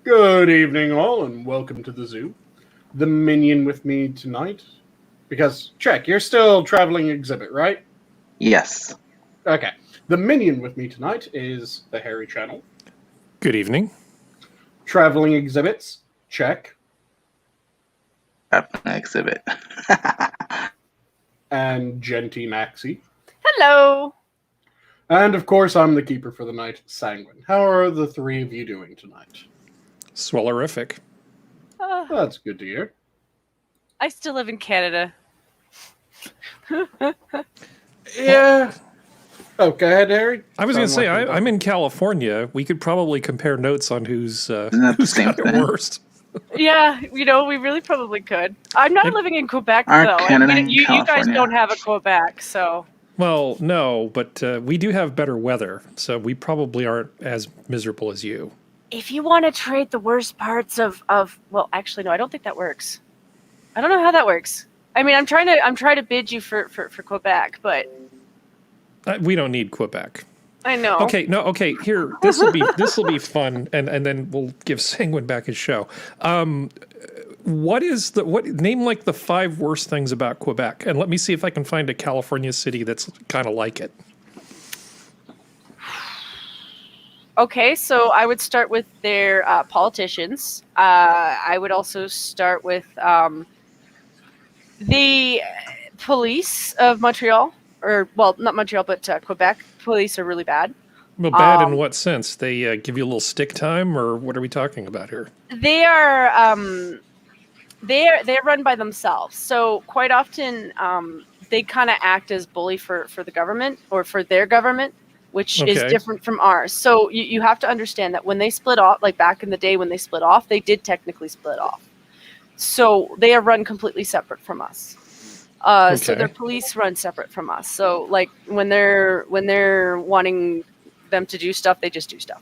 Good evening, all, and welcome to the zoo. The minion with me tonight, because, check, you're still traveling exhibit, right? Yes. Okay. The minion with me tonight is the Hairy Channel. Good evening. Traveling exhibits, check. Traveling exhibit. And JenTMaxi. Hello. And, of course, I'm the keeper for the night, Sanguine. How are the three of you doing tonight? Swellerific. That's good to hear. I still live in Canada. Yeah. Oh, go ahead, Harry. I was going to say, I'm in California. We could probably compare notes on who's got it worst. Yeah, we really probably could. I'm not living in Quebec, though. You guys don't have a Quebec, so... Well, no, but we do have better weather, so we probably aren't as miserable as you. If you want to trade the worst parts of well, actually, no, I don't think that works. I don't know how that works. I mean, I'm trying to bid you for Quebec, but we don't need Quebec. I know. Okay, no, okay. Here, this will be fun, and then we'll give Sanguine back his show. Name like the 5 worst things about Quebec, and let me see if I can find a California city that's kind of like it. Okay, so I would start with their politicians. I would also start with the police of Montreal, or, well, not Montreal, but Quebec. Police are really bad. Well, bad in what sense? They give you a little stick time, or what are we talking about here? They are they're run by themselves. So quite often they kind of act as bully for the government or for their government, which is different from ours. So you have to understand that when they split off, like back in the day when they split off, they did technically split off. So they are run completely separate from us. So their police run separate from us. So like when they're wanting them to do stuff, they just do stuff.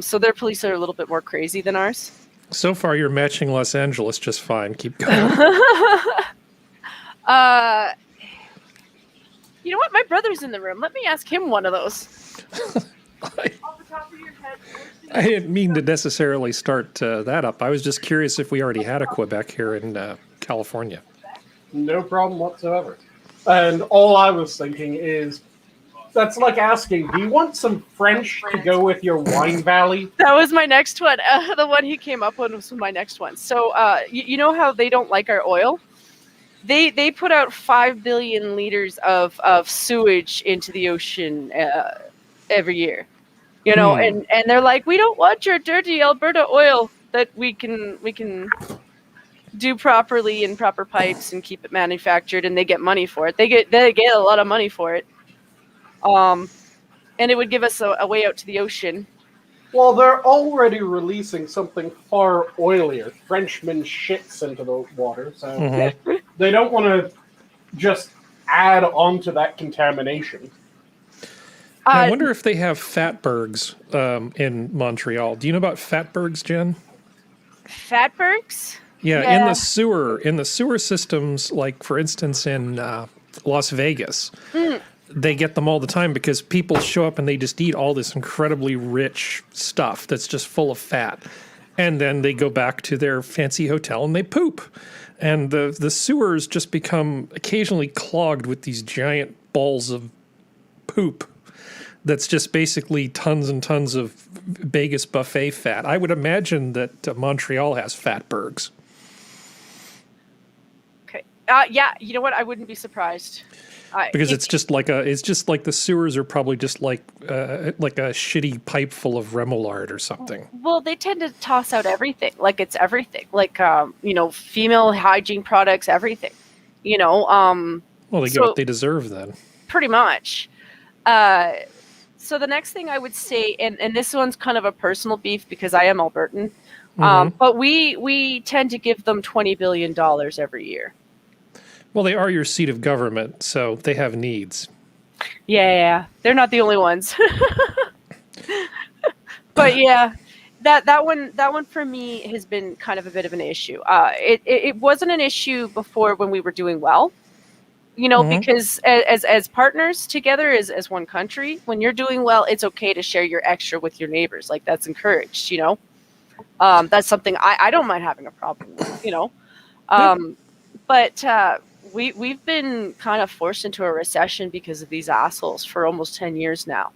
So their police are a little bit more crazy than ours. So far, you're matching Los Angeles just fine. Keep going. You know what? My brother's in the room. Let me ask him one of those. Off the top of your head, I didn't mean to necessarily start that up. I was just curious if we already had a Quebec here in California. No problem whatsoever. And all I was thinking is, that's like asking, do you want some French to go with your wine valley? That was my next one. The one he came up with was my next one. So you know how they don't like our oil? They put out 5 billion liters of sewage into the ocean every year, you know, and they're like, we don't want your dirty Alberta oil that we can do properly in proper pipes and keep it manufactured, and they get money for it. They get a lot of money for it, and it would give us a way out to the ocean. Well, they're already releasing something far oilier. Frenchman shits into the water, so they don't want to just add on to that contamination. I wonder if they have fatbergs in Montreal. Do you know about fatbergs, Jen? Fatbergs? Yeah, in the sewer systems, like for instance in Las Vegas. They get them all the time because people show up and they just eat all this incredibly rich stuff that's just full of fat. And then they go back to their fancy hotel and they poop. And the sewers just become occasionally clogged with these giant balls of poop that's just basically tons and tons of Vegas buffet fat. I would imagine that Montreal has fatbergs. Okay. Yeah, you know what? I wouldn't be surprised. Because it's just like the sewers are probably just like a shitty pipe full of remoulade or something. Well, they tend to toss out everything, like it's everything, like female hygiene products, everything. Well, they get what they deserve then. Pretty much. So the next thing I would say, and this one's kind of a personal beef because I am Albertan, but we tend to give them $20 billion every year. Well, they are your seat of government, so they have needs. Yeah, they're not the only ones. But yeah, that one for me has been kind of a bit of an issue. It wasn't an issue before when we were doing well, because as partners together as one country, when you're doing well, it's okay to share your extra with your neighbors. Like that's encouraged, That's something I don't mind having a problem with, But we've been kind of forced into a recession because of these assholes for almost 10 years now.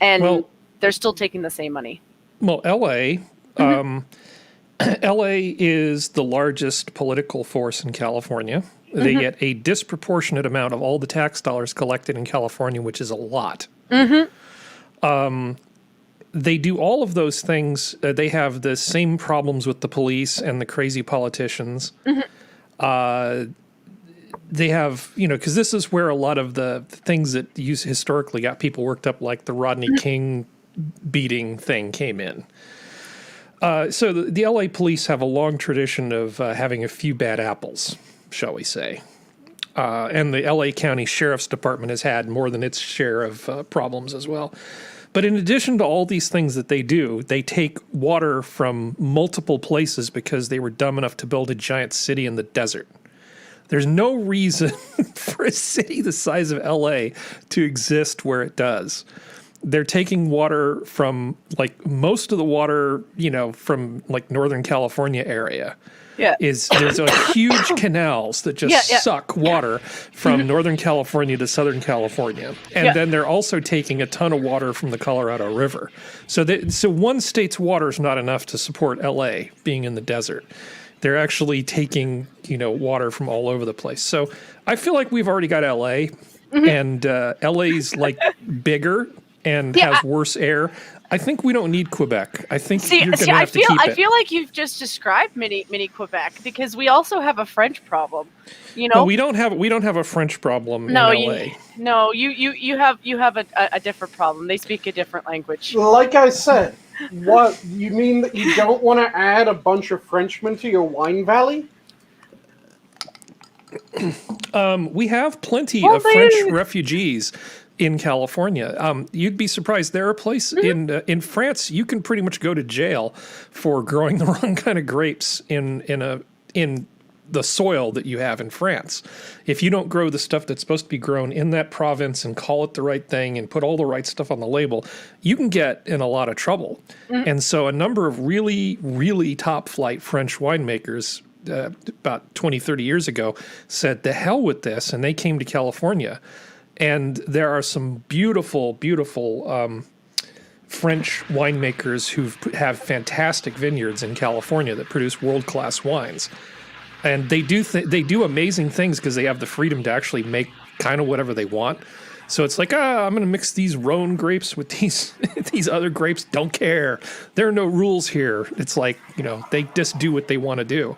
And they're still taking the same money. Well, LA, LA is the largest political force in California. They get a disproportionate amount of all the tax dollars collected in California, which is a lot. They do all of those things. They have the same problems with the police and the crazy politicians. They have, because this is where a lot of the things that historically got people worked up, like the Rodney King beating thing, came in. So the LA police have a long tradition of having a few bad apples, shall we say. And the LA County Sheriff's Department has had more than its share of problems as well. But in addition to all these things that they do, they take water from multiple places because they were dumb enough to build a giant city in the desert. There's no reason for a city the size of LA to exist where it does. They're taking water from, like, most of the water, from, like, Northern California area. Yeah. There's huge canals that just suck water from Northern California to Southern California. And then they're also taking a ton of water from the Colorado River. So one state's water is not enough to support LA being in the desert. They're actually taking, water from all over the place. So I feel like we've already got LA, and LA's like bigger and has worse air. I think we don't need Quebec. I think you're going to have to keep it. I feel like you've just described mini Quebec, because we also have a French problem. No, we don't have a French problem in LA. You have a different problem. They speak a different language. Like I said, what you mean that you don't want to add a bunch of Frenchmen to your wine valley? We have plenty of French refugees in California. You'd be surprised. There are places in France you can pretty much go to jail for growing the wrong kind of grapes in the soil that you have in France. If you don't grow the stuff that's supposed to be grown in that province and call it the right thing and put all the right stuff on the label, you can get in a lot of trouble. And so a number of really, really top flight French winemakers about 20, 30 years ago said, the hell with this, and they came to California. And there are some beautiful, beautiful French winemakers who have fantastic vineyards in California that produce world-class wines. And they do amazing things because they have the freedom to actually make kind of whatever they want. So it's like, I'm going to mix these Rhone grapes with these other grapes. Don't care. There are no rules here. It's like, they just do what they want to do.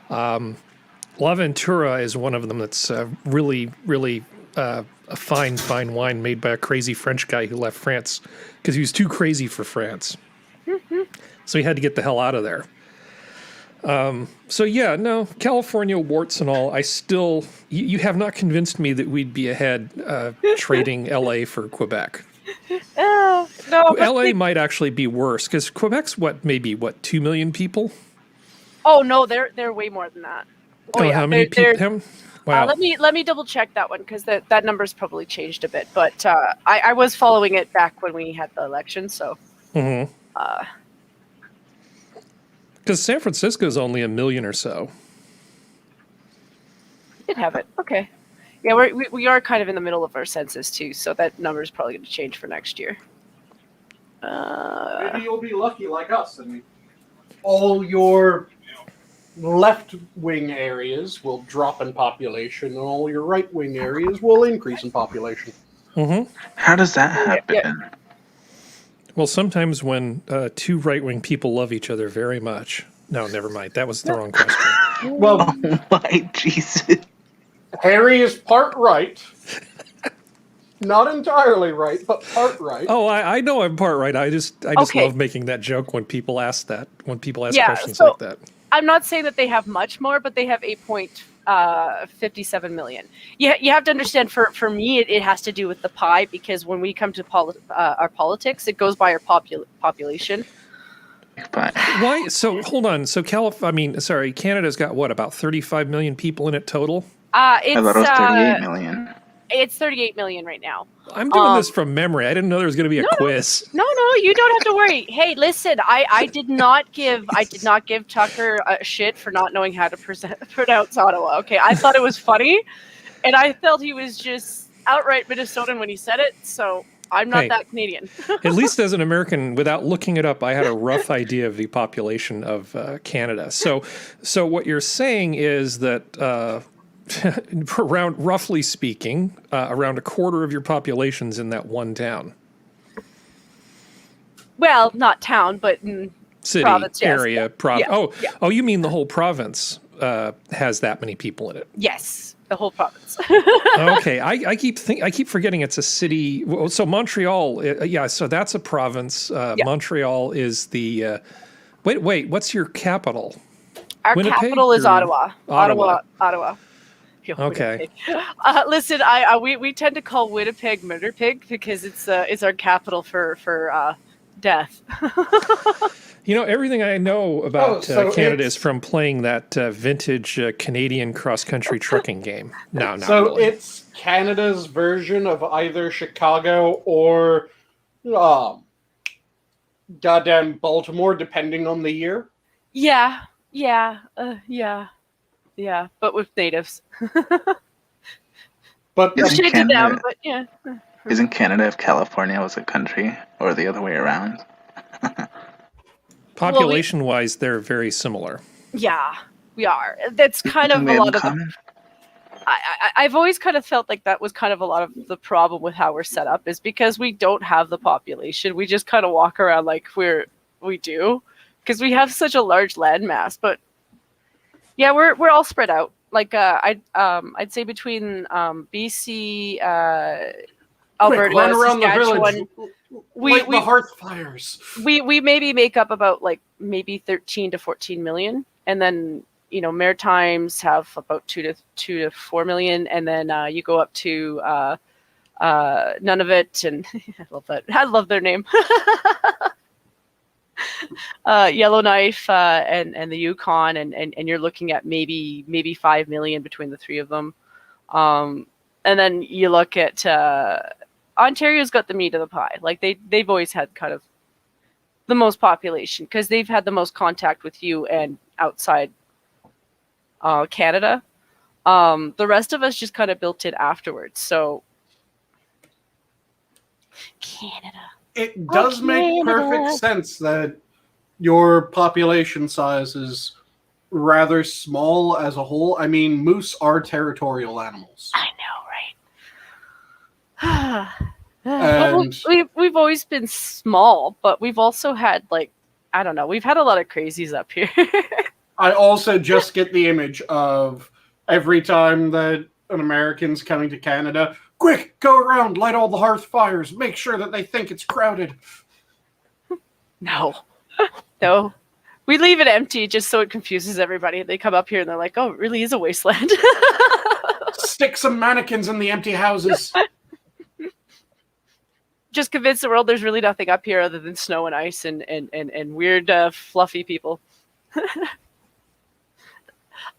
La Ventura is one of them that's really, really a fine wine made by a crazy French guy who left France because he was too crazy for France. So he had to get the hell out of there. California, warts and all, I still, you have not convinced me that we'd be ahead trading LA for Quebec. No, LA might actually be worse because Quebec's 2 million people? Oh no, they're way more than that. How many people? Wow. Let me double check that one because that number's probably changed a bit. But I was following it back when we had the election, so. Because San Francisco's only 1 million or so. Did have it. Okay. Yeah, we are kind of in the middle of our census too, so that number is probably going to change for next year. Maybe you'll be lucky like us, and all your left-wing areas will drop in population, and all your right-wing areas will increase in population. How does that happen? Yeah. Well, sometimes when two right-wing people love each other very much. No, never mind. That was the wrong question. Well, Oh my Jesus. Harry is part right. Not entirely right, but part right. Oh, I know I'm part right. I just Okay. love making that joke when people ask that. When people ask Yeah, questions so- like that. I'm not saying that they have much more, but they have 8.57 million. You have to understand, for me, it has to do with the pie, because when we come to our politics, it goes by our population. But Why? So hold on. So Canada's got what, about 35 million people in it total? I thought it was 38 million. It's 38 million right now. I'm doing this from memory. I didn't know there was going to be a quiz. No. You don't have to worry. Hey, listen, I did not give Tucker a shit for not knowing how to pronounce Ottawa. Okay, I thought it was funny, and I felt he was just outright Minnesotan when he said it. So I'm not that Canadian. At least as an American, without looking it up, I had a rough idea of the population of Canada. So what you're saying is that roughly speaking, around a quarter of your population's in that one town. Well, not town, but city, province, area, yes. Oh, you mean the whole province has that many people in it? Yes, the whole province. Okay, I keep forgetting it's a city. So Montreal, so that's a province. Montreal is the. Wait, what's your capital? Our capital is Ottawa. Ottawa. Okay. Listen, we tend to call Winnipeg Murderpig because it's our capital for death. Everything I know about Canada is from playing that vintage Canadian cross-country trucking game. No, not so really. It's Canada's version of either Chicago or goddamn Baltimore, depending on the year. Yeah, but with natives. But isn't Canada, but yeah. Isn't Canada if California was a country, or the other way around? Population-wise, they're very similar. Yeah, we are. That's kind of a lot of. I've always kind of felt like that was kind of a lot of the problem with how we're set up, is because we don't have the population. We just kind of walk around like we do, because we have such a large landmass. But yeah, we're all spread out. Like I'd say between BC, Alberta, run around Saskatchewan, the village. Light the hearth fires. We maybe make up about maybe 13 to 14 million, and then Maritimes have about 2 to 4 million, and then you go up to Nunavut, and I love that. I love their name. Yellowknife and the Yukon, and you're looking at maybe 5 million between the three of them, and then you look at Ontario's got the meat of the pie. Like they've always had kind of the most population because they've had the most contact with you and outside Canada. The rest of us just kind of built it afterwards. So Canada. It does make perfect sense that your population size is rather small as a whole. I mean, moose are territorial animals. I know, right? And we've always been small, but we've also had I don't know, we've had a lot of crazies up here. I also just get the image of every time that an American's coming to Canada, quick, go around, light all the hearth fires, make sure that they think it's crowded. No. We leave it empty just so it confuses everybody. They come up here and they're like, oh, it really is a wasteland. Stick some mannequins in the empty houses. Just convince the world there's really nothing up here other than snow and ice and weird fluffy people.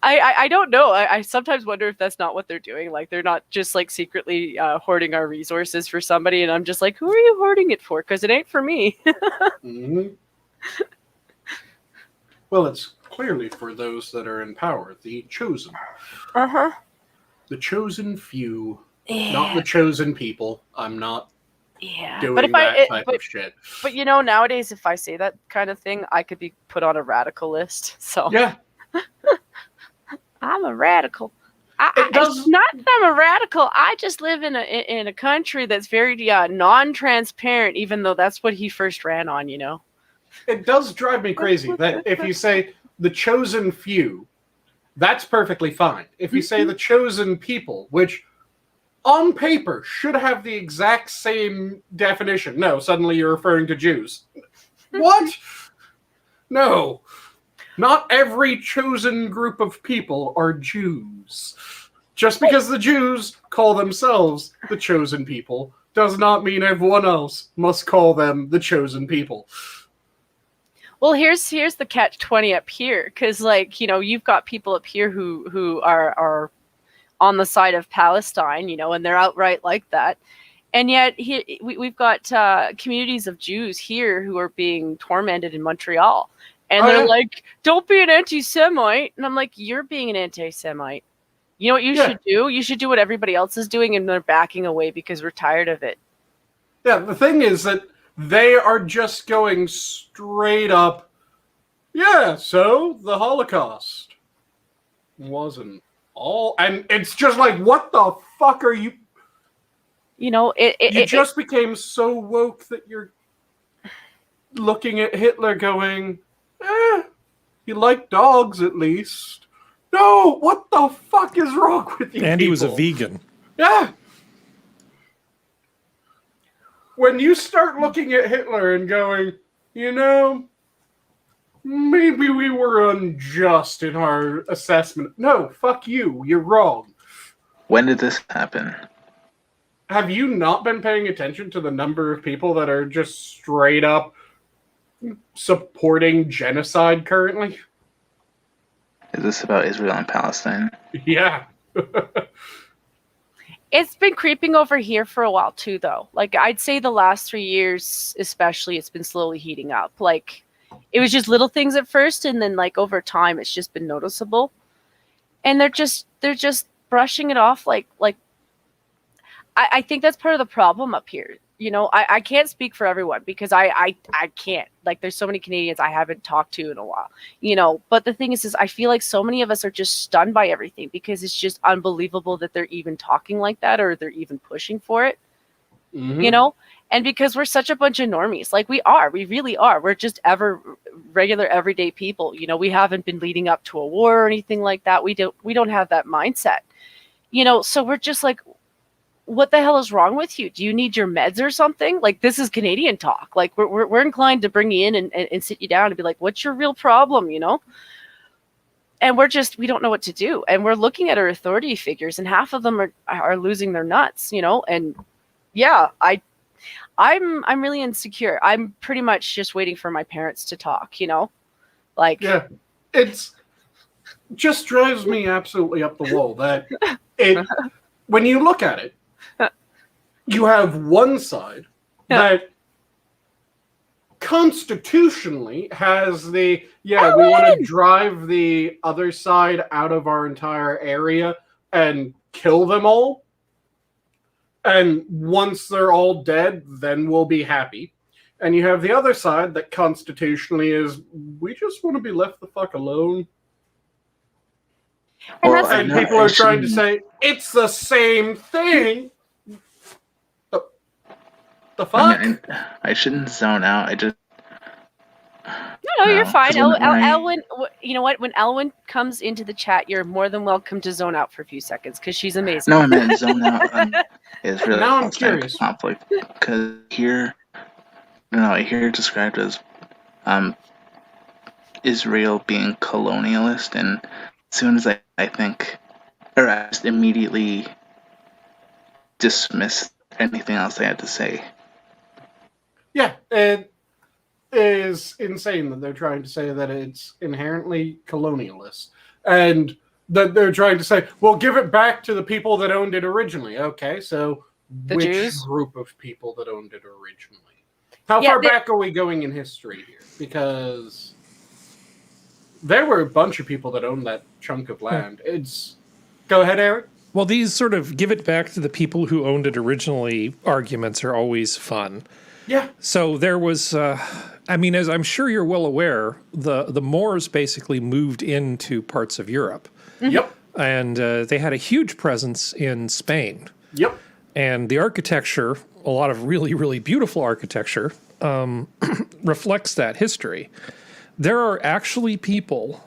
I don't know. I sometimes wonder if that's not what they're doing. Like they're not just secretly hoarding our resources for somebody, and I'm just like, who are you hoarding it for? Because it ain't for me. Mm-hmm. Well, it's clearly for those that are in power, the chosen. Uh-huh. The chosen few, not the chosen people. I'm not doing that type of shit. But nowadays, if I say that kind of thing, I could be put on a radical list. So yeah. I'm a radical. It's not that I'm a radical. I just live in a country that's very non-transparent, even though that's what he first ran on, It does drive me crazy that if you say the chosen few, that's perfectly fine. If you say the chosen people, which on paper should have the exact same definition. No, suddenly you're referring to Jews. What? No. Not every chosen group of people are Jews. Just because the Jews call themselves the chosen people does not mean everyone else must call them the chosen people. Well, here's the catch-20 up here, because you've got people up here who are on the side of Palestine, and they're outright like that. And yet we've got communities of Jews here who are being tormented in Montreal. And they're like, don't be an anti-Semite. And I'm like, you're being an anti-Semite. You know what you should do? You should do what everybody else is doing, and they're backing away because we're tired of it. Yeah, the thing is that they are just going straight up, yeah, so the Holocaust wasn't all... And it's just like, what the fuck are you... You know, you just became so woke that you're looking at Hitler going, he liked dogs at least. No, what the fuck is wrong with you? And people? He was a vegan. Yeah. When you start looking at Hitler and going, you know, maybe we were unjust in our assessment. No, fuck you. You're wrong. When did this happen? Have you not been paying attention to the number of people that are just straight up supporting genocide currently? Is this about Israel and Palestine? Yeah. It's been creeping over here for a while too, though. Like, I'd say the last 3 years, especially, it's been slowly heating up. Like, it was just little things at first, and then like over time, it's just been noticeable. And they're just brushing it off. Like I think that's part of the problem up here. You know, I can't speak for everyone because I can't. Like, there's so many Canadians I haven't talked to in a while, you know. But the thing is I feel like so many of us are just stunned by everything because it's just unbelievable that they're even talking like that or they're even pushing for it, you know. And because we're such a bunch of normies, like we really are. We're just regular, everyday people. You know, we haven't been leading up to a war or anything like that. We don't have that mindset, you know. So we're just like, what the hell is wrong with you? Do you need your meds or something? Like, this is Canadian talk. Like, we're inclined to bring you in and sit you down and be like, what's your real problem, you know? And we don't know what to do. And we're looking at our authority figures, and half of them are losing their nuts, you know? And yeah, I'm really insecure. I'm pretty much just waiting for my parents to talk, you know? Like, yeah, it's just drives me absolutely up the wall that when you look at it, you have one side that constitutionally has we want to drive the other side out of our entire area and kill them all. And once they're all dead, then we'll be happy. And you have the other side that constitutionally is, we just want to be left the fuck alone. And people are trying to say, it's the same thing. The fuck? I mean, I shouldn't zone out. No, you're fine. Elwyn, you know what? When Elwyn comes into the chat, you're more than welcome to zone out for a few seconds because she's amazing. No, I meant zone out is really now I'm curious. Conflict because here it described as Israel being colonialist, and as soon as I think, or I just immediately dismiss anything else I had to say. Yeah, it is insane that they're trying to say that it's inherently colonialist. And that they're trying to say, well, give it back to the people that owned it originally. Okay, so which Jews? Group of people that owned it originally? How far back are we going in history here? Because there were a bunch of people that owned that chunk of land. Go ahead, Eric. Well, these sort of give it back to the people who owned it originally arguments are always fun. Yeah. So there was, I mean, as I'm sure you're well aware, the Moors basically moved into parts of Europe. Yep. And they had a huge presence in Spain. Yep. And the architecture, a lot of really, really beautiful architecture, reflects that history. There are actually people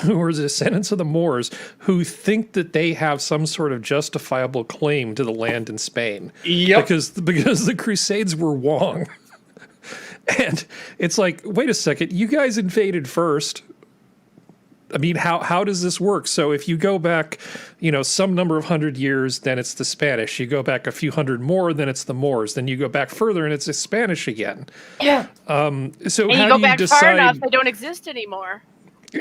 who are descendants of the Moors who think that they have some sort of justifiable claim to the land in Spain. Yep. Because the Crusades were wrong. And it's like, wait a second, you guys invaded first. I mean, how does this work? So if you go back, some number of 100 years, then it's the Spanish. You go back a few hundred more, then it's the Moors. Then you go back further, and it's the Spanish again. Yeah. So and how you do go you back decide? far enough, they don't exist anymore.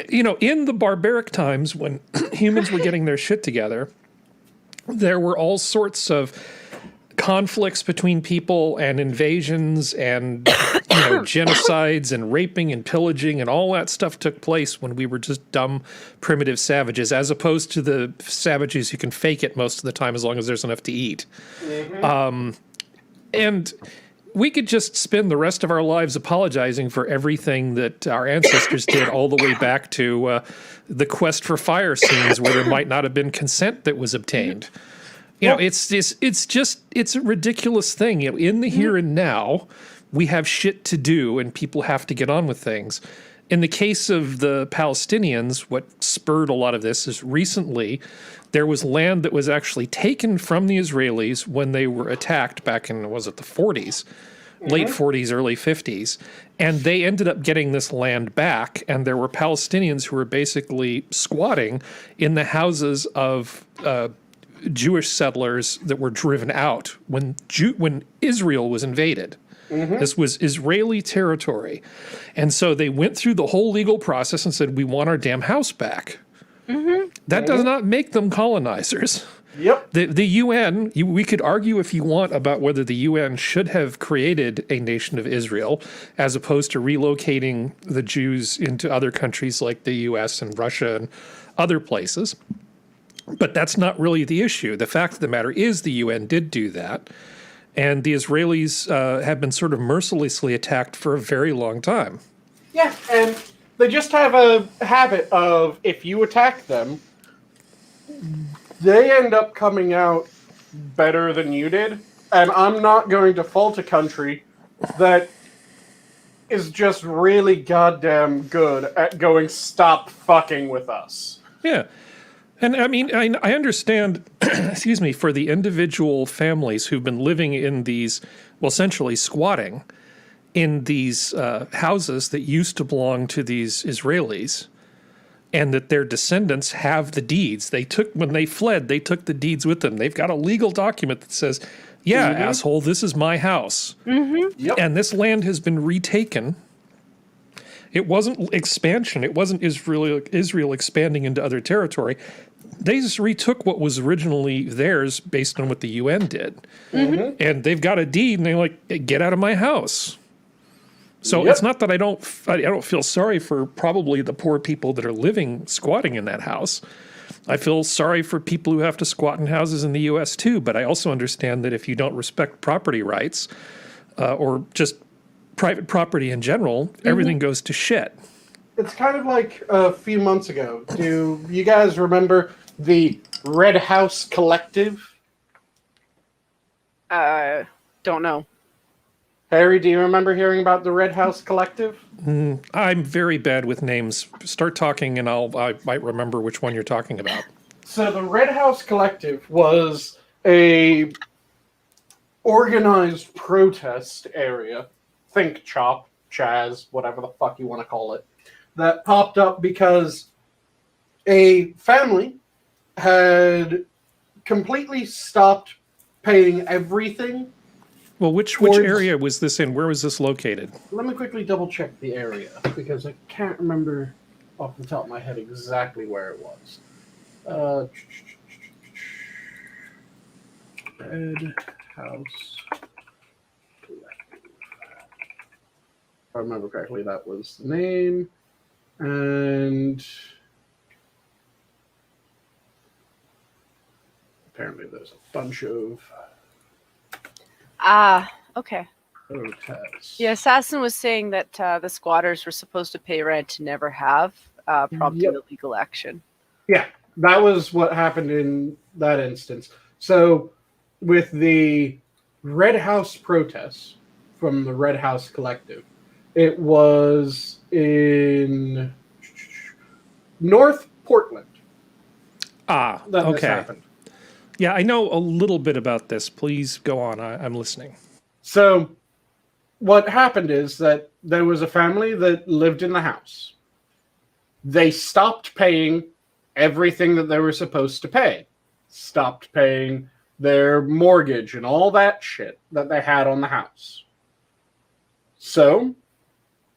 In the barbaric times when humans were getting their shit together, there were all sorts of conflicts between people and invasions and genocides and raping and pillaging and all that stuff took place when we were just dumb, primitive savages, as opposed to the savages who can fake it most of the time as long as there's enough to eat. And we could just spend the rest of our lives apologizing for everything that our ancestors did all the way back to the quest for fire scenes where there might not have been consent that was obtained. It's a ridiculous thing. In the here and now, we have shit to do and people have to get on with things. In the case of the Palestinians, what spurred a lot of this is recently there was land that was actually taken from the Israelis when they were attacked back in, was it the 40s? Late 40s, early 50s. And they ended up getting this land back, and there were Palestinians who were basically squatting in the houses of Jewish settlers that were driven out when Israel was invaded. This was Israeli territory. And so they went through the whole legal process and said, we want our damn house back. That does not make them colonizers. Yep. The UN, we could argue if you want about whether the UN should have created a nation of Israel as opposed to relocating the Jews into other countries like the US and Russia and other places. But that's not really the issue. The fact of the matter is the UN did do that. And the Israelis have been sort of mercilessly attacked for a very long time. Yeah, and they just have a habit of, if you attack them, they end up coming out better than you did. And I'm not going to fault a country that is just really goddamn good at going, stop fucking with us. Yeah. And I mean, I understand, excuse me, for the individual families who've been living in these, well, essentially squatting in these houses that used to belong to these Israelis, and that their descendants have the deeds. When they fled, they took the deeds with them. They've got a legal document that says, yeah, asshole, this is my house. Yep. And this land has been retaken. It wasn't expansion. It wasn't Israel expanding into other territory. They just retook what was originally theirs based on what the UN did. And they've got a deed, and they're like, get out of my house. So it's not that I don't feel sorry for probably the poor people that are squatting in that house. I feel sorry for people who have to squat in houses in the U.S. too, but I also understand that if you don't respect property rights or just private property in general, everything goes to shit. It's kind of like a few months ago. Do you guys remember the Red House Collective? Don't know. Harry, do you remember hearing about the Red House Collective? I'm very bad with names. Start talking and I might remember which one you're talking about. So the Red House Collective was a organized protest area. Think CHOP, Chaz, whatever the fuck you want to call it. That popped up because a family had completely stopped paying everything. Well, which area was this in? Where was this located? Let me quickly double check the area because I can't remember off the top of my head exactly where it was. Red House. If I remember correctly, that was the name. And apparently there's a bunch of Okay. protests. Yeah, Assassin was saying that the squatters were supposed to pay rent to never have, prompting the legal action. Yeah, that was what happened in that instance. So with the Red House protests from the Red House Collective, it was in North Portland. That this okay. happened. Yeah, I know a little bit about this. Please go on. I'm listening. So what happened is that there was a family that lived in the house. They stopped paying everything that they were supposed to pay. Stopped paying their mortgage and all that shit that they had on the house. So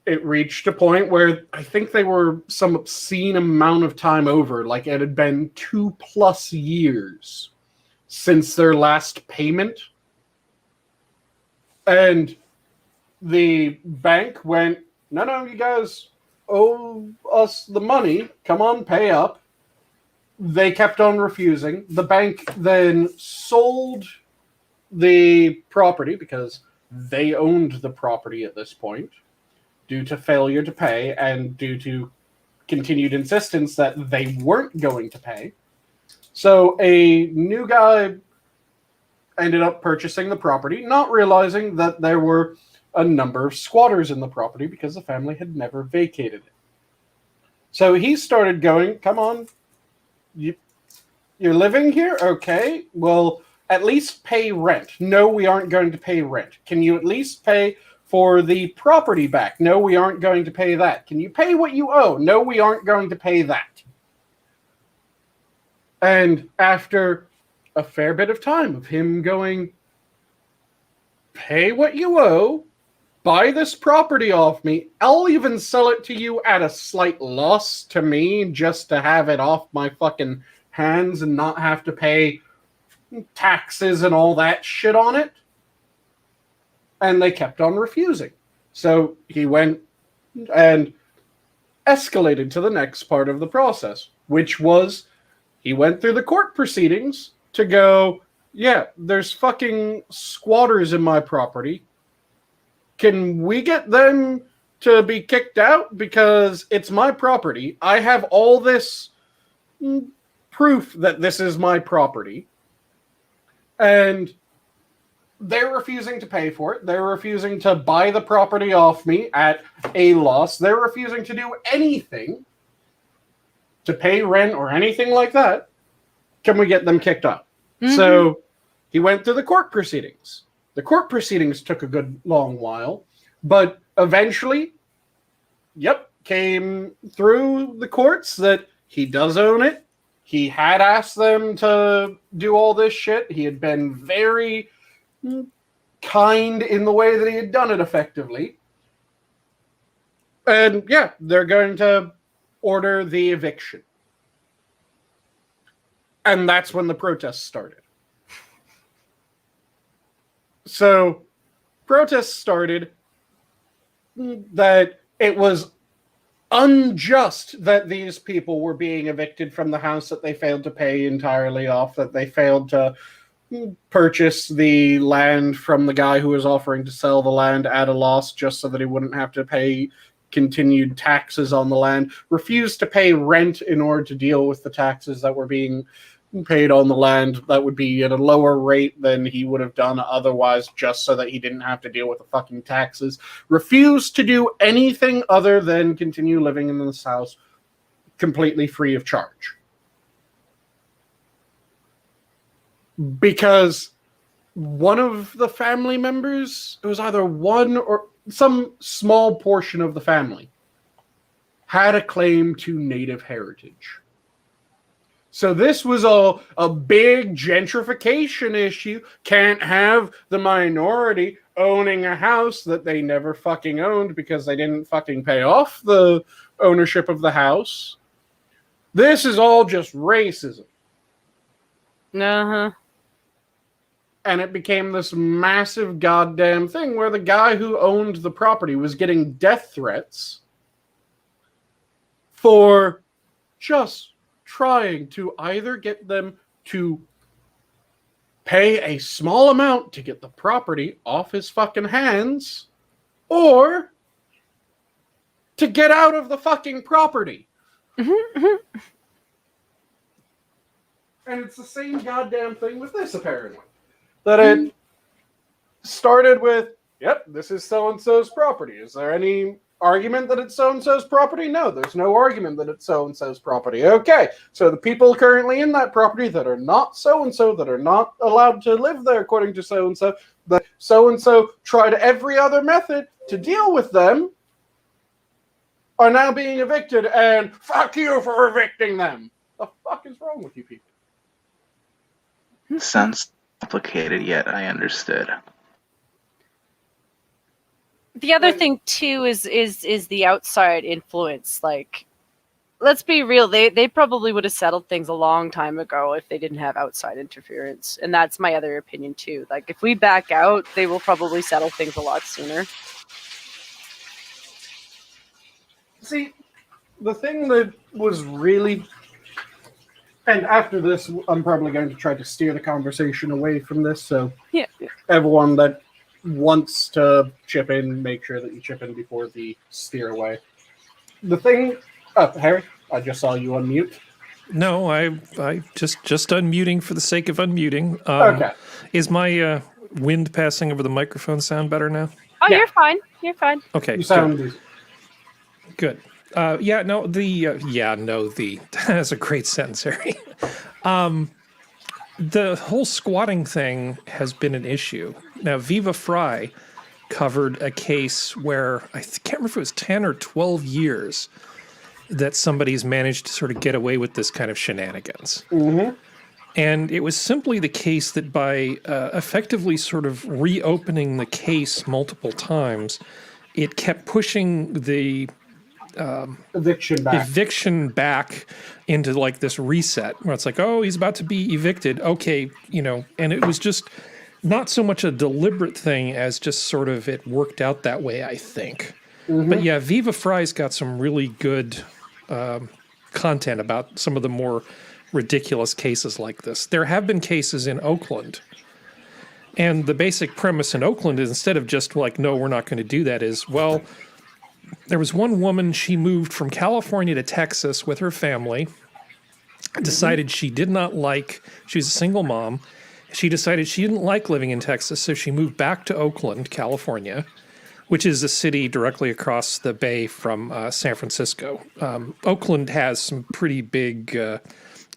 it reached a point where I think they were some obscene amount of time over. Like it had been 2+ years since their last payment And the bank went, no, you guys owe us the money. Come on, pay up. They kept on refusing. The bank then sold the property because they owned the property at this point due to failure to pay and due to continued insistence that they weren't going to pay. So a new guy ended up purchasing the property, not realizing that there were a number of squatters in the property because the family had never vacated it. So he started going, come on, you're living here? Okay, well, at least pay rent. No, we aren't going to pay rent. Can you at least pay for the property back? No, we aren't going to pay that. Can you pay what you owe? No, we aren't going to pay that. And after a fair bit of time of him going, pay what you owe, buy this property off me, I'll even sell it to you at a slight loss to me just to have it off my fucking hands and not have to pay taxes and all that shit on it. And they kept on refusing. So he went and escalated to the next part of the process, which was he went through the court proceedings to go, yeah, there's fucking squatters in my property. Can we get them to be kicked out? Because it's my property. I have all this proof that this is my property. And they're refusing to pay for it. They're refusing to buy the property off me at a loss. They're refusing to do anything to pay rent or anything like that. Can we get them kicked out? Mm-hmm. So he went through the court proceedings. The court proceedings took a good long while, but eventually, came through the courts that he does own it. He had asked them to do all this shit. He had been very kind in the way that he had done it effectively. And yeah, they're going to order the eviction. And that's when the protests started. So, protests started that it was unjust that these people were being evicted from the house that they failed to pay entirely off, that they failed to purchase the land from the guy who was offering to sell the land at a loss just so that he wouldn't have to pay continued taxes on the land, refused to pay rent in order to deal with the taxes that were being paid on the land that would be at a lower rate than he would have done otherwise, just so that he didn't have to deal with the fucking taxes, refused to do anything other than continue living in this house completely free of charge. Because one of the family members, it was either one or some small portion of the family, had a claim to native heritage. So this was a big gentrification issue. Can't have the minority owning a house that they never fucking owned because they didn't fucking pay off the ownership of the house. This is all just racism. Uh-huh. And it became this massive goddamn thing where the guy who owned the property was getting death threats for just trying to either get them to pay a small amount to get the property off his fucking hands or to get out of the fucking property. And it's the same goddamn thing with this, apparently. That it started with, yep, this is so-and-so's property. Is there any argument that it's so-and-so's property? No, there's no argument that it's so-and-so's property. Okay, so the people currently in that property that are not so-and-so, that are not allowed to live there according to so-and-so, that so-and-so tried every other method to deal with them, are now being evicted, and fuck you for evicting them. The fuck is wrong with you people? Sounds complicated, yet I understood. The other thing too is the outside influence. Like, let's be real. They probably would have settled things a long time ago if they didn't have outside interference. And that's my other opinion too. Like if we back out, they will probably settle things a lot sooner. See, the thing that was really, and after this, I'm probably going to try to steer the conversation away from this. So Yeah. everyone that wants to chip in, make sure that you chip in before the steer away. The thing, Harry, I just saw you unmute. No, I just unmuting for the sake of unmuting. Okay. Is my wind passing over the microphone sound better now? Oh, Yeah. you're fine. You're fine. Okay, You sound good. That's a great sentence, Harry. The whole squatting thing has been an issue. Now, Viva Fry covered a case where I can't remember if it was 10 or 12 years that somebody's managed to sort of get away with this kind of shenanigans. Mm-hmm. And it was simply the case that by effectively sort of reopening the case multiple times, it kept pushing the eviction back into like this reset where it's like, oh, he's about to be evicted. Okay, and it was just not so much a deliberate thing as just sort of it worked out that way, I think. Mm-hmm. But yeah, Viva Fry's got some really good content about some of the more ridiculous cases like this. There have been cases in Oakland. And the basic premise in Oakland is instead of just like, no, we're not going to do that is, well, there was one woman, she moved from California to Texas with her family, decided she did not like, she was a single mom, she decided she didn't like living in Texas, so she moved back to Oakland, California, which is a city directly across the bay from San Francisco. Oakland has some pretty big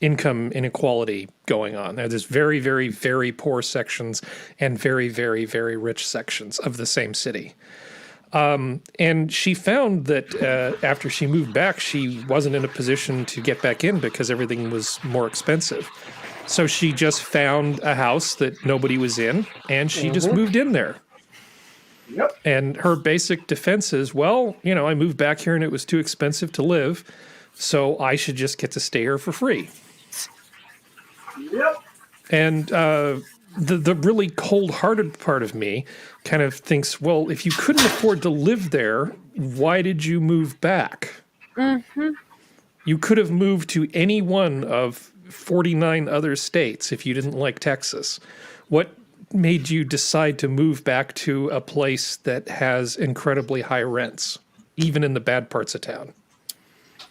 income inequality going on. There's very, very, very poor sections and very, very, very rich sections of the same city. And she found that after she moved back, she wasn't in a position to get back in because everything was more expensive. So she just found a house that nobody was in, and she just moved in there. Yep. And her basic defense is, well, I moved back here and it was too expensive to live, so I should just get to stay here for free. Yep. And the really cold-hearted part of me kind of thinks, well, if you couldn't afford to live there, why did you move back? Mm-hmm. You could have moved to any one of 49 other states if you didn't like Texas. What made you decide to move back to a place that has incredibly high rents, even in the bad parts of town?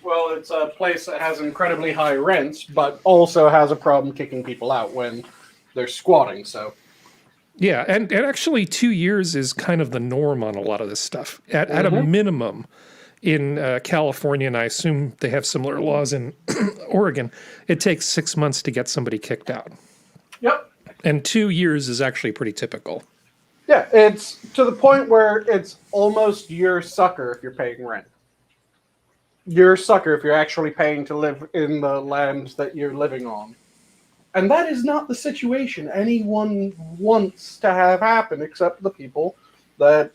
Well, it's a place that has incredibly high rents, but also has a problem kicking people out when they're squatting, so. Yeah, and actually 2 years is kind of the norm on a lot of this stuff. At a minimum, in California, and I assume they have similar laws in Oregon, it takes 6 months to get somebody kicked out. Yep. And 2 years is actually pretty typical. Yeah, it's to the point where it's almost your sucker if you're paying rent. You're a sucker if you're actually paying to live in the land that you're living on. And that is not the situation anyone wants to have happen, except the people that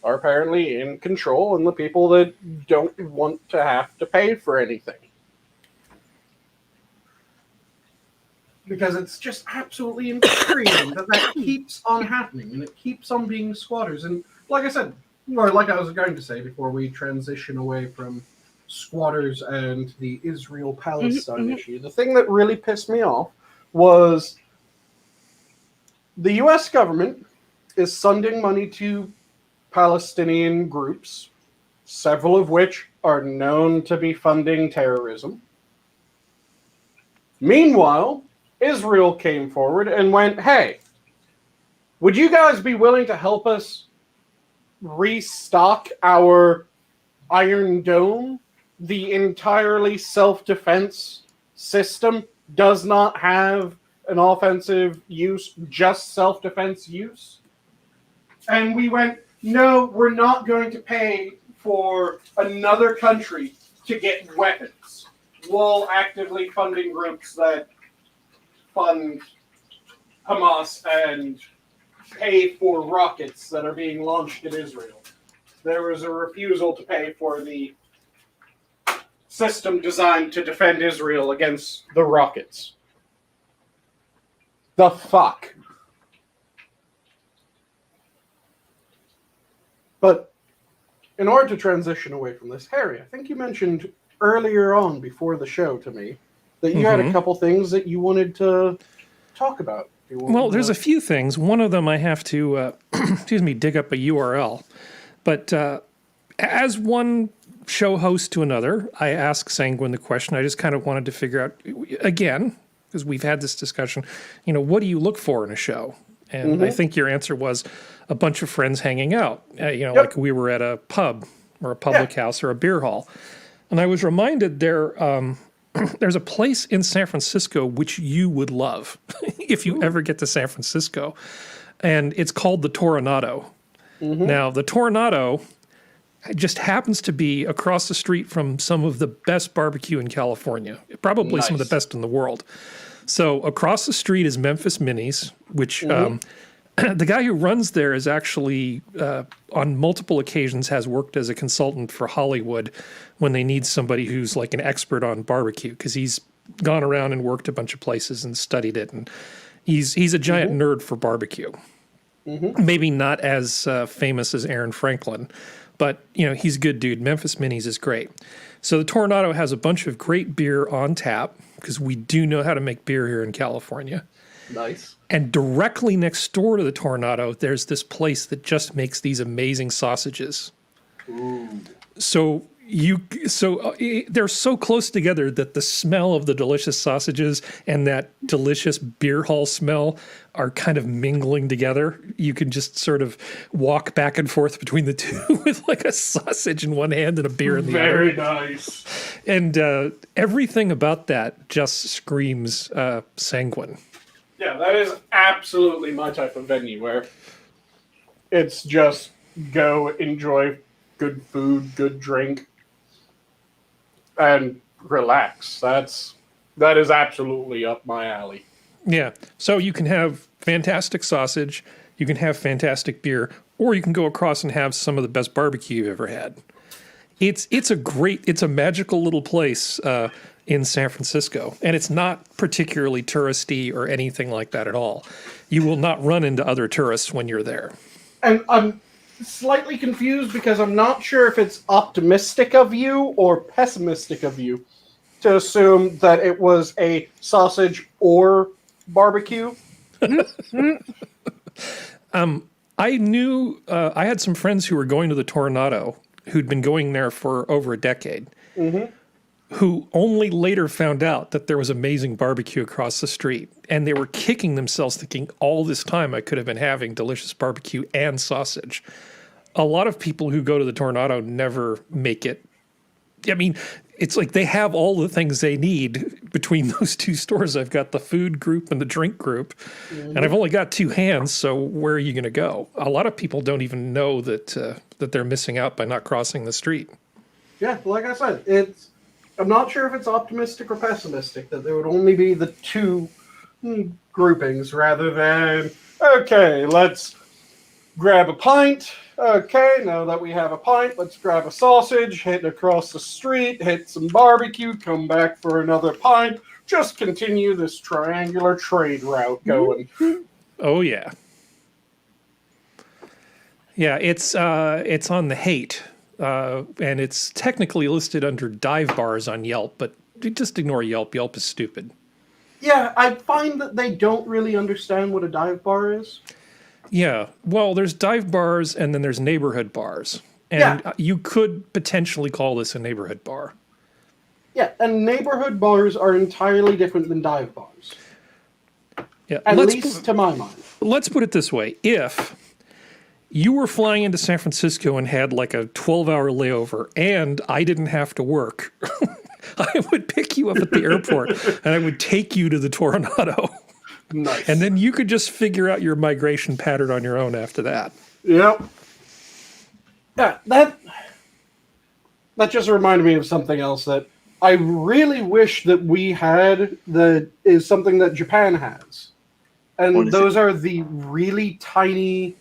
are apparently in control and the people that don't want to have to pay for anything. Because it's just absolutely infuriating that keeps on happening, and it keeps on being squatters. And like I said, or like I was going to say before we transition away from squatters and the Israel-Palestine issue, the thing that really pissed me off was the U.S. government is sending money to Palestinian groups, several of which are known to be funding terrorism. Meanwhile, Israel came forward and went, hey, would you guys be willing to help us restock our Iron Dome? The entirely self-defense system does not have an offensive use, just self-defense use. And we went, no, we're not going to pay for another country to get weapons while actively funding groups that fund Hamas and pay for rockets that are being launched at Israel. There was a refusal to pay for the system designed to defend Israel against the rockets. The fuck? But in order to transition away from this, Harry, I think you mentioned earlier on before the show to me that you had a couple things that you wanted to talk about. Well, there's a few things. One of them I have to, dig up a URL. But as one show host to another, I asked Sanguine the question. I just kind of wanted to figure out, again, because we've had this discussion, what do you look for in a show? And I think your answer was a bunch of friends hanging out, like we were at a pub or a public house or a beer hall. And I was reminded there's a place in San Francisco which you would love if you ever get to San Francisco. And it's called the Toronado. Now, the Toronado just happens to be across the street from some of the best barbecue in California, probably some of the best in the world. So across the street is Memphis Minis, which the guy who runs there is actually, on multiple occasions, has worked as a consultant for Hollywood when they need somebody who's like an expert on barbecue, because he's gone around and worked a bunch of places and studied it. And he's a giant nerd for barbecue. Maybe not as famous as Aaron Franklin, but he's a good dude. Memphis Minis is great. So the Toronado has a bunch of great beer on tap, because we do know how to make beer here in California. Nice. And directly next door to the Toronado, there's this place that just makes these amazing sausages. Ooh. So they're so close together that the smell of the delicious sausages and that delicious beer hall smell are kind of mingling together. You can just sort of walk back and forth between the two with like a sausage in one hand and a beer in the other. Very nice. And everything about that just screams Sanguine. Yeah, that is absolutely my type of venue, where it's just go enjoy good food, good drink, and relax. That is absolutely up my alley. Yeah. So you can have fantastic sausage, you can have fantastic beer, or you can go across and have some of the best barbecue you've ever had. It's a magical little place in San Francisco, and it's not particularly touristy or anything like that at all. You will not run into other tourists when you're there. And I'm slightly confused because I'm not sure if it's optimistic of you or pessimistic of you to assume that it was a sausage or barbecue. I knew I had some friends who were going to the Toronado who'd been going there for over a decade, who only later found out that there was amazing barbecue across the street. And they were kicking themselves thinking, all this time I could have been having delicious barbecue and sausage. A lot of people who go to the Toronado never make it. I mean, it's like they have all the things they need between those two stores. I've got the food group and the drink group, and I've only got two hands, so where are you going to go? A lot of people don't even know that they're missing out by not crossing the street. Yeah, like I said, I'm not sure if it's optimistic or pessimistic that there would only be the two groupings rather than, okay, let's grab a pint. Okay, now that we have a pint, let's grab a sausage, hit across the street, hit some barbecue, come back for another pint, just continue this triangular trade route going. Oh, yeah. Yeah, it's on the Haight. And it's technically listed under dive bars on Yelp, but just ignore Yelp. Yelp is stupid. Yeah, I find that they don't really understand what a dive bar is. Yeah, well, there's dive bars and then there's neighborhood bars. And you could potentially call this a neighborhood bar. Yeah, and neighborhood bars are entirely different than dive bars. Yeah, At least to my mind. Let's put it this way. If you were flying into San Francisco and had like a 12-hour layover and I didn't have to work, I would pick you up at the airport and I would take you to the Toronado. Nice. And then you could just figure out your migration pattern on your own after that. Yep. Yeah, that just reminded me of something else that I really wish that we had that is something that Japan has. And those are the really tiny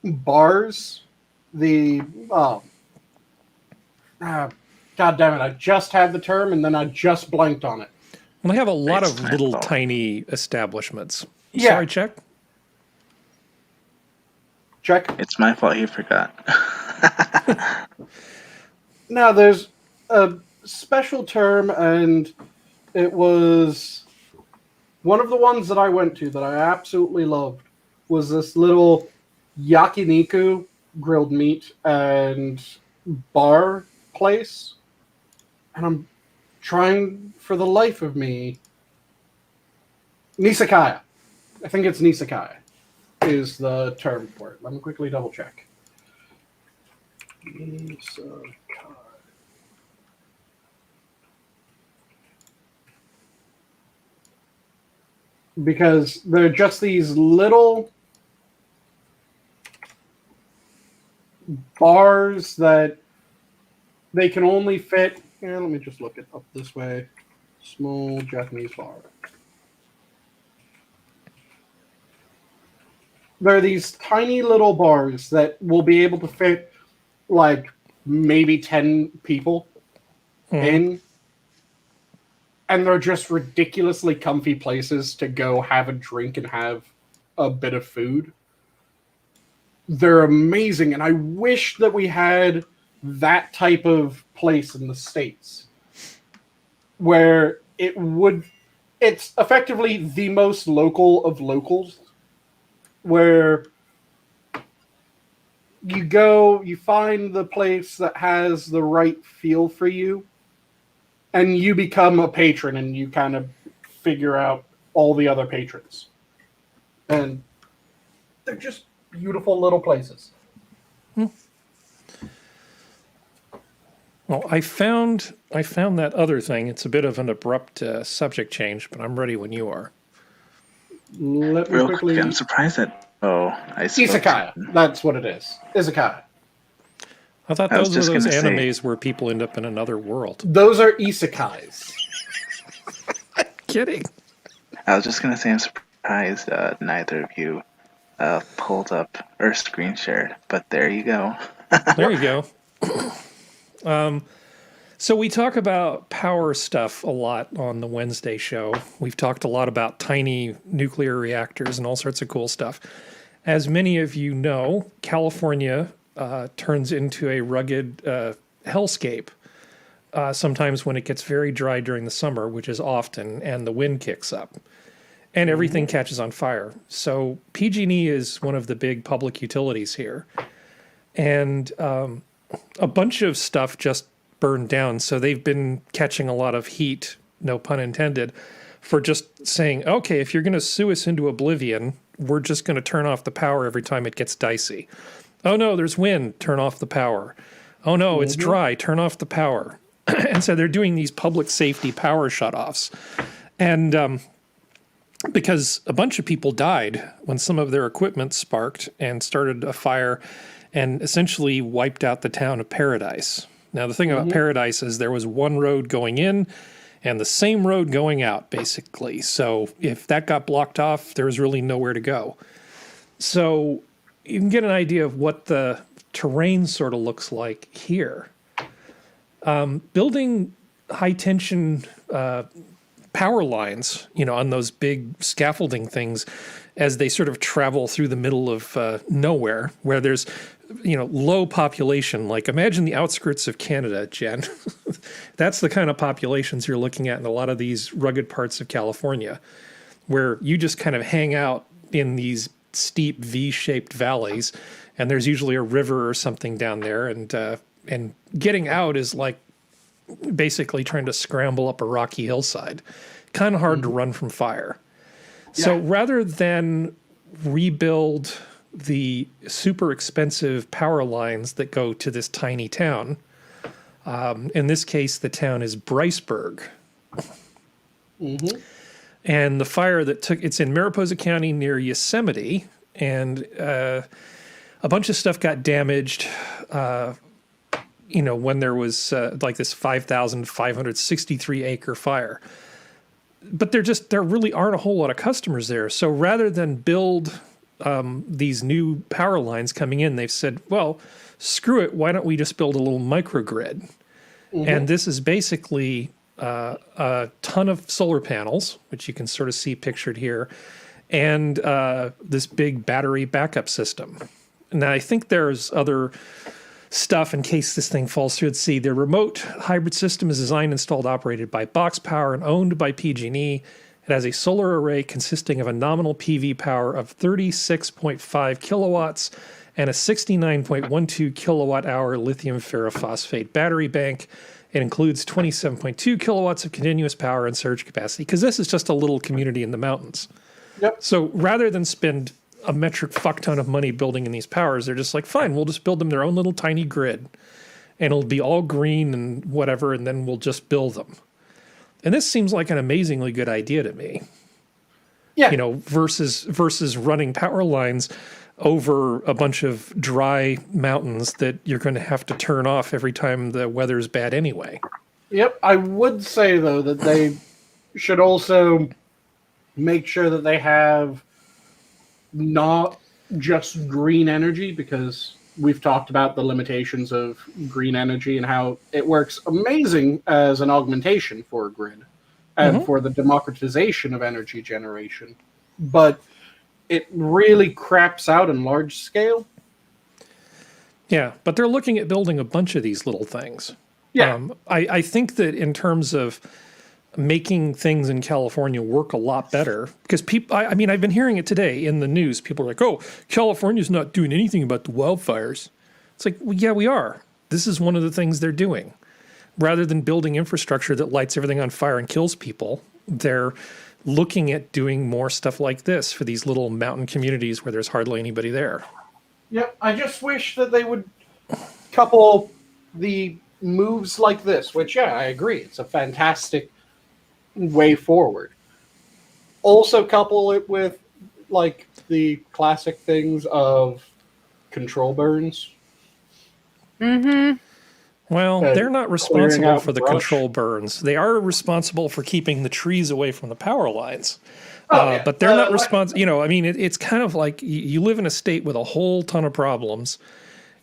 bars. God damn it, I just had the term and then I just blanked on it. Well, they have a lot It's of my little fault. tiny establishments. Yeah. Sorry, check. Check. It's my fault he forgot. Now, there's a special term, and it was one of the ones that I went to that I absolutely loved was this little yakiniku grilled meat and bar place. And I'm trying for the life of me. Nisakaya. I think it's Nisakaya is the term for it. Let me quickly double check. Nisakaya. Because they're just these little bars that they can only fit. Let me just look it up this way. Small Japanese bar. There are these tiny little bars that will be able to fit like maybe 10 people in. And they're just ridiculously comfy places to go have a drink and have a bit of food. They're amazing, and I wish that we had that type of place in the States where it's effectively the most local of locals, where you go, you find the place that has the right feel for you, and you become a patron, and you kind of figure out all the other patrons. And they're just beautiful little places. Well, I found that other thing. It's a bit of an abrupt subject change, but I'm ready when you are. Let me Real quickly... quick, I'm surprised that. Oh, I spoke Izakaya. to- That's what it is. Izakaya. I thought I was those were just those gonna say- animes where people end up in another world. Those are isekais. Kidding. I was just gonna say I'm surprised neither of you pulled up or screen shared, but there you go. There you go. So we talk about power stuff a lot on the Wednesday show. We've talked a lot about tiny nuclear reactors and all sorts of cool stuff. As many of you know, California turns into a rugged hellscape sometimes when it gets very dry during the summer, which is often, and the wind kicks up. And everything catches on fire. So PG&E is one of the big public utilities here. And a bunch of stuff just burned down. So they've been catching a lot of heat, no pun intended, for just saying, okay, if you're going to sue us into oblivion, we're just going to turn off the power every time it gets dicey. Oh no, there's wind, turn off the power. Oh no, it's dry, turn off the power. And so they're doing these public safety power shutoffs. And because a bunch of people died when some of their equipment sparked and started a fire and essentially wiped out the town of Paradise. Now, the thing about Paradise is there was one road going in and the same road going out, basically. So if that got blocked off, there was really nowhere to go. So you can get an idea of what the terrain sort of looks like here. Building high-tension power lines, on those big scaffolding things as they sort of travel through the middle of nowhere where there's, low population. Like imagine the outskirts of Canada, Jen. That's the kind of populations you're looking at in a lot of these rugged parts of California where you just kind of hang out in these steep V-shaped valleys and there's usually a river or something down there and getting out is like basically trying to scramble up a rocky hillside. Kind of hard to run from fire. Yeah. So rather than rebuild the super expensive power lines that go to this tiny town, in this case, the town is Briceburg. And the fire that it's in Mariposa County near Yosemite, and a bunch of stuff got damaged when there was like this 5,563 acre fire. But there really aren't a whole lot of customers there. So rather than build these new power lines coming in, they've said, well, screw it. Why don't we just build a little microgrid? And this is basically a ton of solar panels, which you can sort of see pictured here, and this big battery backup system. Now, I think there's other stuff in case this thing falls through the sea. The remote hybrid system is designed, installed, operated by Box Power and owned by PG&E. It has a solar array consisting of a nominal PV power of 36.5 kilowatts and a 69.12 kilowatt hour lithium ferrophosphate battery bank. It includes 27.2 kilowatts of continuous power and surge capacity, because this is just a little community in the mountains. Yep. So rather than spend a metric fuck ton of money building in these powers, they're just like, fine, we'll just build them their own little tiny grid, and it'll be all green and whatever, and then we'll just build them. And this seems like an amazingly good idea to me. Yeah. You know, versus running power lines over a bunch of dry mountains that you're going to have to turn off every time the weather's bad anyway. Yep. I would say, though, that they should also make sure that they have not just green energy, because we've talked about the limitations of green energy and how it works amazing as an augmentation for a grid and for the democratization of energy generation. But it really craps out in large scale. Yeah, but they're looking at building a bunch of these little things. Yeah. I think that in terms of making things in California work a lot better, because people, I mean, I've been hearing it today in the news. People are like, oh, California's not doing anything about the wildfires. It's like, well, yeah, we are. This is one of the things they're doing. Rather than building infrastructure that lights everything on fire and kills people, they're looking at doing more stuff like this for these little mountain communities where there's hardly anybody there. Yep. I just wish that they would couple the moves like this, which, yeah, I agree. It's a fantastic way forward. Also couple it with, like, the classic things of control burns. Well, they're not responsible for the brush. control burns. They are responsible for keeping the trees away from the power lines. Yeah. But they're not responsible. You know, I mean, it's kind of like you live in a state with a whole ton of problems,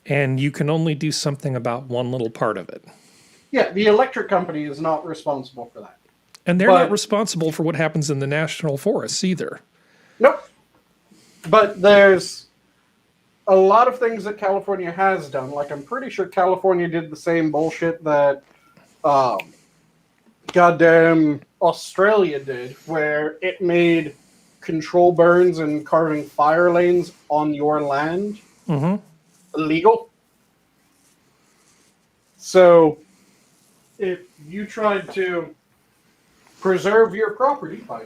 and you can only do something about one little part of it. Yeah, the electric company is not responsible for that. And they're not responsible for what happens in the national forests either. Nope. But there's a lot of things that California has done. Like, I'm pretty sure California did the same bullshit that goddamn Australia did, where it made control burns and carving fire lanes on your land illegal. So if you tried to preserve your property by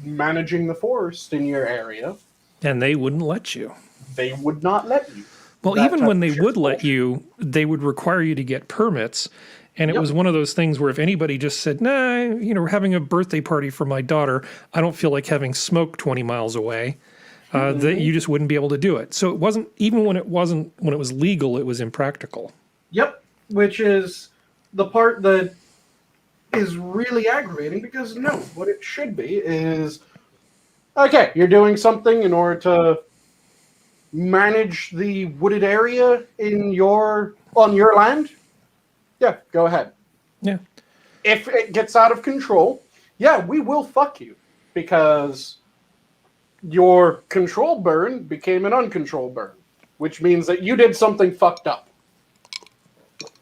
managing the forest in your area, and they wouldn't let you. They would not let you. Well, That even type when of they shit's would let bullshit. you, they would require you to get permits. And it was one of those things where if anybody just said, nah, you know, we're having a birthday party for my daughter, I don't feel like having smoke 20 miles away, that you just wouldn't be able to do it. So it wasn't, even when it was legal, it was impractical. Yep, which is the part that is really aggravating, because no, what it should be is, okay, you're doing something in order to manage the wooded area on your land. Yeah, go ahead. Yeah. If it gets out of control, yeah, we will fuck you, because your control burn became an uncontrolled burn, which means that you did something fucked up.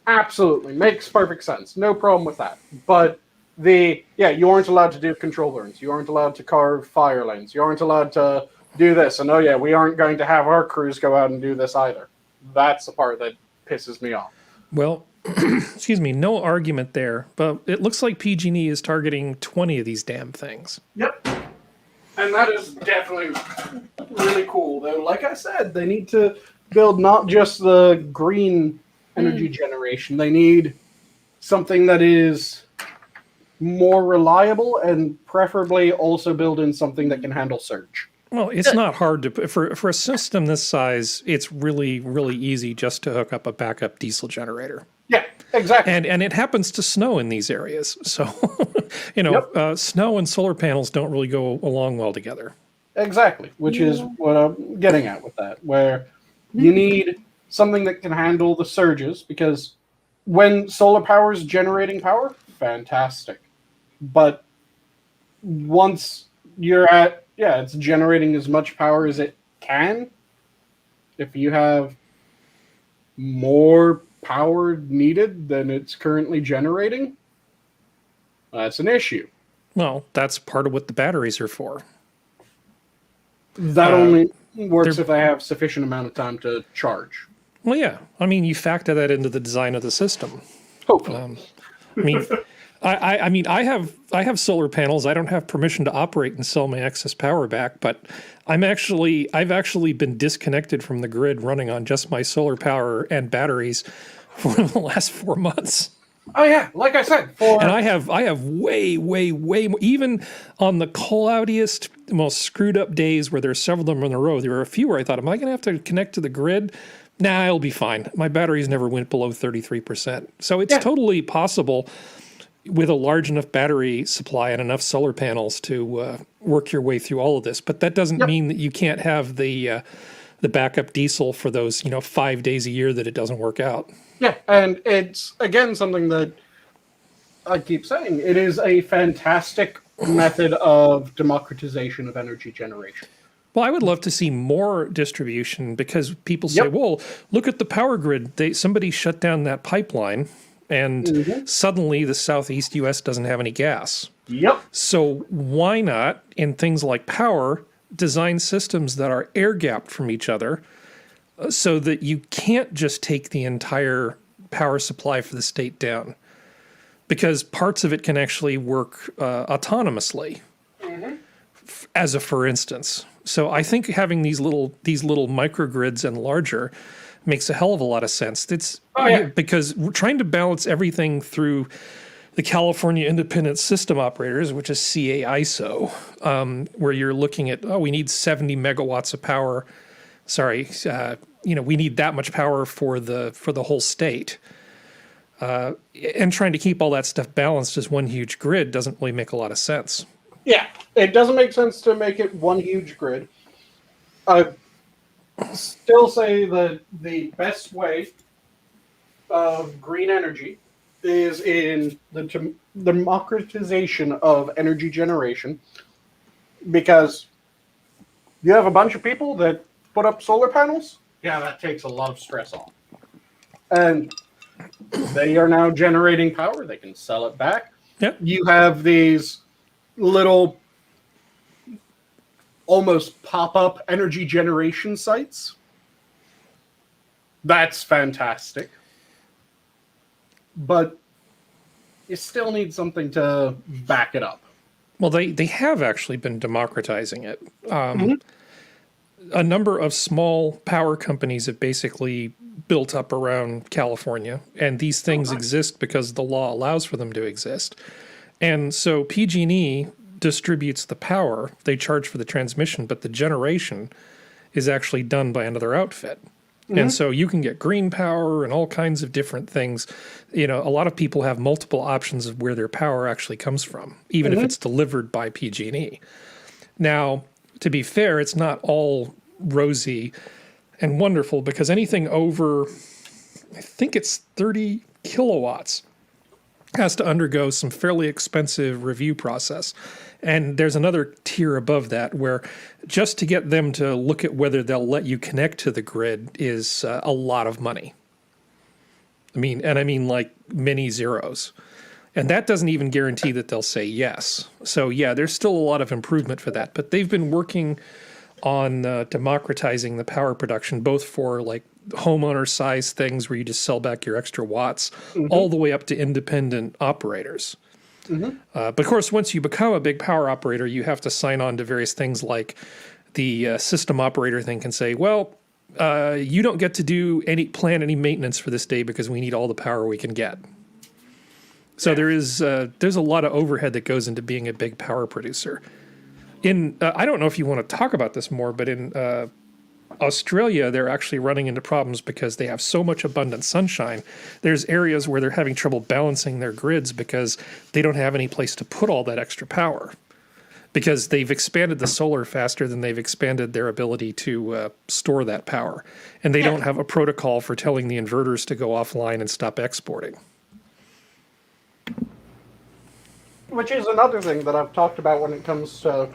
Absolutely. Makes perfect sense. No problem with that. But you aren't allowed to do control burns. You aren't allowed to carve fire lanes. You aren't allowed to do this. And we aren't going to have our crews go out and do this either. That's the part that pisses me off. Well, excuse me, no argument there, but it looks like PG&E is targeting 20 of these damn things. Yep. And that is definitely really cool. Though, like I said, they need to build not just the green energy generation. They need something that is more reliable, and preferably also build in something that can handle surge. Well, it's not hard to, for a system this size, it's really, really easy just to hook up a backup diesel generator. Yeah, exactly. And it happens to snow in these areas. So, snow and solar panels don't really go along well together. Exactly, which is what I'm getting at with that, where you need something that can handle the surges, because when solar power is generating power, fantastic. But once you're at, it's generating as much power as it can. If you have more power needed than it's currently generating, that's an issue. Well, that's part of what the batteries are for. That only works if I have sufficient amount of time to charge. Well, yeah. I mean, you factor that into the design of the system. Hopefully. I mean, I have solar panels. I don't have permission to operate and sell my excess power back, but I've actually been disconnected from the grid running on just my solar power and batteries for the last 4 months. Oh yeah, like I said, and I have way more. Even on the cloudiest, most screwed up days where there's several of them in a row, there were a few where I thought, am I going to have to connect to the grid? Nah, it'll be fine. My batteries never went below 33%. So it's totally possible with a large enough battery supply and enough solar panels to work your way through all of this. But that doesn't mean that you can't have the backup diesel for those 5 days a year that it doesn't work out. Yeah, and it's, again, something that I keep saying. It is a fantastic method of democratization of energy generation. Well, I would love to see more distribution because people say, well, look at the power grid. Somebody shut down that pipeline and suddenly the Southeast U.S. doesn't have any gas. Yep. So why not, in things like power, design systems that are air-gapped from each other so that you can't just take the entire power supply for the state down, because parts of it can actually work autonomously, as a for instance. So I think having these little microgrids and larger makes a hell of a lot of sense. It's because we're trying to balance everything through the California Independent System Operators, which is CAISO, where you're looking at, we need 70 megawatts of power. Sorry, we need that much power for the whole state. And trying to keep all that stuff balanced as one huge grid doesn't really make a lot of sense. Yeah, it doesn't make sense to make it one huge grid. I still say that the best way of green energy is in the democratization of energy generation, because you have a bunch of people that put up solar panels. Yeah, that takes a lot of stress off. And they are now generating power. They can sell it back. Yep. You have these little almost pop-up energy generation sites. That's fantastic. But you still need something to back it up. Well, they have actually been democratizing it. A number of small power companies have basically built up around California, and these things exist because the law allows for them to exist. And so PG&E distributes the power. They charge for the transmission, but the generation is actually done by another outfit. And so you can get green power and all kinds of different things. A lot of people have multiple options of where their power actually comes from, even if it's delivered by PG&E. Now, to be fair, it's not all rosy and wonderful, because anything over, I think it's 30 kilowatts, has to undergo some fairly expensive review process. And there's another tier above that where just to get them to look at whether they'll let you connect to the grid is a lot of money. I mean like many zeros. And that doesn't even guarantee that they'll say yes. So yeah, there's still a lot of improvement for that. But they've been working on democratizing the power production, both for like homeowner size things where you just sell back your extra watts, all the way up to independent operators. But of course, once you become a big power operator, you have to sign on to various things, like the system operator thing can say, well, you don't get to plan any maintenance for this day because we need all the power we can get. So there's a lot of overhead that goes into being a big power producer. I don't know if you want to talk about this more, but in Australia, they're actually running into problems because they have so much abundant sunshine. There's areas where they're having trouble balancing their grids because they don't have any place to put all that extra power. because they've expanded the solar faster than they've expanded their ability to store that power. And they don't have a protocol for telling the inverters to go offline and stop exporting. Which is another thing that I've talked about when it comes to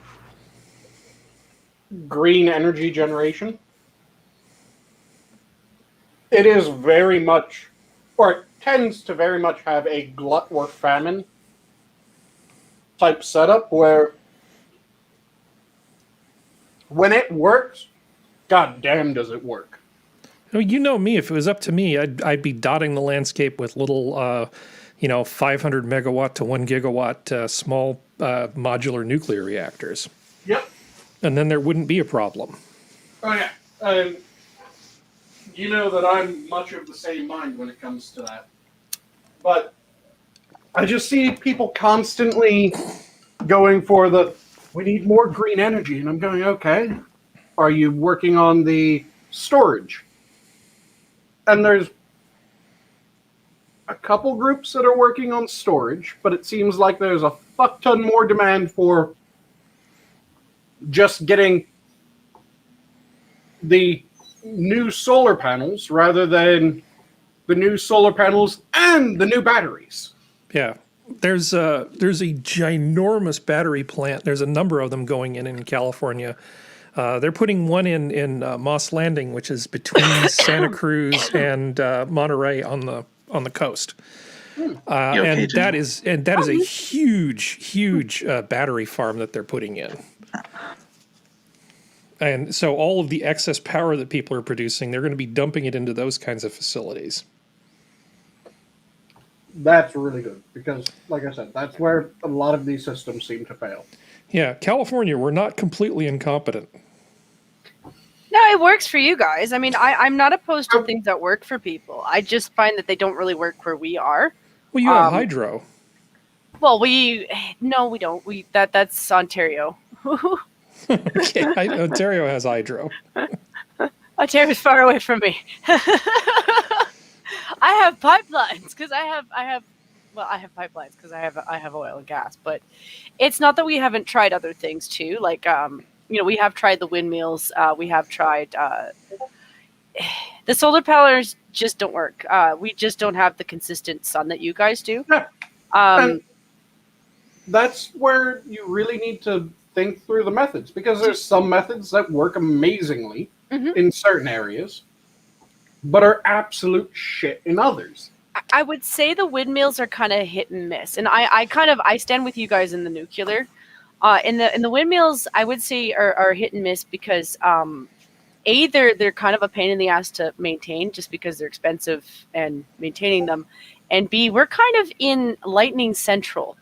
green energy generation. It is very much, or it tends to very much have a glut or famine type setup where when it works, god damn does it work. You know me, if it was up to me, I'd be dotting the landscape with little, 500 megawatt to 1 gigawatt small modular nuclear reactors. Yep. And then there wouldn't be a problem. Oh yeah. You know that I'm much of the same mind when it comes to that. But I just see people constantly going for we need more green energy. And I'm going, okay, are you working on the storage? And there's a couple groups that are working on storage, but it seems like there's a fuck ton more demand for just getting the new solar panels rather than the new solar panels and the new batteries. Yeah. There's a ginormous battery plant. There's a number of them going in California. They're putting one in Moss Landing, which is between Santa Cruz and Monterey on the coast. And that is a huge battery farm that they're putting in. And so all of the excess power that people are producing, they're going to be dumping it into those kinds of facilities. That's really good because, like I said, that's where a lot of these systems seem to fail. Yeah, California, we're not completely incompetent. No, it works for you guys. I mean, I'm not opposed to things that work for people. I just find that they don't really work where we are. Well, you have hydro. Well, we don't. That's Ontario. Okay, Ontario has hydro. Ontario's far away from me. I have pipelines because I have pipelines because I have oil and gas, but it's not that we haven't tried other things too. Like we have tried the windmills. We have tried the solar panels. Just don't work. We just don't have the consistent sun that you guys do. Yeah. That's where you really need to think through the methods because there's some methods that work amazingly in certain areas, but are absolute shit in others. I would say the windmills are kind of hit and miss, and I stand with you guys in the nuclear. In the windmills, I would say are hit and miss because A, they're kind of a pain in the ass to maintain just because they're expensive and maintaining them, and B, we're kind of in lightning central.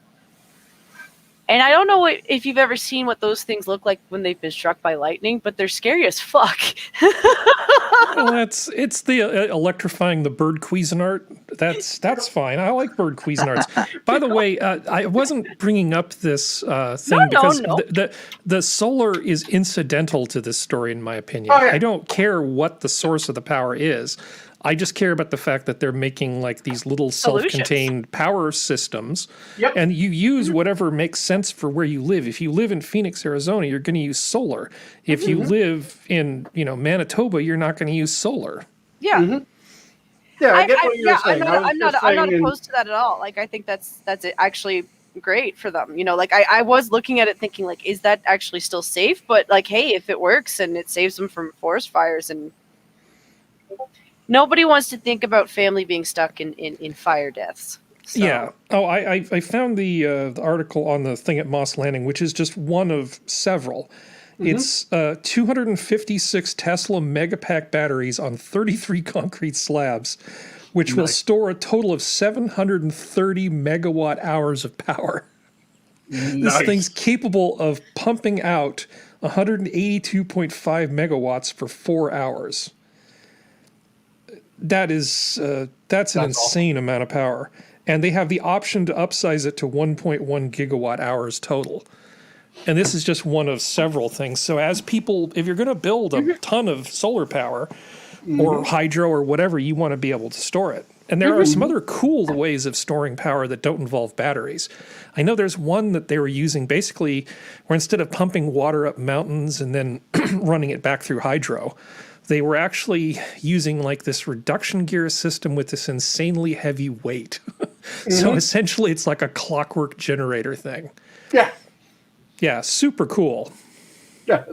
And I don't know if you've ever seen what those things look like when they've been struck by lightning, but they're scary as fuck. Well, it's the electrifying the bird Cuisinart. That's fine. I like bird Cuisinarts. By the way, I wasn't bringing up this thing because the solar is incidental to this story, in my opinion. Oh, yeah. I don't care what the source of the power is. I just care about the fact that they're making like these little self-contained power systems, and you use whatever makes sense for where you live. If you live in Phoenix, Arizona, you're going to use solar. If you live in Manitoba, you're not going to use solar. Yeah. Yeah, I get what you're saying. I'm not opposed to that at all. Like I think that's actually great for them. Like I was looking at it thinking like, is that actually still safe? But like, hey, if it works and it saves them from forest fires and nobody wants to think about family being stuck in fire deaths. So. Yeah. Oh, I found the article on the thing at Moss Landing, which is just one of several. It's 256 Tesla Megapack batteries on 33 concrete slabs, which will store a total of 730 megawatt hours of power. This thing's capable of pumping out 182.5 megawatts for 4 hours. That's an insane amount of power. And they have the option to upsize it to 1.1 gigawatt hours total. And this is just one of several things. So as people, if you're going to build a ton of solar power or hydro or whatever, you want to be able to store it. And there are some other cool ways of storing power that don't involve batteries. I know there's one that they were using basically where instead of pumping water up mountains and then running it back through hydro, they were actually using like this reduction gear system with this insanely heavy weight. So essentially it's like a clockwork generator thing. Yeah. Yeah, super cool. Yeah,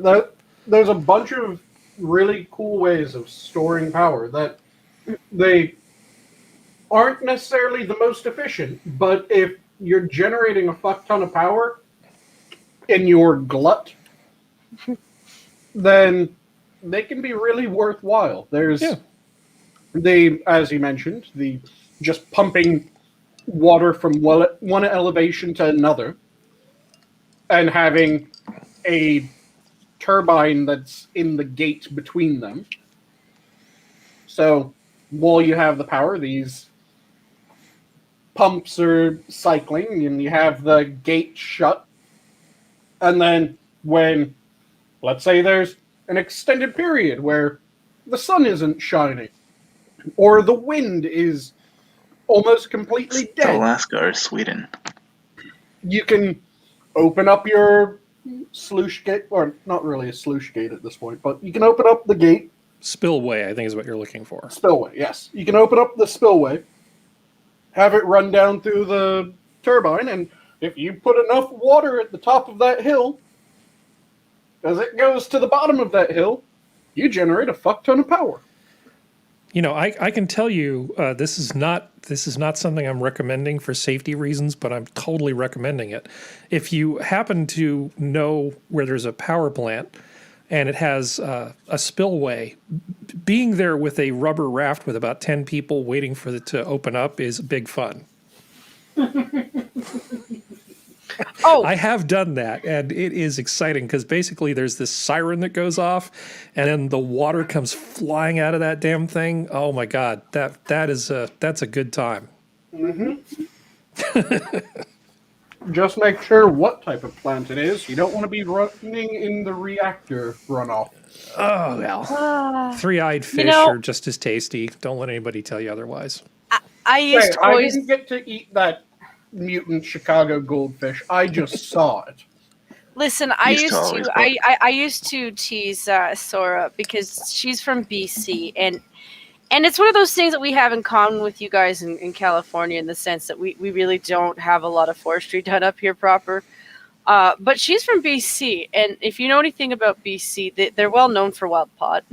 there's a bunch of really cool ways of storing power that they aren't necessarily the most efficient, but if you're generating a fuck ton of power in your glut, then they can be really worthwhile. There's as you mentioned, the just pumping water from one elevation to another and having a turbine that's in the gate between them. So while you have the power, these pumps are cycling and you have the gate shut. And then when, let's say there's an extended period where the sun isn't shining or the wind is almost completely dead. Alaska or Sweden. You can open up your sluice gate, or not really a sluice gate at this point, but you can open up the gate. Spillway, I think is what you're looking for. Spillway, yes. You can open up the spillway, have it run down through the turbine, and if you put enough water at the top of that hill, as it goes to the bottom of that hill, you generate a fuck ton of power. You know, I can tell you this is not something I'm recommending for safety reasons, but I'm totally recommending it. If you happen to know where there's a power plant and it has a spillway, being there with a rubber raft with about 10 people waiting for it to open up is big fun. Oh, I have done that, and it is exciting because basically there's this siren that goes off, and then the water comes flying out of that damn thing. Oh my god, that's a good time. Just make sure what type of plant it is. You don't want to be running in the reactor runoff. Oh well, three-eyed fish are just as tasty. Don't let anybody tell you otherwise. I didn't get to eat that mutant Chicago goldfish. I just saw it. Listen, I used to tease Sora because she's from BC, and it's one of those things that we have in common with you guys in California in the sense that we really don't have a lot of forestry done up here proper. But she's from BC, and if you know anything about BC, they're well known for wild pot.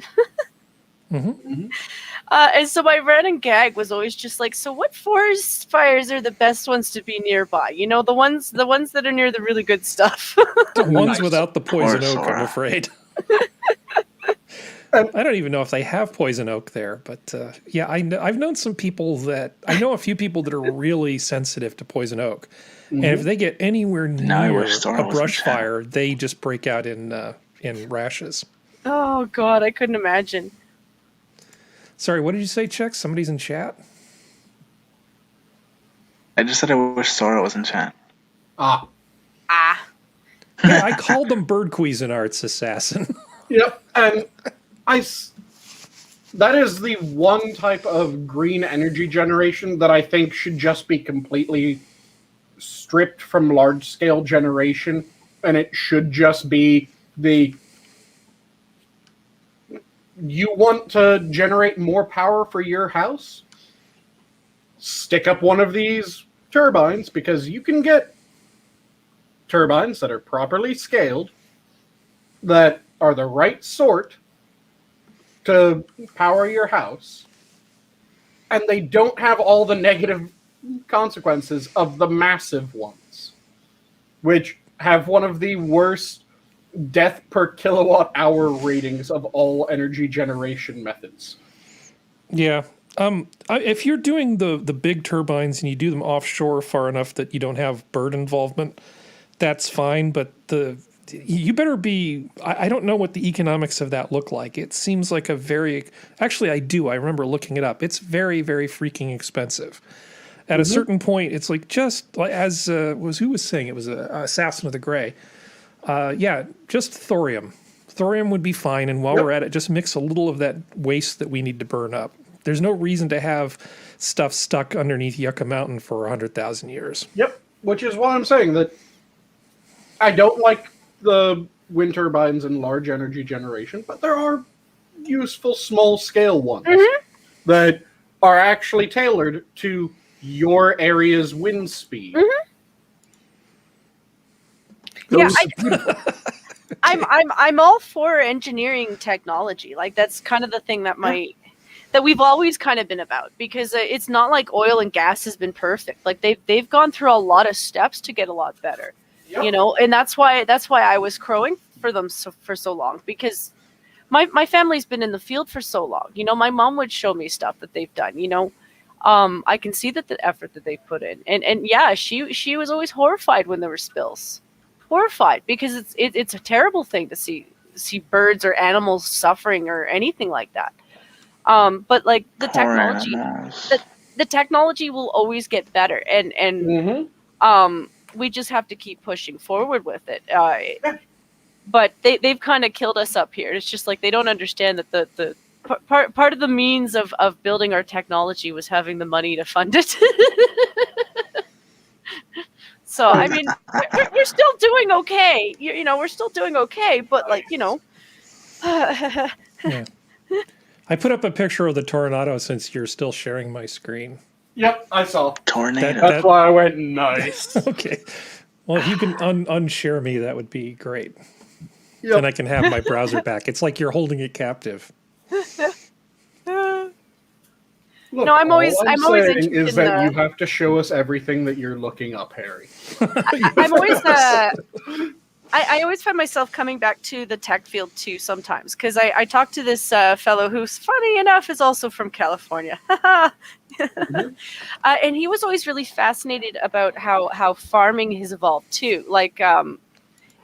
And so my running gag was always just like, so what forest fires are the best ones to be nearby? You know, the ones that are near the really good stuff. The ones without the poison oak, I'm afraid. I don't even know if they have poison oak there, but yeah, I've known some people I know a few people that are really sensitive to poison oak. And if they get anywhere near a brush fire, they just break out in rashes. Oh God, I couldn't imagine. Sorry, what did you say, Chuck? Somebody's in chat? I just said I wish Sora was in chat. Ah. Yeah, I called them bird Cuisinarts assassin. Yep, and that is the one type of green energy generation that I think should just be completely stripped from large-scale generation, and it should just be you want to generate more power for your house? Stick up one of these turbines, because you can get turbines that are properly scaled, that are the right sort to power your house, and they don't have all the negative consequences of the massive ones, which have one of the worst death per kilowatt hour ratings of all energy generation methods. Yeah. If you're doing the big turbines and you do them offshore far enough that you don't have bird involvement, that's fine. But you better be. I don't know what the economics of that look like. It seems like actually I do. I remember looking it up. It's very, very freaking expensive. At a certain point, it's like just like who was saying it was Assassin of the Grey. Yeah, just thorium. Thorium would be fine, and while we're at it, just mix a little of that waste that we need to burn up. There's no reason to have stuff stuck underneath Yucca Mountain for 100,000 years. Yep, which is why I'm saying that I don't like the wind turbines and large energy generation, but there are useful small-scale ones that are actually tailored to your area's wind speed. Yeah, I'm all for engineering technology. Like that's kind of the thing that that we've always kind of been about, because it's not like oil and gas has been perfect. Like they've gone through a lot of steps to get a lot better. Yep. You know, and that's why I was crowing for them for so long, because my family's been in the field for so long. You know, my mom would show me stuff that they've done, you know. I can see that the effort that they put in. And yeah, she was always horrified when there were spills. Horrified, because it's a terrible thing to see birds or animals suffering or anything like that. But like the technology will always get better, and we just have to keep pushing forward with it. But they've kind of killed us up here. It's just like they don't understand that the part of the means of building our technology was having the money to fund it. So I mean, we're still doing okay. You know, we're still doing okay. But like, you know. Yeah. I put up a picture of the tornado since you're still sharing my screen. Yep, I saw. Tornado. That's why I went nice. Okay. Well, if you can unshare me, that would be great. Yep. And I can have my browser back. It's like you're holding it captive. Look, no, I'm always saying interested is in that you have to show us everything that you're looking up, Harry. I'm always I always find myself coming back to the tech field too sometimes, because I talked to this fellow who's, funny enough, is also from California. And he was always really fascinated about how farming has evolved too. Like,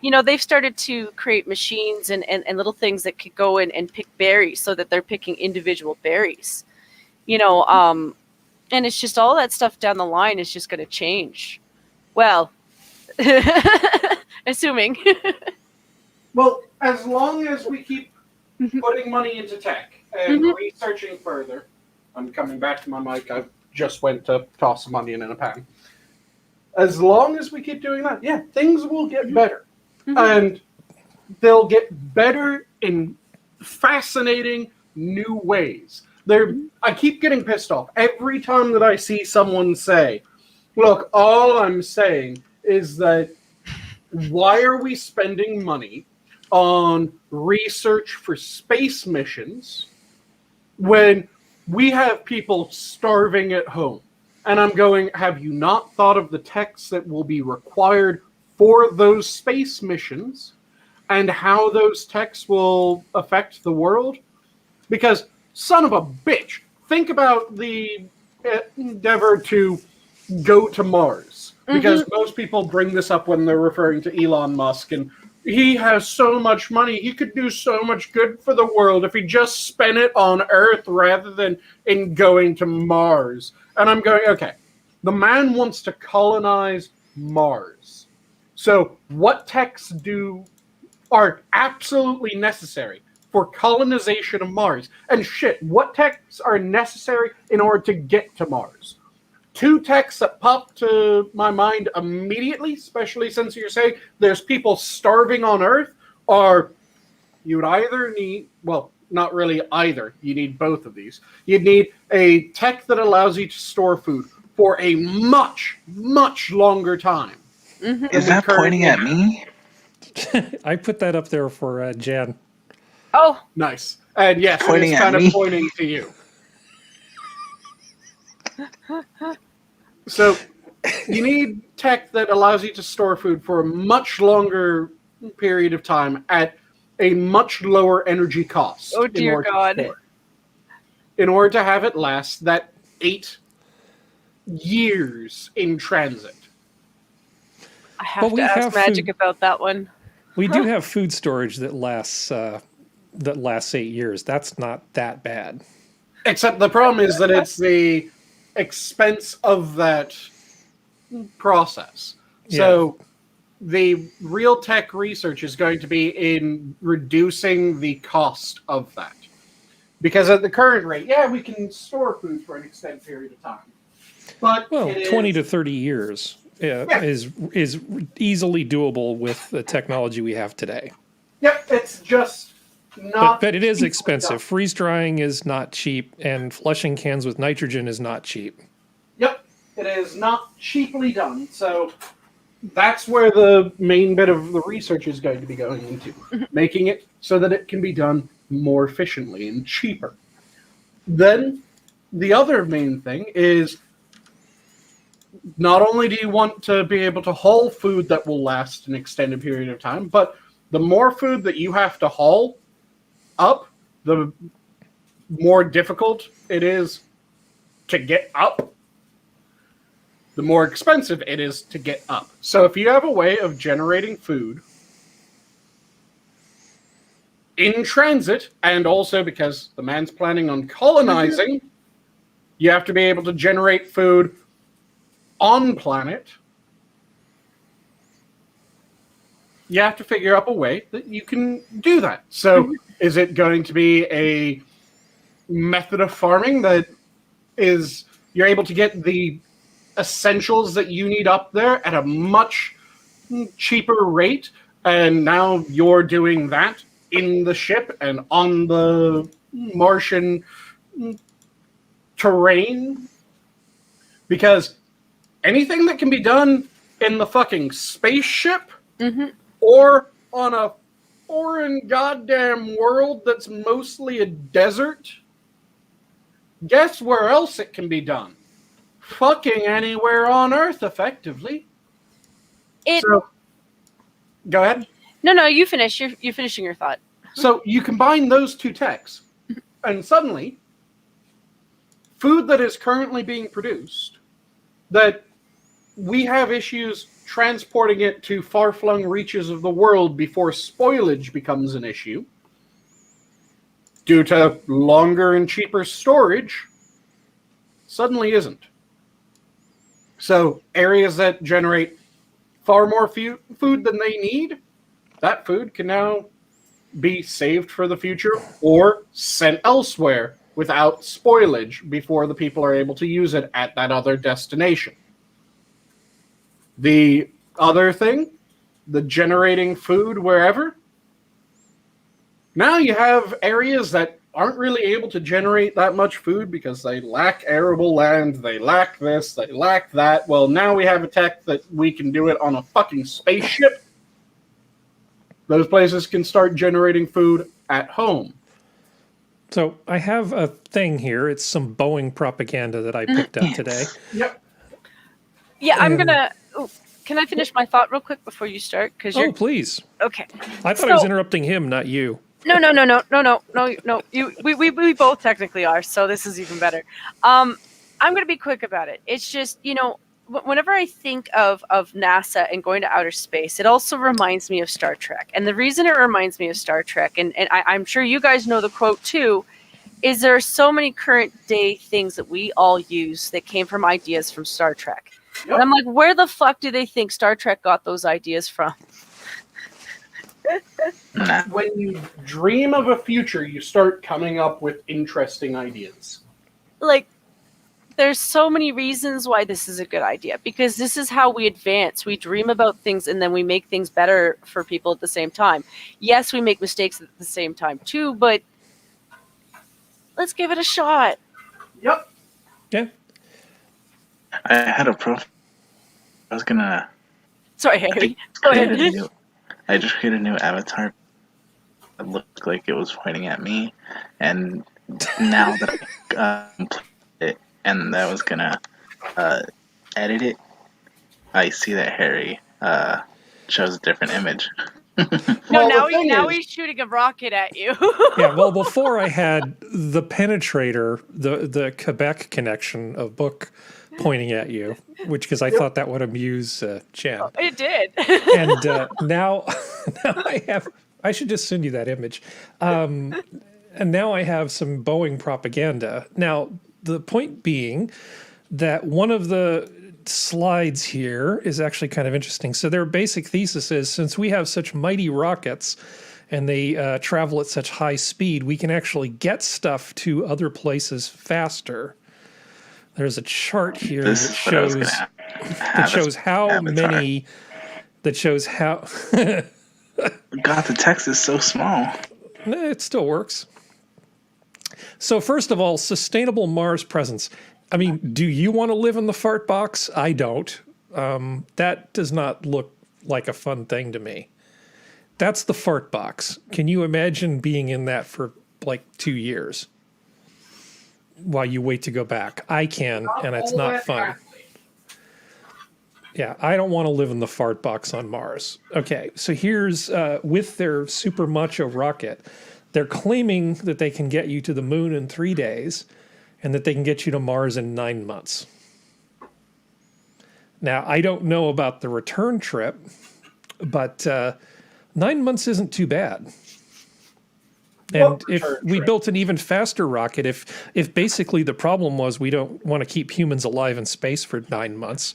you know, they've started to create machines and little things that could go in and pick berries, so that they're picking individual berries. You know, and it's just all that stuff down the line is just going to change. Well, assuming. Well, as long as we keep putting money into tech and researching further, I'm coming back to my mic. I just went to toss some money in a pan. As long as we keep doing that, yeah, things will get better. And they'll get better in fascinating new ways. I keep getting pissed off every time that I see someone say, look, all I'm saying is that why are we spending money on research for space missions when we have people starving at home? And I'm going, have you not thought of the techs that will be required for those space missions and how those techs will affect the world? Because, son of a bitch, think about the endeavor to go to Mars. Because most people bring this up when they're referring to Elon Musk, and he has so much money, he could do so much good for the world if he just spent it on Earth rather than in going to Mars. And I'm going, okay, the man wants to colonize Mars. So what techs are absolutely necessary for colonization of Mars? And shit, what techs are necessary in order to get to Mars? Two techs that pop to my mind immediately, especially since you're saying there's people starving on Earth, are you would either need, well, not really either, you need both of these. You'd need a tech that allows you to store food for a much, much longer time. Is that pointing at me? I put that up there for Jan. Oh, nice. And yes, Pointing it's at kind me. of pointing to you. So you need tech that allows you to store food for a much longer period of time at a much lower energy cost. Oh, dear God. In order to have it last that 8 years in transit. I have to ask Magic about that one. We do have food storage that lasts 8 years. That's not that bad. Except the problem is that it's the expense of that process. Yeah. So the real tech research is going to be in reducing the cost of that. Because at the current rate, yeah, we can store food for an extended period of time. But Well, it 20 is, to 30 years is easily doable with the technology we have today. yep, it's just not. But it is cheaply expensive. done. Freeze drying is not cheap, and flushing cans with nitrogen is not cheap. Yep, it is not cheaply done. So that's where the main bit of the research is going to be going into, making it so that it can be done more efficiently and cheaper. Then the other main thing is not only do you want to be able to haul food that will last an extended period of time, but the more food that you have to haul up, the more difficult it is to get up, the more expensive it is to get up. So if you have a way of generating food in transit, and also because the man's planning on colonizing, you have to be able to generate food on planet. You have to figure out a way that you can do that. So is it going to be a method of farming that is you're able to get the essentials that you need up there at a much cheaper rate, and now you're doing that in the ship and on the Martian terrain? Because anything that can be done in the fucking spaceship or on a foreign goddamn world that's mostly a desert, guess where else it can be done? Fucking anywhere on Earth, effectively. So, go ahead. No, you finish. You're finishing your thought. So you combine those two techs, and suddenly, food that is currently being produced, that we have issues transporting it to far-flung reaches of the world before spoilage becomes an issue, due to longer and cheaper storage, suddenly isn't. So areas that generate far more food than they need, that food can now be saved for the future or sent elsewhere without spoilage before the people are able to use it at that other destination. The other thing, the generating food wherever, now you have areas that aren't really able to generate that much food because they lack arable land, they lack this, they lack that. Well, now we have a tech that we can do it on a fucking spaceship. Those places can start generating food at home. So I have a thing here. It's some Boeing propaganda that I picked up today. Yep. Yeah, I'm gonna. Oh, can I finish my thought real quick before you start? Oh, please. Okay. I thought I was interrupting him, not you. No. We both technically are, so this is even better. I'm gonna be quick about it. It's just, whenever I think of NASA and going to outer space, it also reminds me of Star Trek. And the reason it reminds me of Star Trek, and I'm sure you guys know the quote too, is there are so many current day things that we all use that came from ideas from Star Trek. Yep. And I'm like, where the fuck do they think Star Trek got those ideas from? When you dream of a future, you start coming up with interesting ideas. Like, there's so many reasons why this is a good idea, because this is how we advance. We dream about things and then we make things better for people at the same time. Yes, we make mistakes at the same time too, but let's give it a shot. Yep. Yeah. I had a I was gonna. Sorry, Harry. Go ahead. I just created a new avatar that looked like it was pointing at me, and now that I played it and I was gonna edit it, I see that Harry shows a different image. No, now he's shooting a rocket at you. Yeah, well, before I had the Penetrator, the Quebec connection of book pointing at you, because I thought that would amuse Jen. Oh, it did. And now I should just send you that image. And now I have some Boeing propaganda. Now, the point being that one of the slides here is actually kind of interesting. So their basic thesis is, since we have such mighty rockets and they travel at such high speed, we can actually get stuff to other places faster. There's a chart here that shows how many. That shows how. God, the text is so small. It still works. So first of all, sustainable Mars presence. I mean, do you want to live in the fart box? I don't. That does not look like a fun thing to me. That's the fart box. Can you imagine being in that for like 2 years while you wait to go back? I can, and it's not fun. Yeah, I don't want to live in the fart box on Mars. Okay, so here's, with their super macho rocket, they're claiming that they can get you to the moon in 3 days and that they can get you to Mars in 9 months. Now, I don't know about the return trip, but 9 months isn't too bad. And if we built an even faster rocket, if basically the problem was we don't want to keep humans alive in space for 9 months,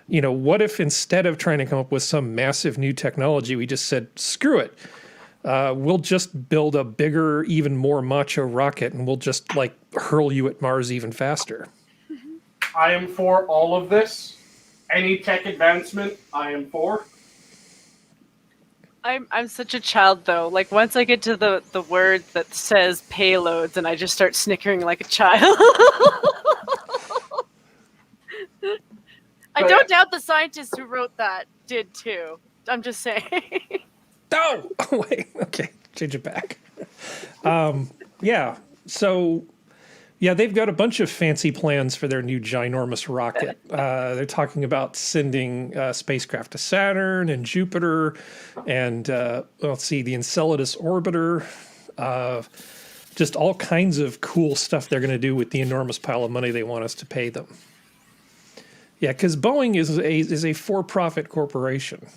you know, what if instead of trying to come up with some massive new technology, we just said, screw it. We'll just build a bigger, even more macho rocket, and we'll just, like, hurl you at Mars even faster. I am for all of this. Any tech advancement, I am for. I'm such a child, though. Like, once I get to the word that says payloads, and I just start snickering like a child. I don't doubt the scientists who wrote that did, too. I'm just saying. Oh, wait. Okay. Change it back. Yeah. So, yeah, they've got a bunch of fancy plans for their new ginormous rocket. They're talking about sending spacecraft to Saturn and Jupiter and, let's see, the Enceladus orbiter. Just all kinds of cool stuff they're going to do with the enormous pile of money they want us to pay them. Yeah, because Boeing is a for-profit corporation.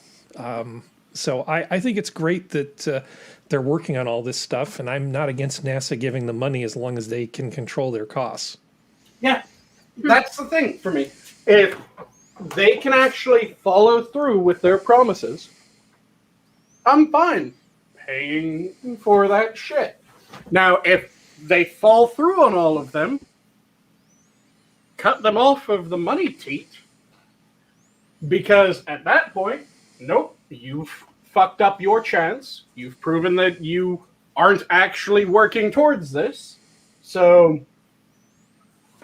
So I think it's great that they're working on all this stuff, and I'm not against NASA giving them money as long as they can control their costs. Yeah, that's the thing for me. If they can actually follow through with their promises, I'm fine paying for that shit. Now, if they fall through on all of them, cut them off of the money teat, because at that point, nope, you've fucked up your chance. You've proven that you aren't actually working towards this, so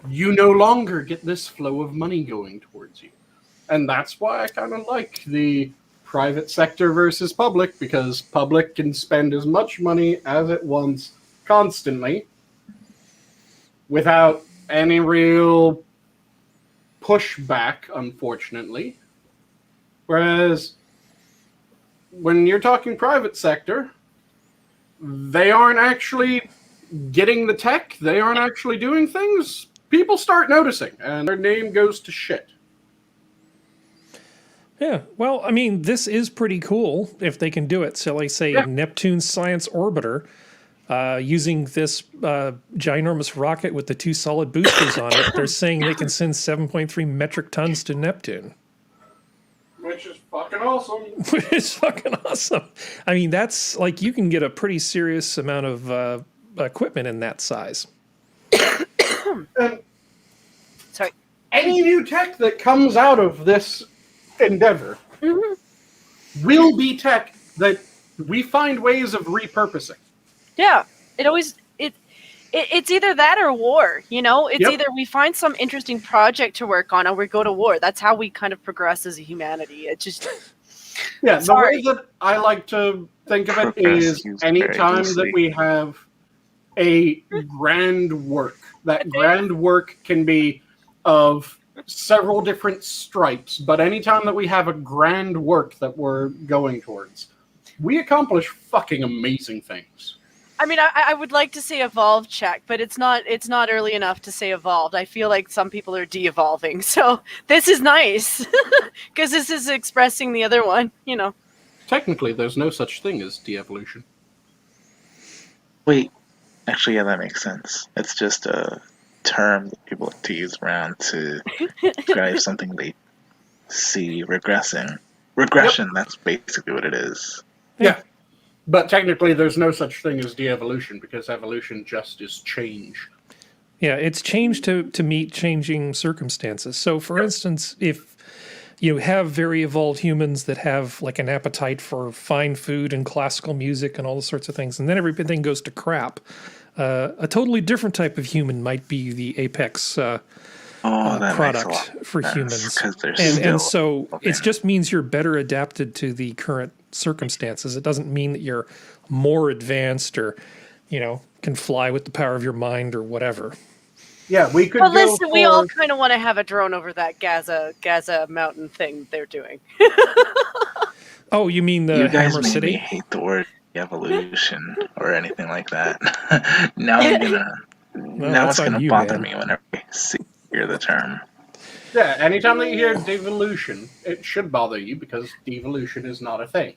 you no longer get this flow of money going towards you. And that's why I kind of like the private sector versus public, because public can spend as much money as it wants constantly without any real pushback, unfortunately. Whereas when you're talking private sector, they aren't actually getting the tech, they aren't actually doing things. People start noticing, and their name goes to shit. Yeah, well, I mean, this is pretty cool if they can do it. So, like, say, Neptune's Science Orbiter, using this ginormous rocket with the 2 solid boosters on it, they're saying they can send 7.3 metric tons to Neptune. Which is fucking awesome. Which is fucking awesome. I mean, that's, like, you can get a pretty serious amount of equipment in that size. Sorry. Any new tech that comes out of this endeavor will be tech that we find ways of repurposing. Yeah, it's either that or war, you know? It's either we find some interesting project to work on or we go to war. That's how we kind of progress as a humanity. It just... Yeah, the way that I like to think of it is anytime that we have a grand work, that grand work can be of several different stripes, but anytime that we have a grand work that we're going towards, we accomplish fucking amazing things. I mean, I would like to say evolve check, but it's not early enough to say evolved. I feel like some people are de-evolving. So this is nice because this is expressing the other one, you know. Technically, there's no such thing as de-evolution. Wait, actually, yeah, that makes sense. It's just a term that people like to use around to describe something they see regressing. Regression, that's basically what it is. Yeah. But technically, there's no such thing as de-evolution because evolution just is change. Yeah, it's changed to meet changing circumstances. So, for instance, if you have very evolved humans that have like an appetite for fine food and classical music and all those sorts of things, and then everything goes to crap, a totally different type of human might be the apex product for humans. And so it just means you're better adapted to the current circumstances. It doesn't mean that you're more advanced or, can fly with the power of your mind or whatever. Yeah, we could. But listen, we all kind of want to have a drone over that Gaza mountain thing they're doing. Oh, you mean the Hammer City? You guys hate the word evolution or anything like that. Now it's gonna bother me whenever I hear the term. Yeah, anytime that you hear devolution, it should bother you because devolution is not a thing.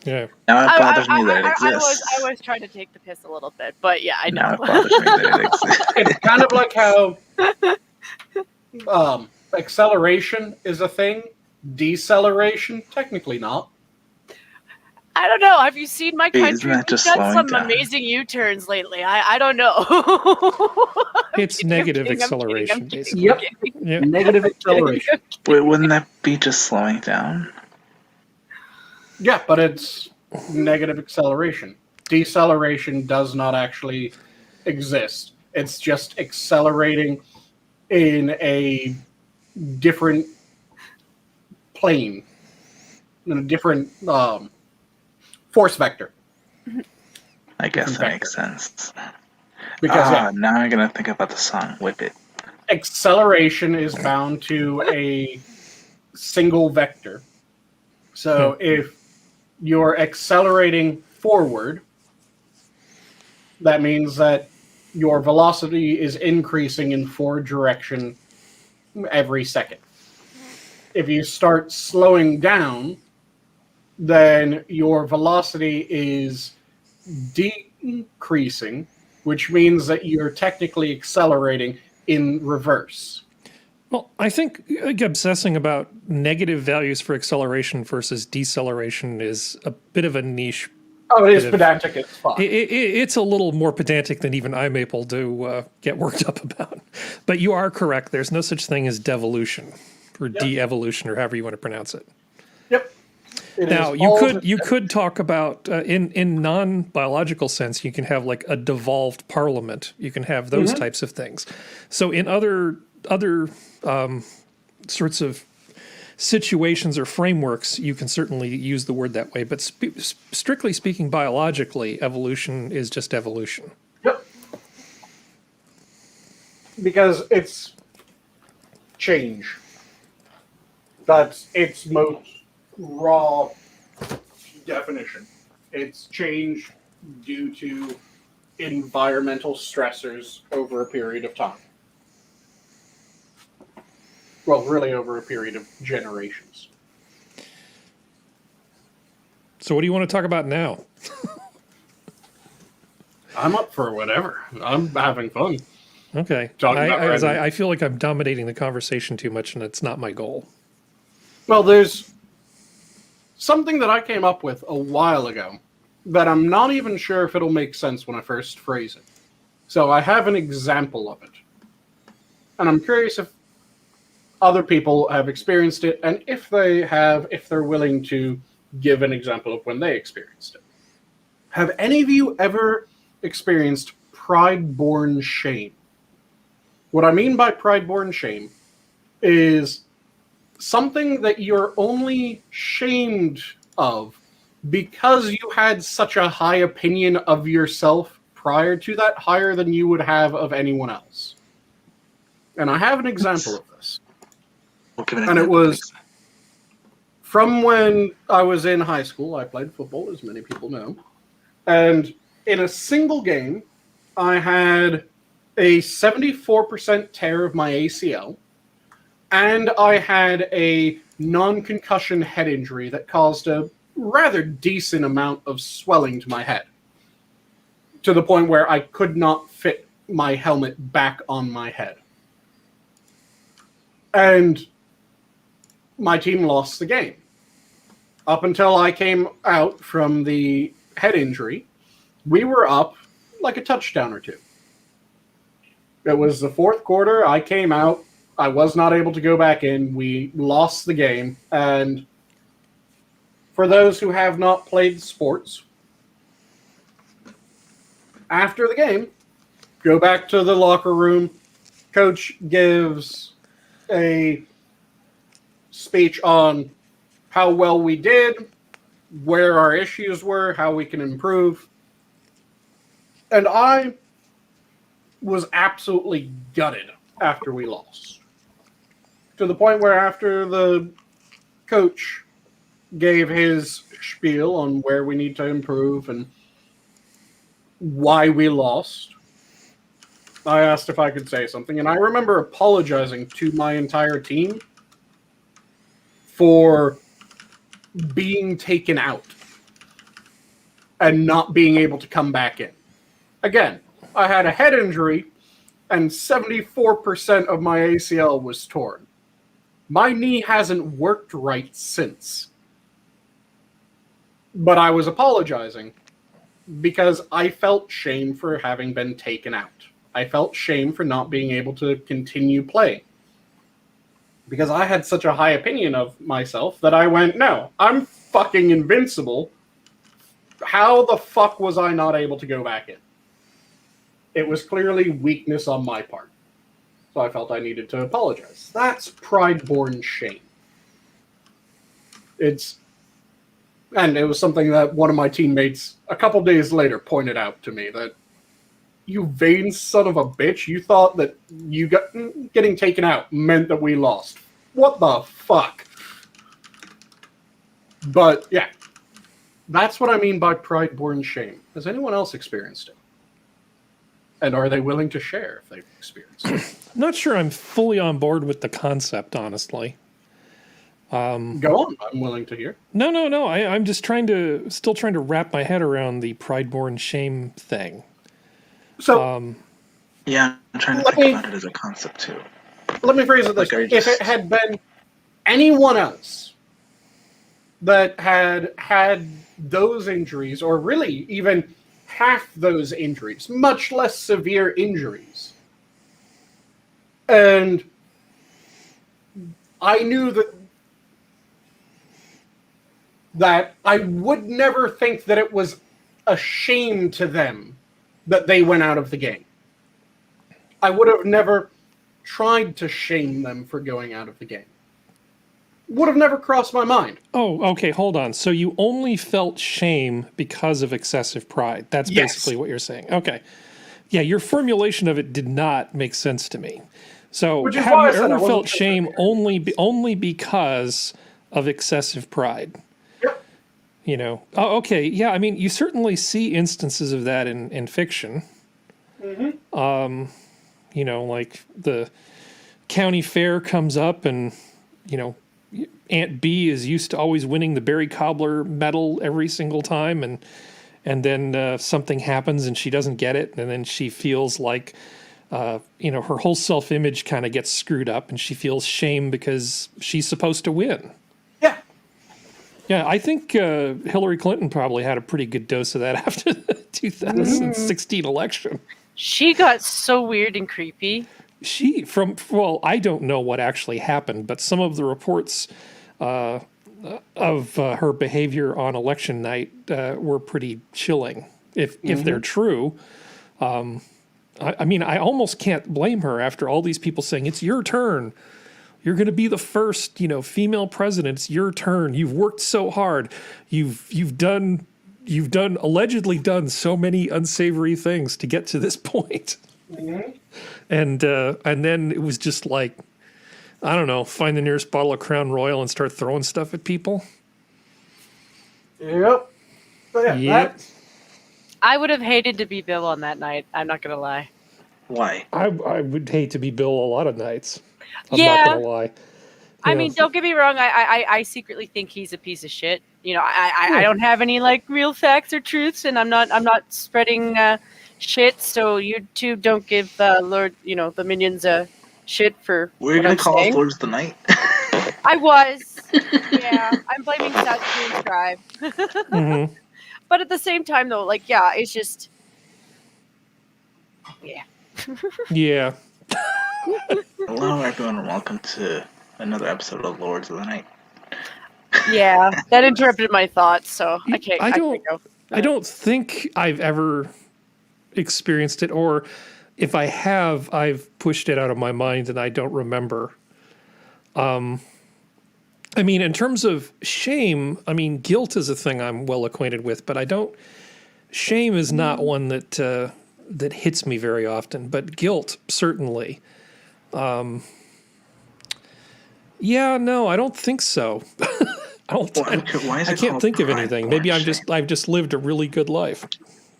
Yeah. Now it bothers me that it exists. I was trying to take the piss a little bit, but yeah, I know. Now it bothers me that it exists. It's kind of like how acceleration is a thing, deceleration, technically not. I don't know. Have you seen my country? We've done some amazing U-turns lately. I don't know. It's negative acceleration, basically. Yep. Negative acceleration. Wait, wouldn't that be just slowing down? Yeah, but it's negative acceleration. Deceleration does not actually exist. It's just accelerating in a different plane, in a different force vector. I guess that makes sense. Because now I'm gonna think about the song "Whip It." Acceleration is bound to a single vector. So if you're accelerating forward, that means that your velocity is increasing in forward direction every second. If you start slowing down, then your velocity is decreasing, which means that you're technically accelerating in reverse. Well, I think obsessing about negative values for acceleration versus deceleration is a bit of a niche. Oh, it is pedantic as fuck. It's a little more pedantic than even I'm able to get worked up about. But you are correct. There's no such thing as devolution or de-evolution or however you want to pronounce it. Yep. Now, you could talk about, in non-biological sense, you can have like a devolved parliament. You can have those types of things. So in other sorts of situations or frameworks, you can certainly use the word that way. But strictly speaking, biologically, evolution is just evolution. Yep. Because it's change. That's its most raw definition. It's change due to environmental stressors over a period of time. Well, really over a period of generations. So what do you want to talk about now? I'm up for whatever. I'm having fun. Okay. I feel like I'm dominating the conversation too much, and it's not my goal. Well, there's something that I came up with a while ago that I'm not even sure if it'll make sense when I first phrase it. So I have an example of it. And I'm curious if other people have experienced it, and if they have, if they're willing to give an example of when they experienced it. Have any of you ever experienced pride-born shame? What I mean by pride-born shame is something that you're only shamed of because you had such a high opinion of yourself prior to that, higher than you would have of anyone else. And I have an example of this. And it was from when I was in high school. I played football, as many people know. And in a single game, I had a 74% tear of my ACL. And I had a non-concussion head injury that caused a rather decent amount of swelling to my head. To the point where I could not fit my helmet back on my head. And my team lost the game. Up until I came out from the head injury, we were up like a touchdown or two. It was the fourth quarter. I came out. I was not able to go back in. We lost the game. And for those who have not played sports, after the game, go back to the locker room. Coach gives a speech on how well we did, where our issues were, how we can improve. And I was absolutely gutted after we lost. To the point where after the coach gave his spiel on where we need to improve and why we lost, I asked if I could say something. And I remember apologizing to my entire team for being taken out and not being able to come back in. Again, I had a head injury, and 74% of my ACL was torn. My knee hasn't worked right since. But I was apologizing because I felt shame for having been taken out. I felt shame for not being able to continue playing. Because I had such a high opinion of myself that I went, no, I'm fucking invincible. How the fuck was I not able to go back in? It was clearly weakness on my part. So I felt I needed to apologize. That's pride-born shame. And it was something that one of my teammates a couple days later pointed out to me, that you vain son of a bitch, you thought that getting taken out meant that we lost. What the fuck? But yeah, that's what I mean by pride-born shame. Has anyone else experienced it? And are they willing to share if they've experienced it? I'm not sure I'm fully on board with the concept, honestly. Go on, I'm willing to hear. No. I'm just still trying to wrap my head around the pride-born shame thing. So, yeah, I'm trying to think about it as a concept too. Let me phrase it this way. If it had been anyone else that had those injuries, or really even half those injuries, much less severe injuries, and I knew that I would never think that it was a shame to them that they went out of the game. I would have never tried to shame them for going out of the game. Would have never crossed my mind. Oh, okay, hold on. So you only felt shame because of excessive pride. That's basically what you're saying. Okay. Yeah, your formulation of it did not make sense to me. So have you ever felt shame only because of excessive pride? Yep. You know, okay, yeah, I mean, you certainly see instances of that in fiction. Mm-hmm. You know, like the county fair comes up and, you know, Aunt B is used to always winning the berry cobbler medal every single time, and then something happens and she doesn't get it, and then she feels like, you know, her whole self-image kind of gets screwed up, and she feels shame because she's supposed to win. Yeah. Yeah, I think Hillary Clinton probably had a pretty good dose of that after the 2016 election. She got so weird and creepy. I don't know what actually happened, but some of the reports of her behavior on election night were pretty chilling, if they're true. I mean, I almost can't blame her after all these people saying, it's your turn. You're going to be the first, you know, female president. It's your turn. You've worked so hard. You've allegedly done so many unsavory things to get to this point. Mm-hmm. And then it was just like, I don't know, find the nearest bottle of Crown Royal and start throwing stuff at people. Yep. But yeah, I would have hated to be Bill on that night. I'm not going to lie. Why? I would hate to be Bill a lot of nights. I'm not going to lie. I mean, don't get me wrong. I secretly think he's a piece of shit. You know, I don't have any like real facts or truths, and I'm not spreading shit. So you two don't give Lord, you know, the minions shit for. We're gonna call off Lords tonight. I was. Yeah, I'm blaming Satsu's tribe. But at the same time, though, like, yeah, it's just, yeah. Yeah. Hello, everyone, and welcome to another episode of Lords of the Night. Yeah, that interrupted my thoughts, so I can't go. I don't think I've ever experienced it, or if I have, I've pushed it out of my mind and I don't remember. I mean, in terms of shame, I mean, guilt is a thing I'm well acquainted with, but shame is not one that that hits me very often, but guilt certainly. Yeah, no, I don't think so. I can't think of anything. Maybe I've just lived a really good life.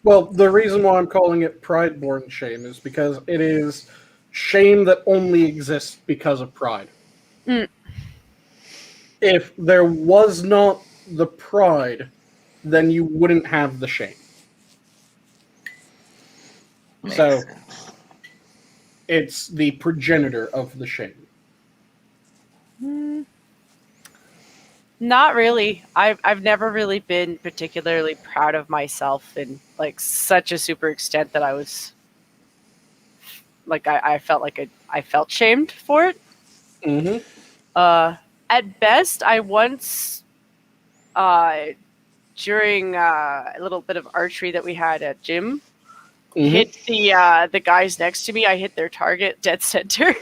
Well, the reason why I'm calling it pride-born shame is because it is shame that only exists because of pride. Mm. If there was not the pride, then you wouldn't have the shame. Makes So, sense. it's the progenitor of the shame. Not really. I've never really been particularly proud of myself in like such a super extent that I was like I felt like I felt shamed for it. Mm-hmm. At best, I once during a little bit of archery that we had at gym, hit the guys next to me. I hit their target dead center.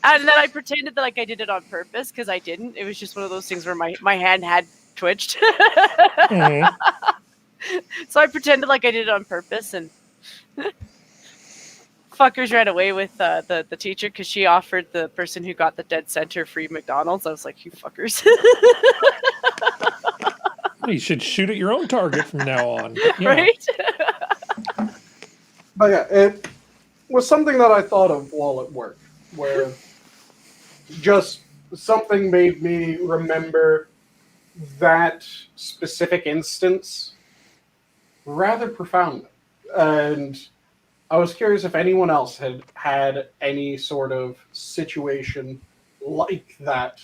And then I pretended that like I did it on purpose because I didn't. It was just one of those things where my hand had twitched. So I pretended like I did it on purpose, and fuckers ran away with the teacher because she offered the person who got the dead center free McDonald's. I was like, you fuckers. You should shoot at your own target from now on. Yeah. Right? But yeah, it was something that I thought of while at work, where just something made me remember that specific instance rather profoundly. And I was curious if anyone else had had any sort of situation like that.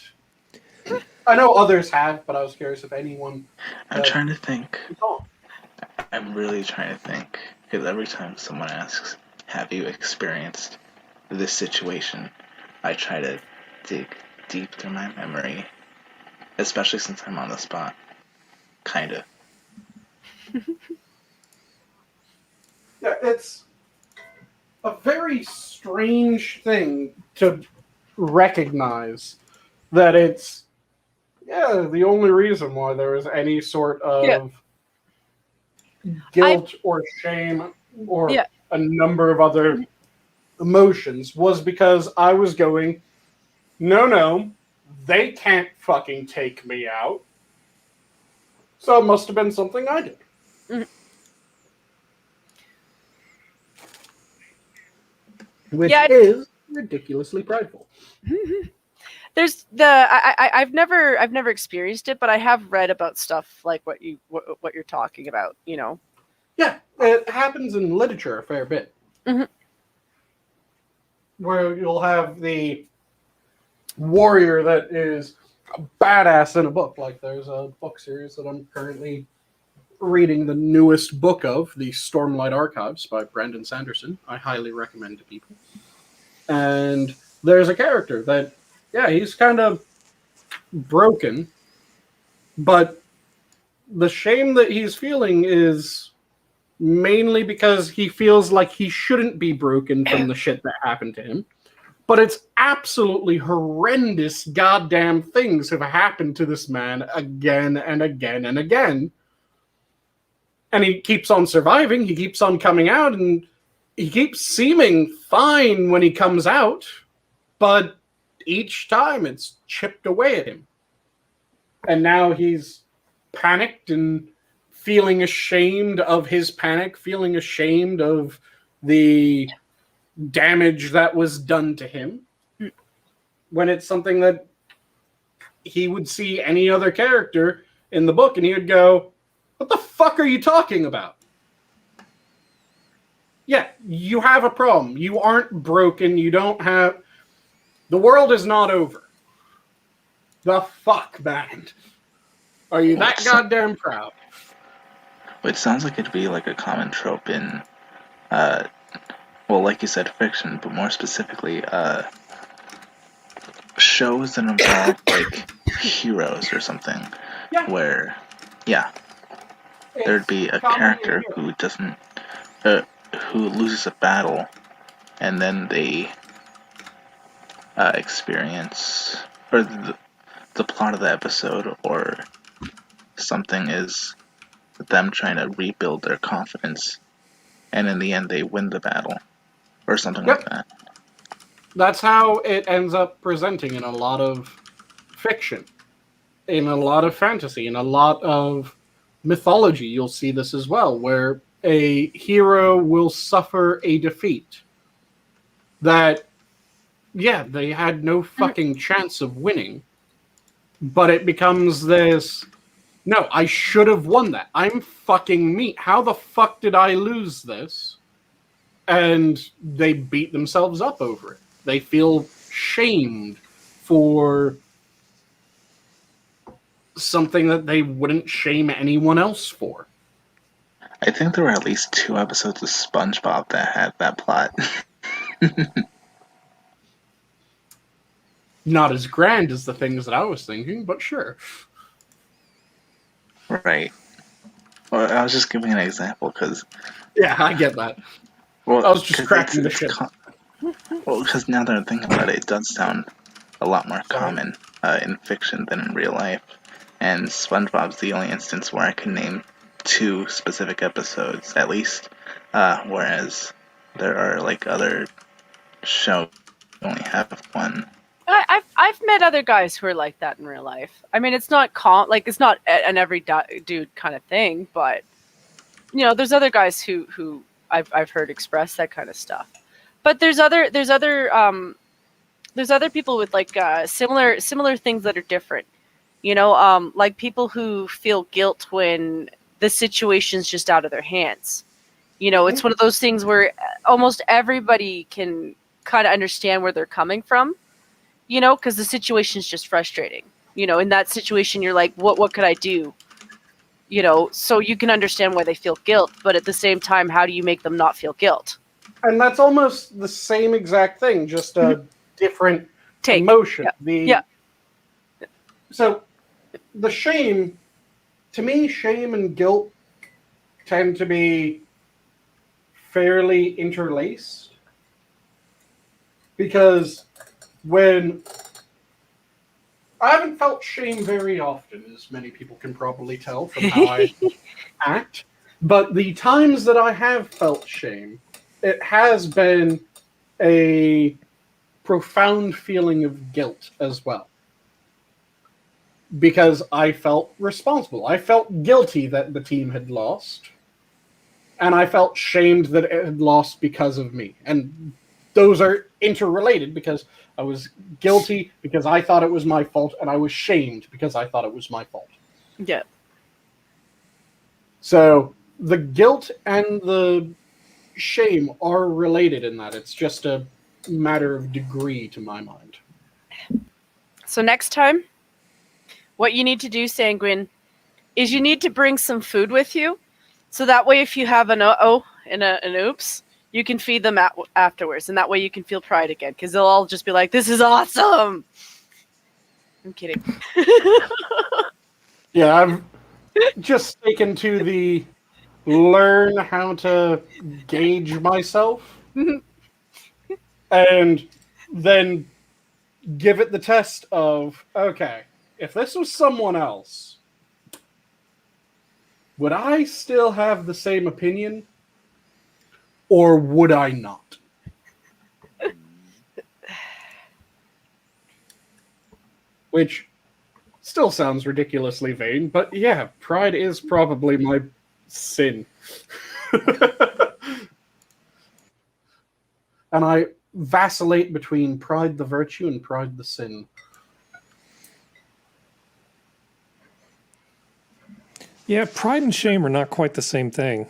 I know others have, but I was curious if anyone... I'm trying to think. Oh. I'm really trying to think. Because every time someone asks, have you experienced this situation, I try to dig deep through my memory. Especially since I'm on the spot. Kinda. Yeah, it's a very strange thing to recognize that it's, the only reason why there is any sort of guilt or shame or a number of other emotions was because I was going, no, they can't fucking take me out. So it must have been something I did. Mm-hmm. Which is ridiculously prideful. There's I've never experienced it, but I have read about stuff like what you're talking about, you know. Yeah, it happens in literature a fair bit. Mm-hmm. Where you'll have the warrior that is a badass in a book. Like there's a book series that I'm currently reading the newest book of, the Stormlight Archives by Brandon Sanderson. I highly recommend to people. And there's a character that, he's kind of broken, but the shame that he's feeling is mainly because he feels like he shouldn't be broken from the shit that happened to him. But it's absolutely horrendous goddamn things have happened to this man again and again and again. And he keeps on surviving, he keeps on coming out, and he keeps seeming fine when he comes out, but each time it's chipped away at him. And now he's panicked and feeling ashamed of his panic, feeling ashamed of the damage that was done to him, when it's something that he would see any other character in the book and he would go, what the fuck are you talking about? Yeah, you have a problem. You aren't broken. You don't have... The world is not over. The fuck, man. Are you that goddamn proud? Which sounds like it'd be like a common trope in, well, like you said, fiction, but more specifically, shows that involve like heroes or something, Yeah. where, yeah, there'd be a comedy character and who doesn't, who loses a battle, and then they experience, or the plot of the episode or something is them trying to rebuild their confidence, and in the end they win the battle, or something like that. That's how it ends up presenting in a lot of fiction, in a lot of fantasy, in a lot of mythology. You'll see this as well, where a hero will suffer a defeat that, yeah, they had no fucking chance of winning, but it becomes this, no, I should have won that. I'm fucking me. How the fuck did I lose this? And they beat themselves up over it. They feel shamed for something that they wouldn't shame anyone else for. I think there were at least 2 episodes of SpongeBob that had that plot. Not as grand as the things that I was thinking, but sure. Right. Well, I was just giving an example because. Yeah, I get that. Well, I was just cracking the shit. Well, because now that I'm thinking about it, it does sound a lot more common in fiction than in real life. And SpongeBob's the only instance where I can name 2 specific episodes, at least. Whereas there are like other shows that only have 1. I've met other guys who are like that in real life. I mean, it's not it's not an every dude kind of thing, but you know, there's other guys who I've heard express that kind of stuff. But there's other people with like similar things that are different. You know, like people who feel guilt when the situation's just out of their hands. You know, it's one of those things where almost everybody can kind of understand where they're coming from. You know, because the situation's just frustrating. You know, in that situation, you're like, what could I do? You know, so you can understand why they feel guilt, but at the same time, how do you make them not feel guilt? And that's almost the same exact thing, just a different emotion. Yeah. So the shame, to me, shame and guilt tend to be fairly interlaced. Because when I haven't felt shame very often, as many people can probably tell from how I act, but the times that I have felt shame, it has been a profound feeling of guilt as well. Because I felt responsible. I felt guilty that the team had lost, and I felt shamed that it had lost because of me. And those are interrelated because I was guilty because I thought it was my fault, and I was shamed because I thought it was my fault. Yeah. So the guilt and the shame are related in that. It's just a matter of degree to my mind. So next time, what you need to do, Sanguine, is you need to bring some food with you. So that way if you have an uh-oh and an oops, you can feed them afterwards, and that way you can feel pride again, because they'll all just be like, this is awesome. I'm kidding. Yeah, I've just taken to the learn how to gauge myself and then give it the test of, okay, if this was someone else, would I still have the same opinion? Or would I not? Which still sounds ridiculously vain, but yeah, pride is probably my sin. And I vacillate between pride the virtue and pride the sin. Yeah, pride and shame are not quite the same thing.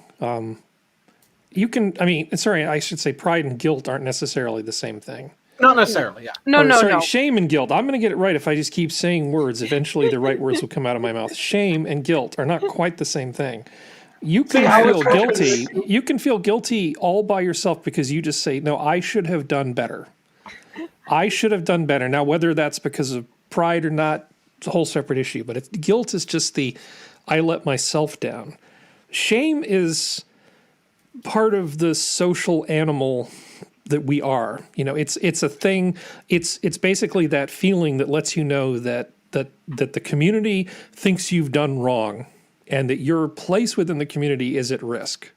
I should say pride and guilt aren't necessarily the same thing. Not necessarily, yeah. No. Shame and guilt. I'm going to get it right if I just keep saying words. Eventually, the right words will come out of my mouth. Shame and guilt are not quite the same thing. You can feel guilty. You can feel guilty all by yourself because you just say, "No, I should have done better. I should have done better." Now, whether that's because of pride or not, it's a whole separate issue. But guilt is just the I let myself down. Shame is part of the social animal that we are. It's a thing. It's basically that feeling that lets you know that the community thinks you've done wrong and that your place within the community is at risk.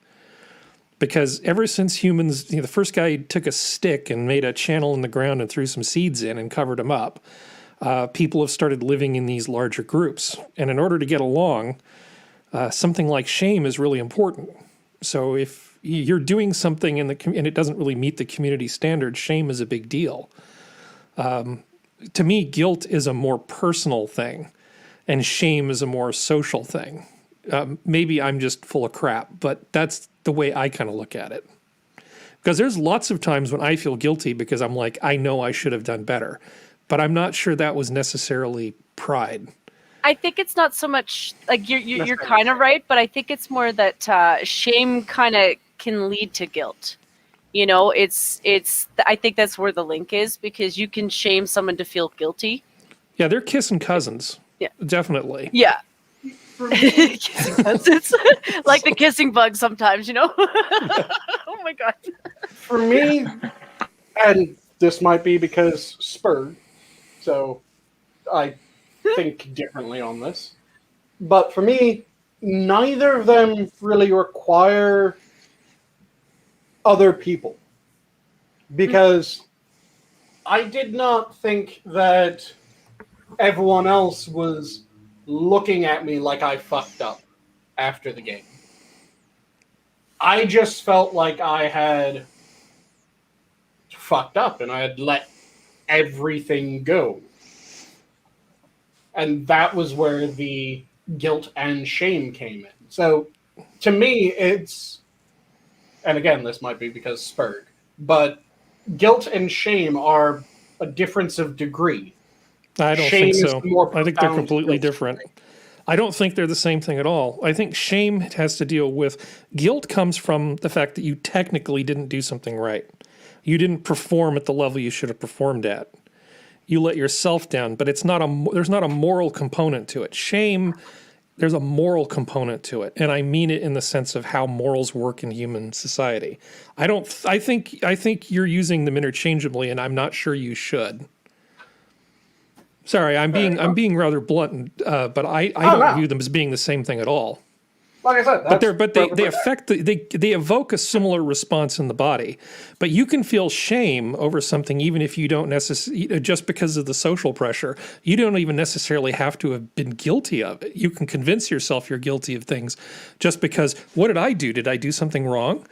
Because ever since humans, the first guy took a stick and made a channel in the ground and threw some seeds in and covered them up, people have started living in these larger groups. And in order to get along, something like shame is really important. So if you're doing something and it doesn't really meet the community standards, shame is a big deal. To me, guilt is a more personal thing, and shame is a more social thing. Maybe I'm just full of crap, but that's the way I kind of look at it. Because there's lots of times when I feel guilty because I'm like, I know I should have done better, but I'm not sure that was necessarily pride. I think it's not so much like you're kind of right, but I think it's more that shame kind of can lead to guilt. I think that's where the link is, because you can shame someone to feel guilty. Yeah, they're kissing cousins. Yeah, definitely. Yeah. Kissing cousins. Like the kissing bug sometimes, Oh my God. For me, and this might be because spurred, so I think differently on this. But for me, neither of them really require other people. Because I did not think that everyone else was looking at me like I fucked up after the game. I just felt like I had fucked up and I had let everything go. And that was where the guilt and shame came in. So, to me, it's... And again, this might be because spurred. But guilt and shame are a difference of degree. I don't Shame think so. I think they're completely guilt. different. I don't think they're the same thing at all. I think shame has to deal with... Guilt comes from the fact that you technically didn't do something right. You didn't perform at the level you should have performed at. You let yourself down, but there's not a moral component to it. Shame, there's a moral component to it, and I mean it in the sense of how morals work in human society. I think you're using them interchangeably, and I'm not sure you should. Sorry, I'm being rather blunt, but I don't view them as being the same thing at all. Like I said, they evoke a similar response in the body. But you can feel shame over something even if you don't necessarily, just because of the social pressure. You don't even necessarily have to have been guilty of it. You can convince yourself you're guilty of things just because, what did I do? Did I do something wrong?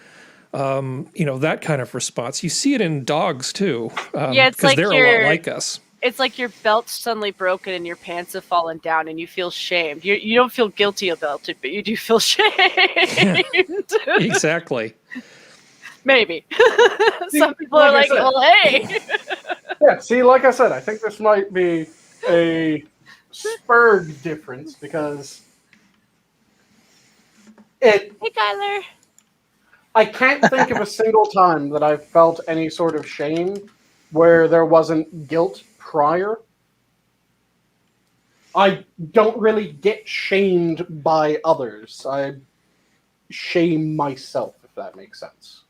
That kind of response. You see it in dogs too. It's because they're a lot like us. It's like your belt's suddenly broken and your pants have fallen down and you feel shamed. You don't feel guilty about it, but you do feel shamed. Yeah, exactly. Maybe. Some people are like, well, hey. Yeah, see, like I said, I think this might be a spurred difference because Hey, Kyler. I can't think of a single time that I've felt any sort of shame where there wasn't guilt prior. I don't really get shamed by others. I shame myself, if that makes sense.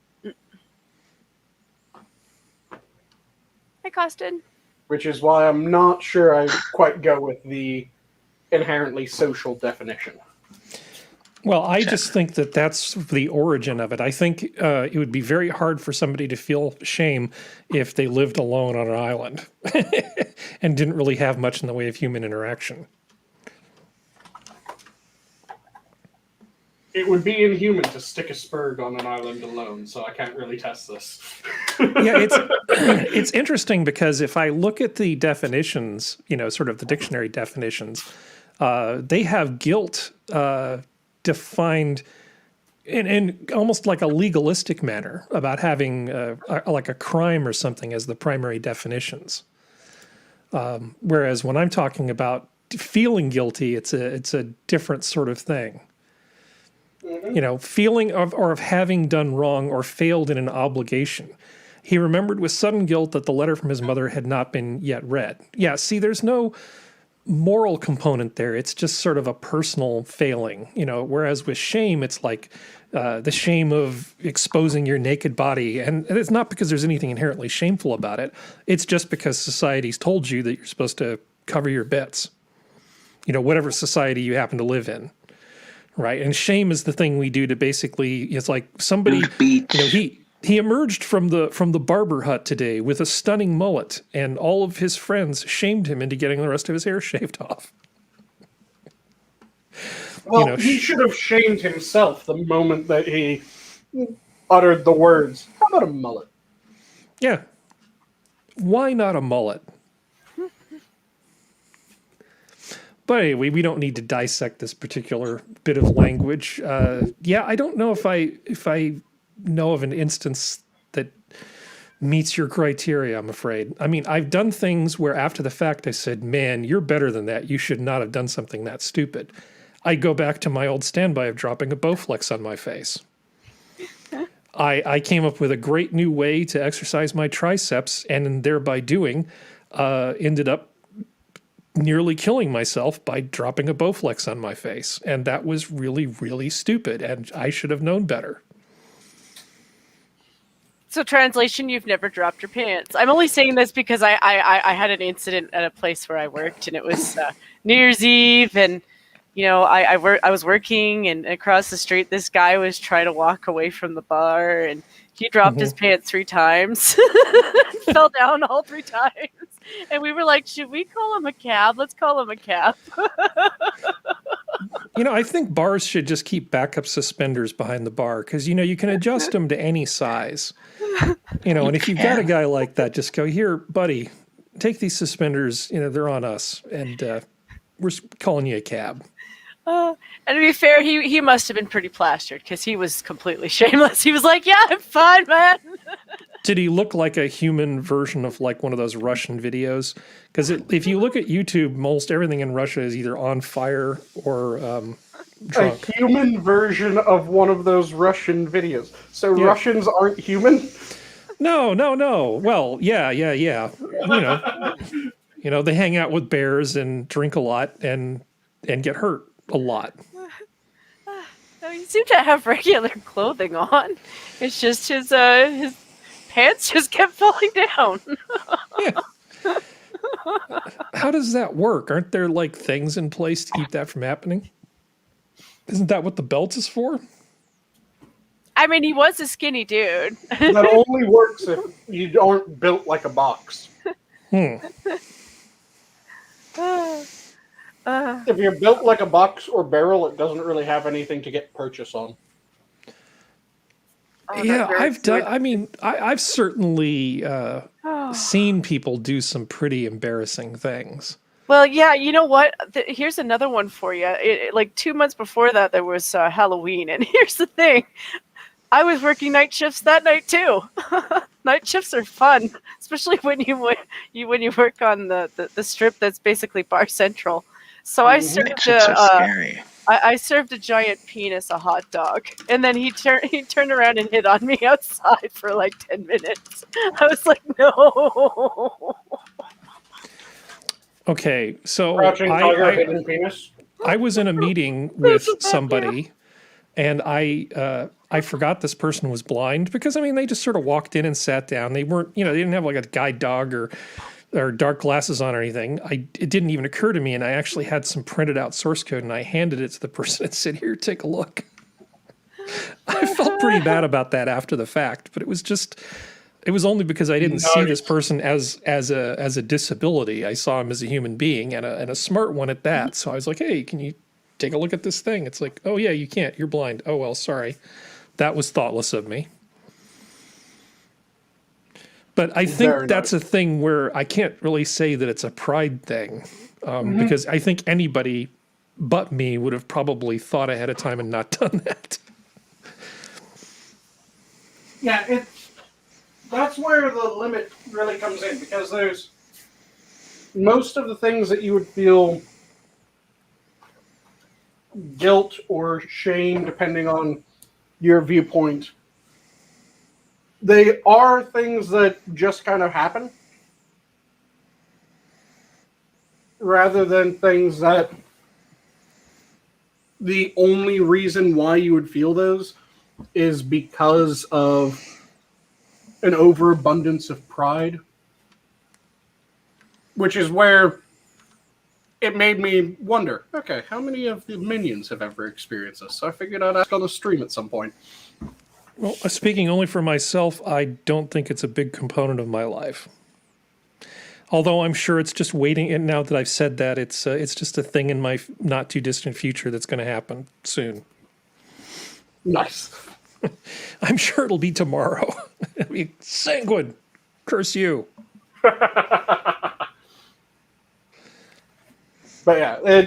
Hi, Costin. Which is why I'm not sure I quite go with the inherently social definition. Well, I just think that that's the origin of it. I think it would be very hard for somebody to feel shame if they lived alone on an island and didn't really have much in the way of human interaction. It would be inhuman to stick a spurg on an island alone, so I can't really test this. Yeah, it's interesting because if I look at the definitions, sort of the dictionary definitions, they have guilt defined in almost like a legalistic manner about having like a crime or something as the primary definitions. Whereas when I'm talking about feeling guilty, it's a different sort of thing. You know, feeling of having done wrong or failed in an obligation. He remembered with sudden guilt that the letter from his mother had not been yet read. Yeah, see, there's no moral component there. It's just sort of a personal failing, you know, whereas with shame, it's like the shame of exposing your naked body. And it's not because there's anything inherently shameful about it. It's just because society's told you that you're supposed to cover your bits, you know, whatever society you happen to live in. Right. And shame is the thing we do to basically, it's like somebody, you know, he emerged from the barber hut today with a stunning mullet, and all of his friends shamed him into getting the rest of his hair shaved off. Well, You know, he should have shamed himself the moment that he uttered the words, how about a mullet? Yeah. Why not a mullet? But anyway, we don't need to dissect this particular bit of language. Yeah, I don't know if I know of an instance that meets your criteria, I'm afraid. I mean, I've done things where after the fact I said, man, you're better than that. You should not have done something that stupid. I go back to my old standby of dropping a Bowflex on my face. I came up with a great new way to exercise my triceps, and in thereby doing, ended up nearly killing myself by dropping a Bowflex on my face. And that was really, really stupid, and I should have known better. So translation, you've never dropped your pants. I'm only saying this because I had an incident at a place where I worked, and it was New Year's Eve, and you know, I was working, and across the street, this guy was trying to walk away from the bar, and he dropped his pants 3 times, fell down all 3 times, and we were like, should we call him a cab? Let's call him a cab. You know, I think bars should just keep backup suspenders behind the bar because, you know, you can adjust them to any size. You know, and if you've got a guy like that, just go, here, buddy, take these suspenders, you know, they're on us, and we're calling you a cab. And to be fair, he must have been pretty plastered because he was completely shameless. He was like, yeah, I'm fine, man. Did he look like a human version of like one of those Russian videos? Because if you look at YouTube, most everything in Russia is either on fire or drunk. A human version of one of those Russian videos. So Russians aren't human? No. Well, yeah. You know, they hang out with bears and drink a lot and get hurt a lot. He seemed to have regular clothing on. It's just his pants just kept falling down. Yeah. How does that work? Aren't there like things in place to keep that from happening? Isn't that what the belt is for? I mean, he was a skinny dude. That only works if you aren't built like a box. If you're built like a box or barrel, it doesn't really have anything to get purchase on. Oh, yeah, I've certainly seen people do some pretty embarrassing things. Well, yeah, you know what? Here's another one for you. Like 2 months before that, there was Halloween, and here's the thing: I was working night shifts that night too. Night shifts are fun, especially when you work on the strip that's basically Bar Central. So I served scary. I served a giant penis a hot dog, and then he turned around and hit on me outside for like 10 minutes. I was like, no. Okay, so Crouching tiger, hidden penis. I was in a meeting with somebody, and I forgot this person was blind because, I mean, they just sort of walked in and sat down. They weren't, you know, they didn't have like a guide dog or dark glasses on or anything. It didn't even occur to me, and I actually had some printed out source code, and I handed it to the person and said, here, take a look. I felt pretty bad about that after the fact, but it was only because I didn't see this person as a disability. I saw him as a human being and a smart one at that. So I was like, hey, can you take a look at this thing? It's like, oh yeah, you can't. You're blind. Oh, well, sorry. That was thoughtless of me. But I think that's a thing where I can't really say that it's a pride thing because I think anybody but me would have probably thought ahead of time and not done that. Yeah, that's where the limit really comes in, because there's most of the things that you would feel guilt or shame, depending on your viewpoint. They are things that just kind of happen, rather than things that the only reason why you would feel those is because of an overabundance of pride, which is where it made me wonder, okay, how many of the minions have ever experienced this? So I figured I'd ask on the stream at some point. Well, speaking only for myself, I don't think it's a big component of my life. Although I'm sure it's just waiting, and now that I've said that, it's just a thing in my not too distant future that's going to happen soon. Nice. I'm sure it'll be tomorrow. It'll be Sanguine. Curse you. But yeah,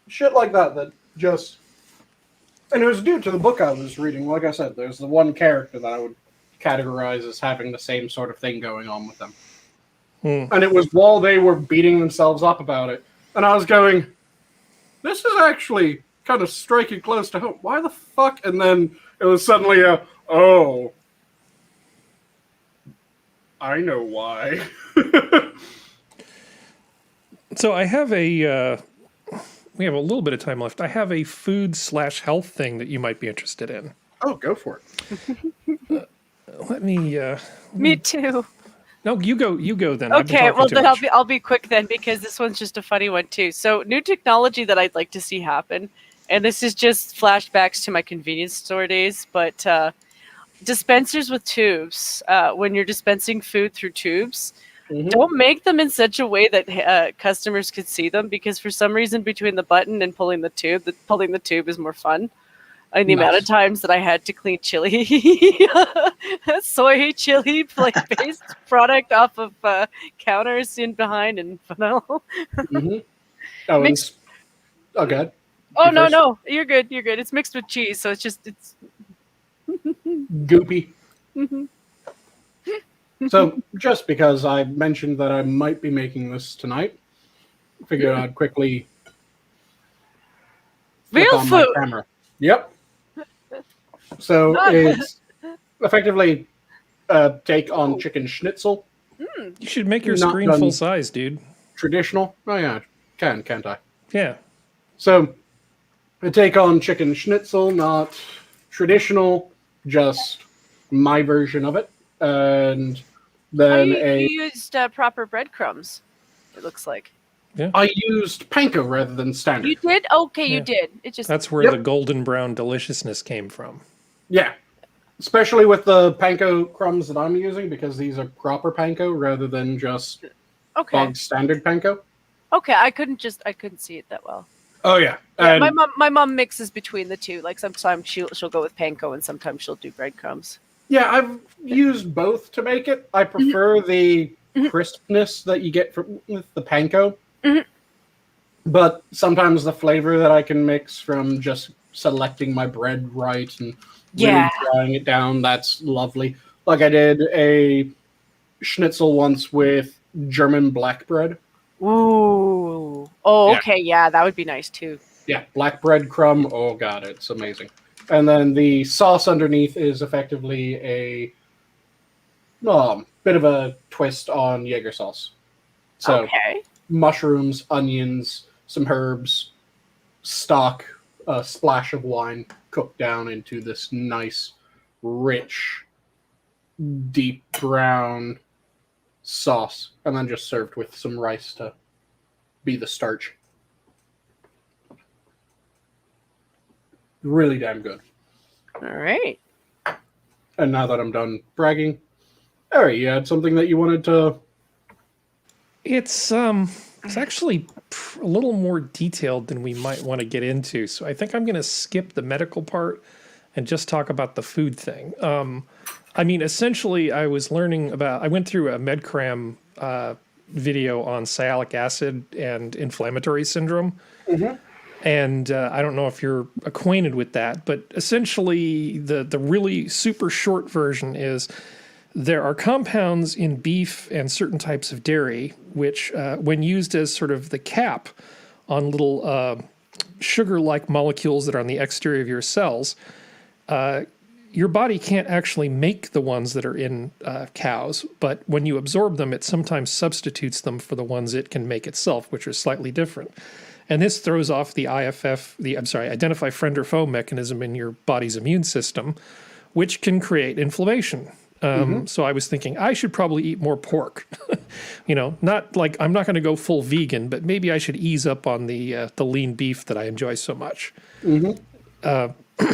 shit like that just... And it was due to the book I was reading. Like I said, there's the one character that I would categorize as having the same sort of thing going on with them. And it was while they were beating themselves up about it. And I was going, this is actually kind of striking close to home. Why the fuck? And then it was suddenly oh, I know why. So I have we have a little bit of time left. I have a food/health thing that you might be interested in. Oh, go for it. Let me. Me too. No, you go then. Okay, well then I'll be quick then, because this one's just a funny one too. So new technology that I'd like to see happen, and this is just flashbacks to my convenience store days, but dispensers with tubes. When you're dispensing food through tubes, don't make them in such a way that customers could see them, because for some reason between the button and pulling the tube is more fun. And the amount of times that I had to clean chili, soy chili based product off of counters in behind and vanilla. Oh, good. Oh, no, you're good. It's mixed with cheese, so it's goopy. So, just because I mentioned that I might be making this tonight, I figured I'd quickly real on food. My camera. Yep. So it's effectively a take on chicken schnitzel. You should make your Not screen done full size, dude. Traditional. Oh yeah, can't I? Yeah. So a take on chicken schnitzel, not traditional, just my version of it, and then you used proper breadcrumbs. It looks like. Yeah. I used panko rather than standard. You did? Okay, Yeah. you did. It just That's where the golden brown deliciousness came from. Yeah. Especially with the panko crumbs that I'm using, because these are proper panko rather than just bog standard panko. Okay, I couldn't see it that well. Oh yeah. Yeah, my mom mixes between the two. Like sometimes she'll go with panko and sometimes she'll do breadcrumbs. Yeah, I've used both to make it. I prefer the crispness that you get from with the panko. But sometimes the flavor that I can mix from just selecting my bread right and really drying it down, that's lovely. Like I did a schnitzel once with German black bread. Ooh. Oh, okay. Yeah, that would be nice too. Yeah, black bread crumb. Oh, God, it's amazing. And then the sauce underneath is effectively a bit of a twist on Jaeger sauce. So mushrooms, onions, some herbs, stock, a splash of wine cooked down into this nice, rich, deep brown sauce, and then just served with some rice to be the starch. Really damn good. All right. And now that I'm done bragging, Harry, you had something that you wanted to... It's actually a little more detailed than we might want to get into. So I think I'm going to skip the medical part and just talk about the food thing. I mean, essentially, I was learning about... I went through a Medcram video on sialic acid and inflammatory syndrome. And I don't know if you're acquainted with that, but essentially the really super short version is there are compounds in beef and certain types of dairy, which when used as sort of the cap on little sugar-like molecules that are on the exterior of your cells, your body can't actually make the ones that are in cows, but when you absorb them, it sometimes substitutes them for the ones it can make itself, which are slightly different. And this throws off the identify friend or foe mechanism in your body's immune system, which can create inflammation. So I was thinking I should probably eat more pork. Not like I'm not going to go full vegan, but maybe I should ease up on the lean beef that I enjoy so much.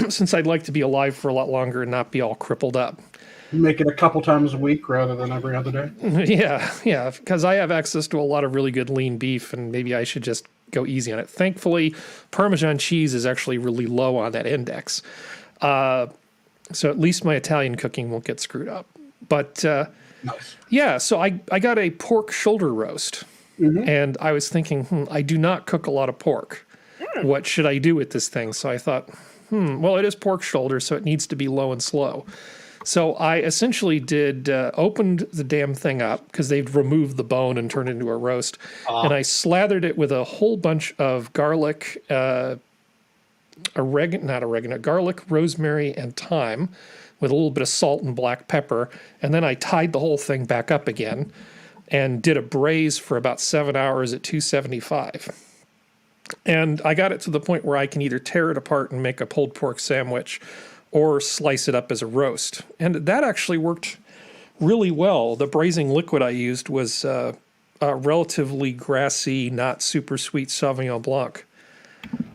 Since I'd like to be alive for a lot longer and not be all crippled up. Make it a couple times a week rather than every other day. Yeah, because I have access to a lot of really good lean beef, and maybe I should just go easy on it. Thankfully, Parmesan cheese is actually really low on that index. So at least my Italian cooking won't get screwed up. But Nice. yeah, so I got a pork shoulder roast, and I was thinking, I do not cook a lot of pork. What should I do with this thing? So I thought, well, it is pork shoulder, so it needs to be low and slow. So I essentially opened the damn thing up because they've removed the bone and turned it into a roast. And I slathered it with a whole bunch of garlic, garlic, rosemary, and thyme with a little bit of salt and black pepper. And then I tied the whole thing back up again and did a braise for about 7 hours at 275. And I got it to the point where I can either tear it apart and make a pulled pork sandwich or slice it up as a roast. And that actually worked really well. The braising liquid I used was a relatively grassy, not super sweet Sauvignon Blanc.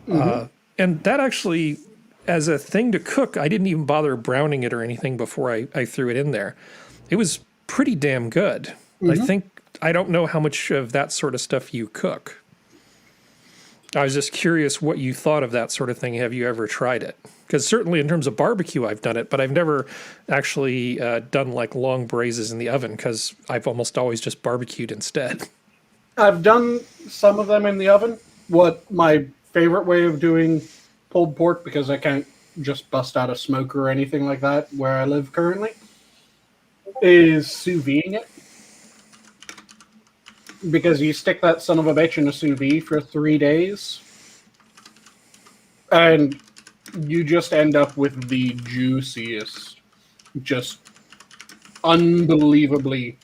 And that actually, as a thing to cook, I didn't even bother browning it or anything before I threw it in there. It was pretty damn good. I don't know how much of that sort of stuff you cook. I was just curious what you thought of that sort of thing. Have you ever tried it? Because certainly in terms of barbecue, I've done it, but I've never actually done like long braises in the oven because I've almost always just barbecued instead. I've done some of them in the oven. What my favorite way of doing pulled pork, because I can't just bust out a smoker or anything like that where I live currently, is sous videing it. Because you stick that son of a bitch in a sous vide for 3 days, and you just end up with the juiciest, just unbelievably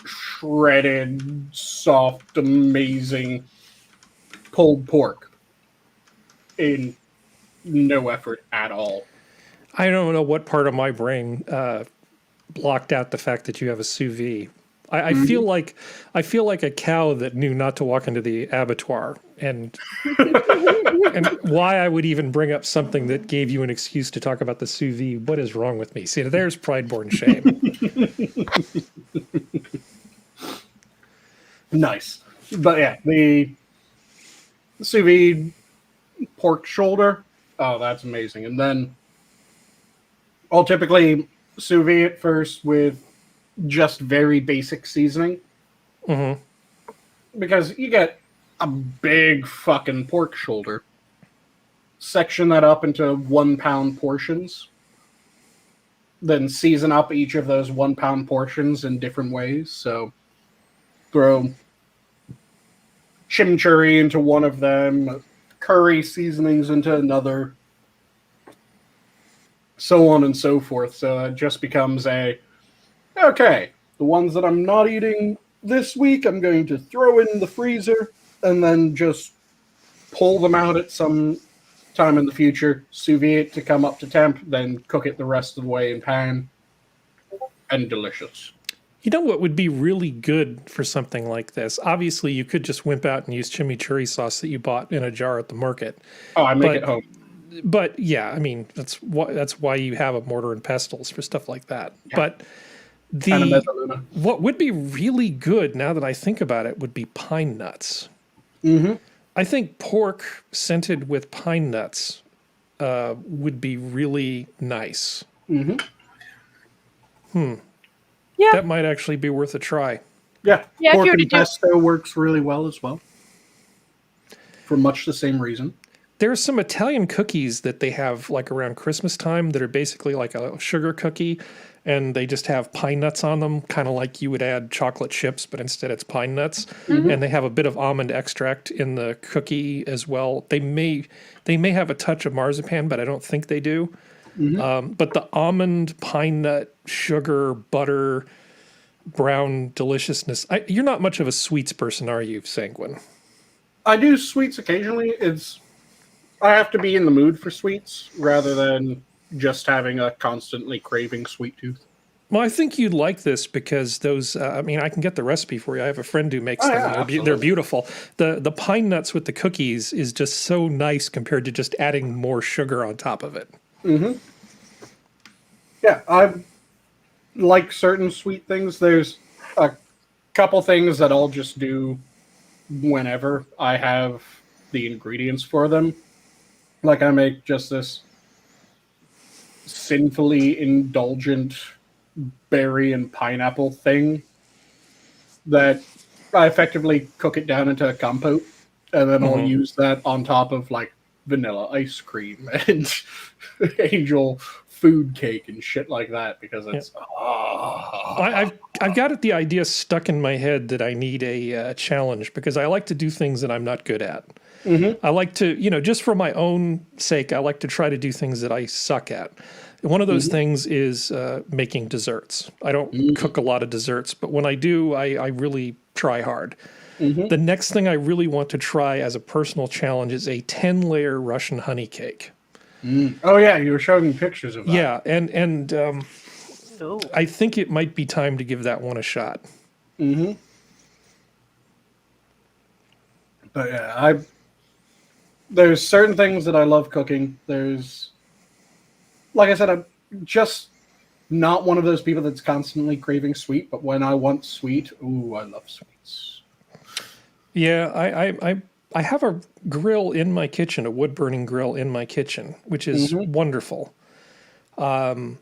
shredded, soft, amazing pulled pork in no effort at all. I don't know what part of my brain blocked out the fact that you have a sous vide. I feel like a cow that knew not to walk into the abattoir, and why I would even bring up something that gave you an excuse to talk about the sous vide. What is wrong with me? See, there's pride-born shame. Nice. But yeah, the sous vide pork shoulder, oh, that's amazing. And then I'll typically sous vide it first with just very basic seasoning. Because you get a big fucking pork shoulder. Section that up into 1 pound portions. Then season up each of those 1 pound portions in different ways. So throw chimichurri into one of them, curry seasonings into another, so on and so forth. So it just becomes okay, the ones that I'm not eating this week, I'm going to throw in the freezer and then just pull them out at some time in the future, sous vide it to come up to temp, then cook it the rest of the way in pan, and delicious. You know what would be really good for something like this? Obviously, you could just wimp out and use chimichurri sauce that you bought in a jar at the market. Oh, I make it home. But yeah, I mean, that's why you have a mortar and pestles for stuff like that. Yeah. But what would be really good, now that I think about it, would be pine nuts. I think pork scented with pine nuts would be really nice. Yeah. That might actually be worth a try. Yeah, pork and pesto works really well as well. for much the same reason. There are some Italian cookies that they have like around Christmas time that are basically like a sugar cookie, and they just have pine nuts on them, kind of like you would add chocolate chips, but instead it's pine nuts. And they have a bit of almond extract in the cookie as well. They may have a touch of marzipan, but I don't think they do. But the almond, pine nut, sugar, butter, brown deliciousness. You're not much of a sweets person, are you, Sanguine? I do sweets occasionally. I have to be in the mood for sweets rather than just having a constantly craving sweet tooth. Well, I think you'd like this because those, I mean, I can get the recipe for you. I have a friend who makes them. Yeah, They're beautiful. The pine nuts with the cookies is just so nice compared to just adding more sugar on top of it. Yeah, I like certain sweet things. There's a couple things that I'll just do whenever I have the ingredients for them. Like I make just this sinfully indulgent berry and pineapple thing that I effectively cook it down into a compote, and then I'll use that on top of like vanilla ice cream and angel food cake and shit like that because it's I've got the idea stuck in my head that I need a challenge because I like to do things that I'm not good at. I like to, just for my own sake, I like to try to do things that I suck at. One of those things is making desserts. I don't cook a lot of desserts, but when I do, I really try hard. The next thing I really want to try as a personal challenge is a 10-layer Russian honey cake. Oh yeah, you were showing me pictures of that. Yeah, and I think it might be time to give that one a shot. But yeah, there's certain things that I love cooking. There's, like I said, I'm just not one of those people that's constantly craving sweet, but when I want sweet, ooh, I love sweets. Yeah, I have a grill in my kitchen, a wood-burning grill in my kitchen, which is wonderful. And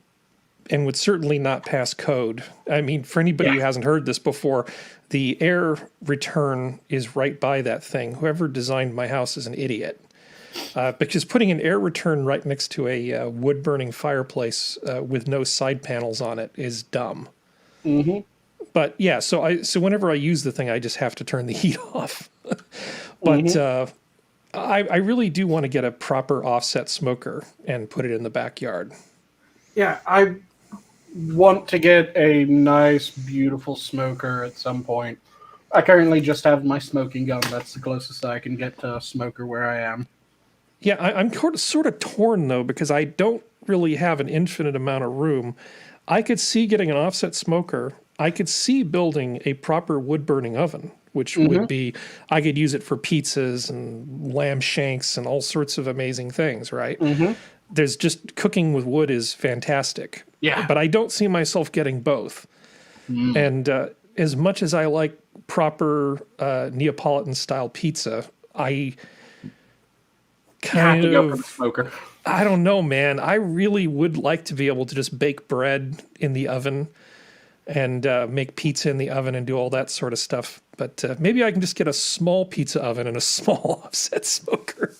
would certainly not pass code. I mean, for anybody who hasn't heard this before, the air return is right by that thing. Whoever designed my house is an idiot. Because putting an air return right next to a wood-burning fireplace with no side panels on it is dumb. But yeah, so whenever I use the thing, I just have to turn the heat off. But I really do want to get a proper offset smoker and put it in the backyard. Yeah, I want to get a nice, beautiful smoker at some point. I currently just have my smoking gun. That's the closest I can get to a smoker where I am. Yeah, I'm sort of torn, though, because I don't really have an infinite amount of room. I could see getting an offset smoker. I could see building a proper wood-burning oven, which would be, I could use it for pizzas and lamb shanks and all sorts of amazing things, right? There's just, cooking with wood is fantastic. Yeah. But I don't see myself getting both. And as much as I like proper Neapolitan-style pizza, I kind have to go for of... the smoker. I don't know, man. I really would like to be able to just bake bread in the oven and make pizza in the oven and do all that sort of stuff. But maybe I can just get a small pizza oven and a small offset smoker.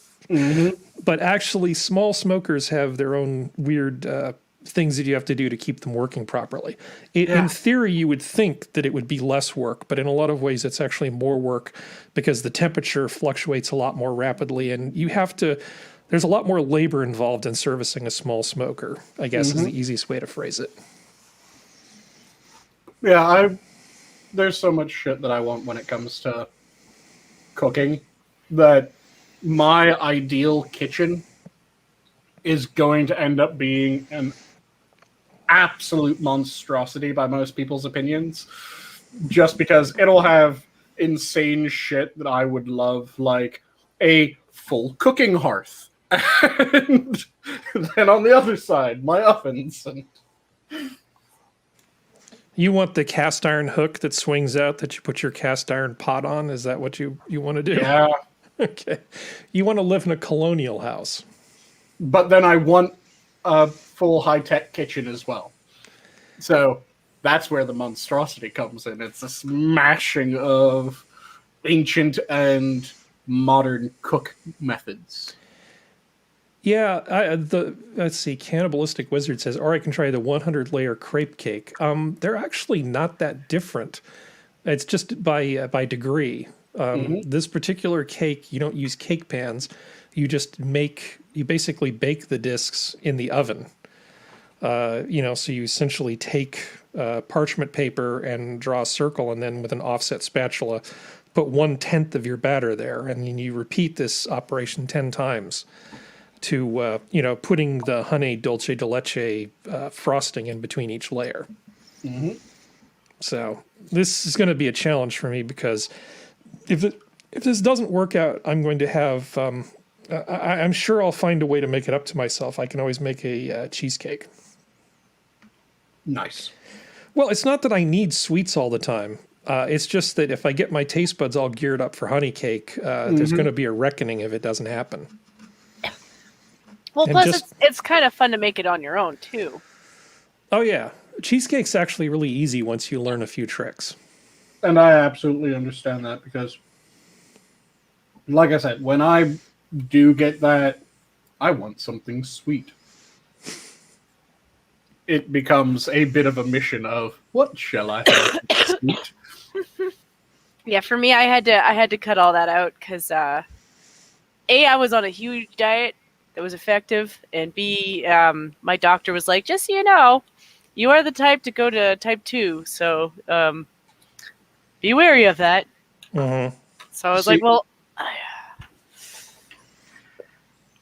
But actually, small smokers have their own weird things that you have to do to keep them working properly. In theory, you would think that it would be less work, but in a lot of ways, it's actually more work because the temperature fluctuates a lot more rapidly, and you have to... There's a lot more labor involved in servicing a small smoker, I guess is the easiest way to phrase it. Yeah, there's so much shit that I want when it comes to cooking that my ideal kitchen is going to end up being an absolute monstrosity by most people's opinions, just because it'll have insane shit that I would love, like a full cooking hearth. And then on the other side, my ovens. And you want the cast iron hook that swings out that you put your cast iron pot on? Is that what you want to do? Yeah. Okay. You want to live in a colonial house. But then I want a full high-tech kitchen as well. So that's where the monstrosity comes in. It's a smashing of ancient and modern cook methods. Yeah, let's see. Cannibalistic Wizard says, or I can try the 100-layer crepe cake. They're actually not that different. It's just by degree. This particular cake, you don't use cake pans. You basically bake the discs in the oven. So you essentially take parchment paper and draw a circle, and then with an offset spatula, put 1/10 of your batter there, and then you repeat this operation 10 times to, putting the honey dulce de leche frosting in between each layer. So this is going to be a challenge for me because if this doesn't work out, I'm going to have, I'm sure I'll find a way to make it up to myself. I can always make a cheesecake. Nice. Well, it's not that I need sweets all the time. It's just that if I get my taste buds all geared up for honey cake, there's going to be a reckoning if it doesn't happen. Well, and plus it's kind of fun to make it on your own, too. Oh, yeah. Cheesecake's actually really easy once you learn a few tricks. And I absolutely understand that because, like I said, when I do get that, I want something sweet. It becomes a bit of a mission of, what shall I have sweet? Yeah, for me, I had to cut all that out because, A, I was on a huge diet that was effective, and B, my doctor was like, just so you know, you are the type to go to type 2, so be wary of that. So I was like, well,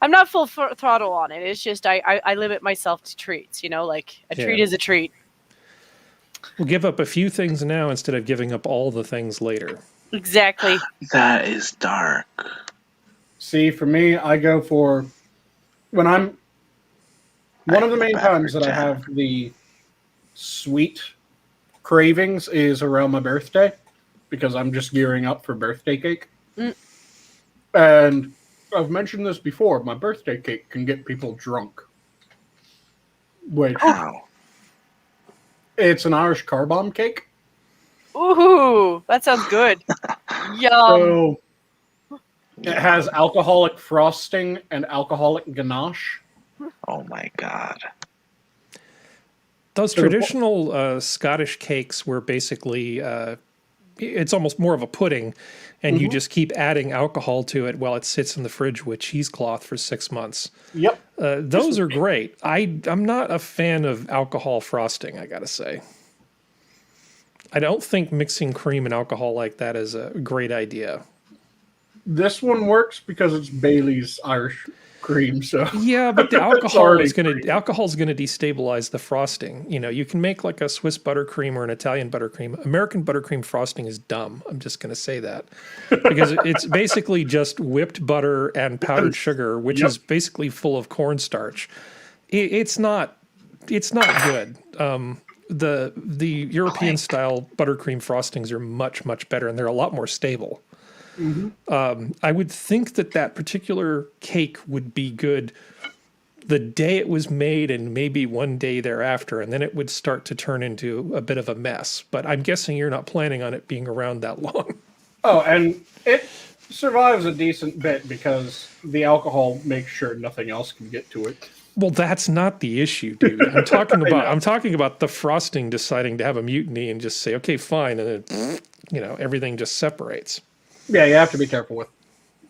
I'm not full throttle on it. It's just I limit myself to treats, like a treat is a treat. We'll give up a few things now instead of giving up all the things later. Exactly. That is dark. See, for me, I go for when I'm one of the main times that I have the sweet cravings is around my birthday because I'm just gearing up for birthday cake. And I've mentioned this before. My birthday cake can get people drunk. Which it's an Irish car bomb cake. Ooh, that sounds good. Yum. So it has alcoholic frosting and alcoholic ganache. Oh my god. Those traditional Scottish cakes were basically, it's almost more of a pudding, and you just keep adding alcohol to it while it sits in the fridge with cheesecloth for 6 months. Yep. Those are great. I'm not a fan of alcohol frosting, I gotta say. I don't think mixing cream and alcohol like that is a great idea. This one works because it's Bailey's Irish cream, so yeah, but the alcohol is going to destabilize the frosting. You can make like a Swiss buttercream or an Italian buttercream. American buttercream frosting is dumb. I'm just going to say that because it's basically just whipped butter and powdered sugar, which is basically full of cornstarch. It's not good. The European style buttercream frostings are much better, and they're a lot more stable. I would think that particular cake would be good the day it was made and maybe one day thereafter, and then it would start to turn into a bit of a mess. But I'm guessing you're not planning on it being around that long. Oh, and it survives a decent bit because the alcohol makes sure nothing else can get to it. Well, that's not the issue, dude. I'm talking about the frosting deciding to have a mutiny and just say, okay, fine, and then everything just separates. Yeah, you have to be careful with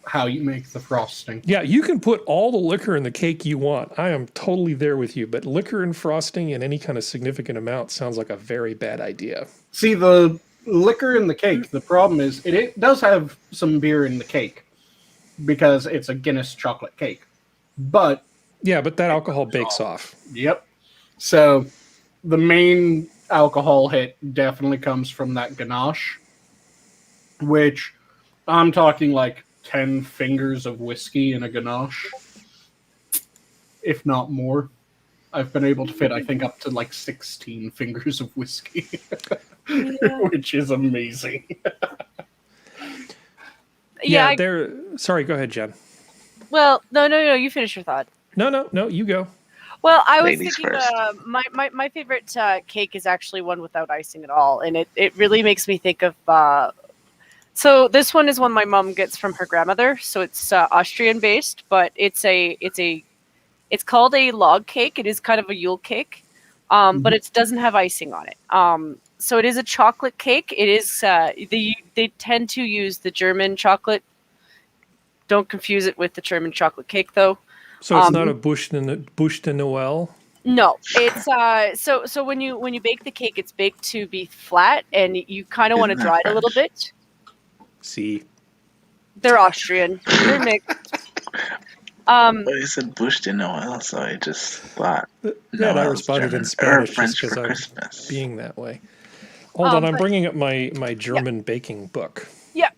how you make the frosting. Yeah, you can put all the liquor in the cake you want. I am totally there with you, but liquor and frosting in any kind of significant amount sounds like a very bad idea. See, the liquor in the cake, the problem is it does have some beer in the cake because it's a Guinness chocolate cake. But that alcohol bakes off. Yep. So the main alcohol hit definitely comes from that ganache, which I'm talking like 10 fingers of whiskey in a ganache, if not more. I've been able to fit, I think, up to like 16 fingers of whiskey, which is amazing. Sorry, go ahead, Jen. Well, no, you finish your thought. No, you go. Well, I was Ladies thinking first. My favorite cake is actually one without icing at all, and it really makes me think of So this one is one my mom gets from her grandmother. So it's Austrian based, but it's called a log cake. It is kind of a Yule cake, but it doesn't have icing on it. So it is a chocolate cake. It is they tend to use the German chocolate. Don't confuse it with the German chocolate cake, though. So it's not a bûche de Noël? No, it's so when you bake the cake, it's baked to be flat, and you kind of want to Isn't that dry it a little French? bit. See. They're Austrian. They're mixed. But it said Bush de Noël, so I just thought. Yeah, I Noël's responded German, in Spanish or French just for because I was Christmas. being that way. Hold on, I'm but- bringing up my German baking book. Yeah.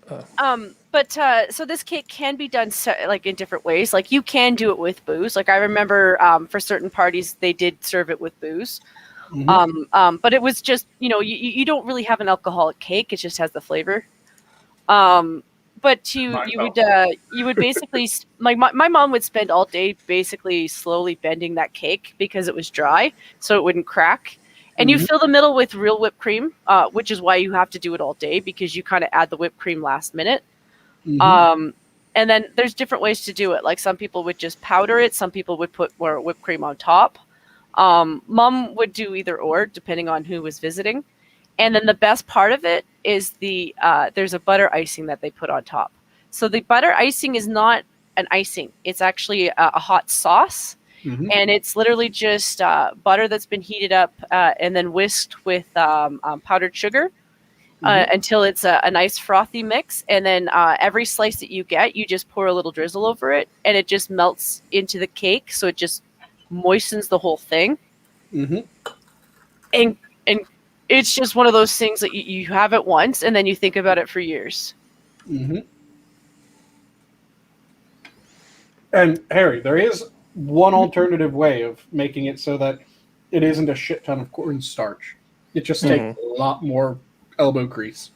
But so this cake can be done like in different ways. Like you can do it with booze. Like I remember for certain parties they did serve it with booze. But it was just you don't really have an alcoholic cake. It just has the flavor. But you would basically my mom would spend all day basically slowly bending that cake because it was dry, so it wouldn't crack. And you fill the middle with real whipped cream, which is why you have to do it all day because you kind of add the whipped cream last minute. And then there's different ways to do it. Like some people would just powder it. Some people would put more whipped cream on top. Mom would do either or, depending on who was visiting. And then the best part of it is there's a butter icing that they put on top. So the butter icing is not an icing. It's actually a hot sauce. And it's literally just butter that's been heated up and then whisked with powdered sugar until it's a nice frothy mix. And then every slice that you get, you just pour a little drizzle over it, and it just melts into the cake. So it just moistens the whole thing. And it's just one of those things that you have it once, and then you think about it for years. And Harry, there is one alternative way of making it so that it isn't a shit ton of cornstarch. It just takes a lot more elbow grease.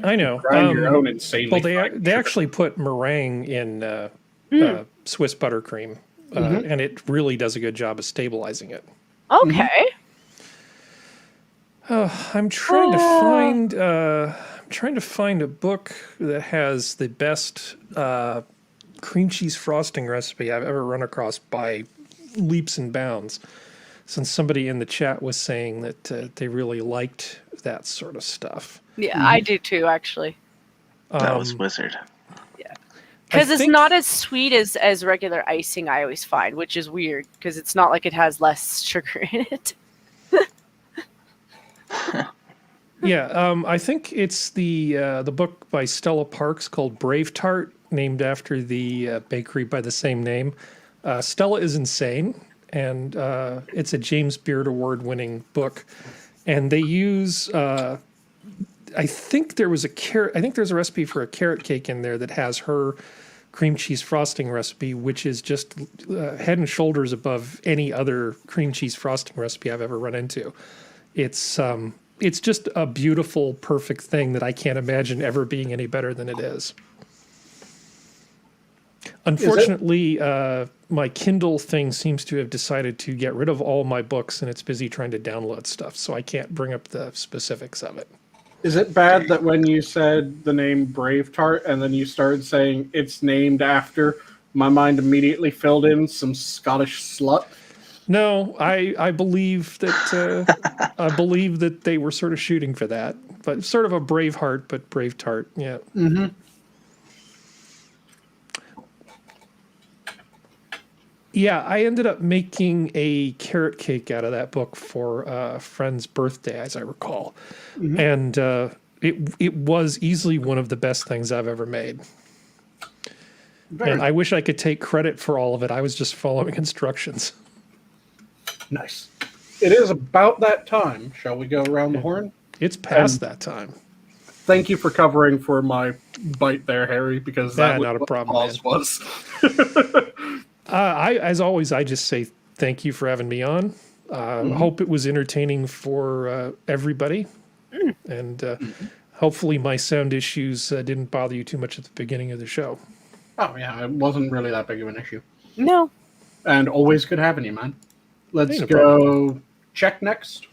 I know. Grind your own insanely. Well, they actually put meringue in Swiss buttercream, and it really does a good job of stabilizing it. Okay. I'm trying to find a book that has the best cream cheese frosting recipe I've ever run across by leaps and bounds. Since somebody in the chat was saying that they really liked that sort of stuff. Yeah, I do too, actually. That was Wizard. Yeah. Because it's not as sweet as regular icing, I always find, which is weird because it's not like it has less sugar in it. Yeah, I think it's the book by Stella Parks called Brave Tart, named after the bakery by the same name. Stella is insane, and it's a James Beard Award-winning book. And they use, I think there's a recipe for a carrot cake in there that has her cream cheese frosting recipe, which is just head and shoulders above any other cream cheese frosting recipe I've ever run into. It's just a beautiful, perfect thing that I can't imagine ever being any better than it is. Unfortunately, my Kindle thing seems to have decided to get rid of all my books, and it's busy trying to download stuff, so I can't bring up the specifics of it. Is it bad that when you said the name Brave Tart and then you started saying it's named after, my mind immediately filled in some Scottish slut? No, I believe that they were sort of shooting for that, but sort of a Braveheart, but Brave Tart, yeah. Yeah, I ended up making a carrot cake out of that book for a friend's birthday, as I recall, and it was easily one of the best things I've ever made. And I wish I could take credit for all of it. I was just following instructions. Nice. It is about that time. Shall we go around the horn? It's past that time. Thank you for covering for my bite there, Harry, because that was not a what problem, the pause man. was. As always, I just say thank you for having me on. Hope it was entertaining for everybody. And hopefully my sound issues didn't bother you too much at the beginning of the show. Oh, yeah, it wasn't really that big of an issue. No. And always good having you, man. Let's Hey, no go problem. check next.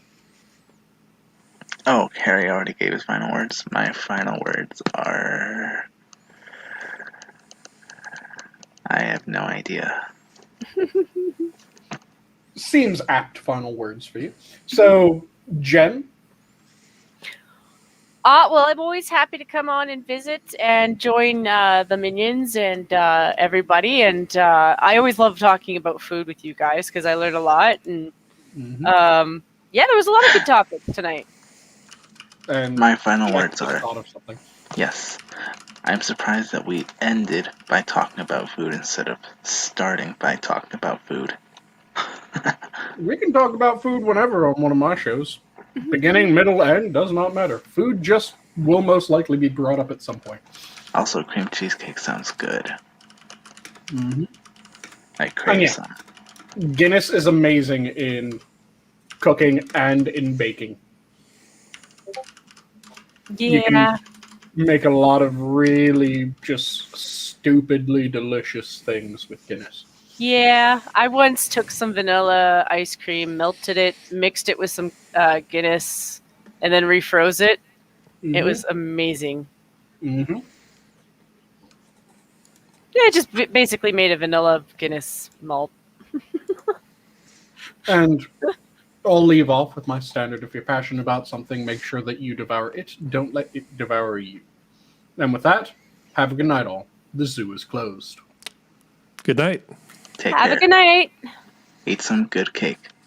Oh, Harry already gave his final words. My final words are... I have no idea. Seems apt final words for you. So, Jen? Well, I'm always happy to come on and visit and join the minions and everybody. And I always love talking about food with you guys because I learned a lot. And yeah, there was a lot of good topics tonight. And My final I words just are... thought of something. Yes. I'm surprised that we ended by talking about food instead of starting by talking about food. We can talk about food whenever on one of my shows. Beginning, middle, end, does not matter. Food just will most likely be brought up at some point. Also, cream cheesecake sounds good. Mm-hmm. I crave yeah. some. Guinness is amazing in cooking and in baking. You can Yeah. make a lot of really just stupidly delicious things with Guinness. Yeah, I once took some vanilla ice cream, melted it, mixed it with some Guinness, and then refroze it. Mm-hmm. It was amazing. Mm-hmm. Yeah, it just basically made a vanilla Guinness malt. And I'll leave off with my standard. If you're passionate about something, make sure that you devour it. Don't let it devour you. And with that, have a good night, all. The zoo is closed. Good night. Take Have care. a good night. Eat some good cake.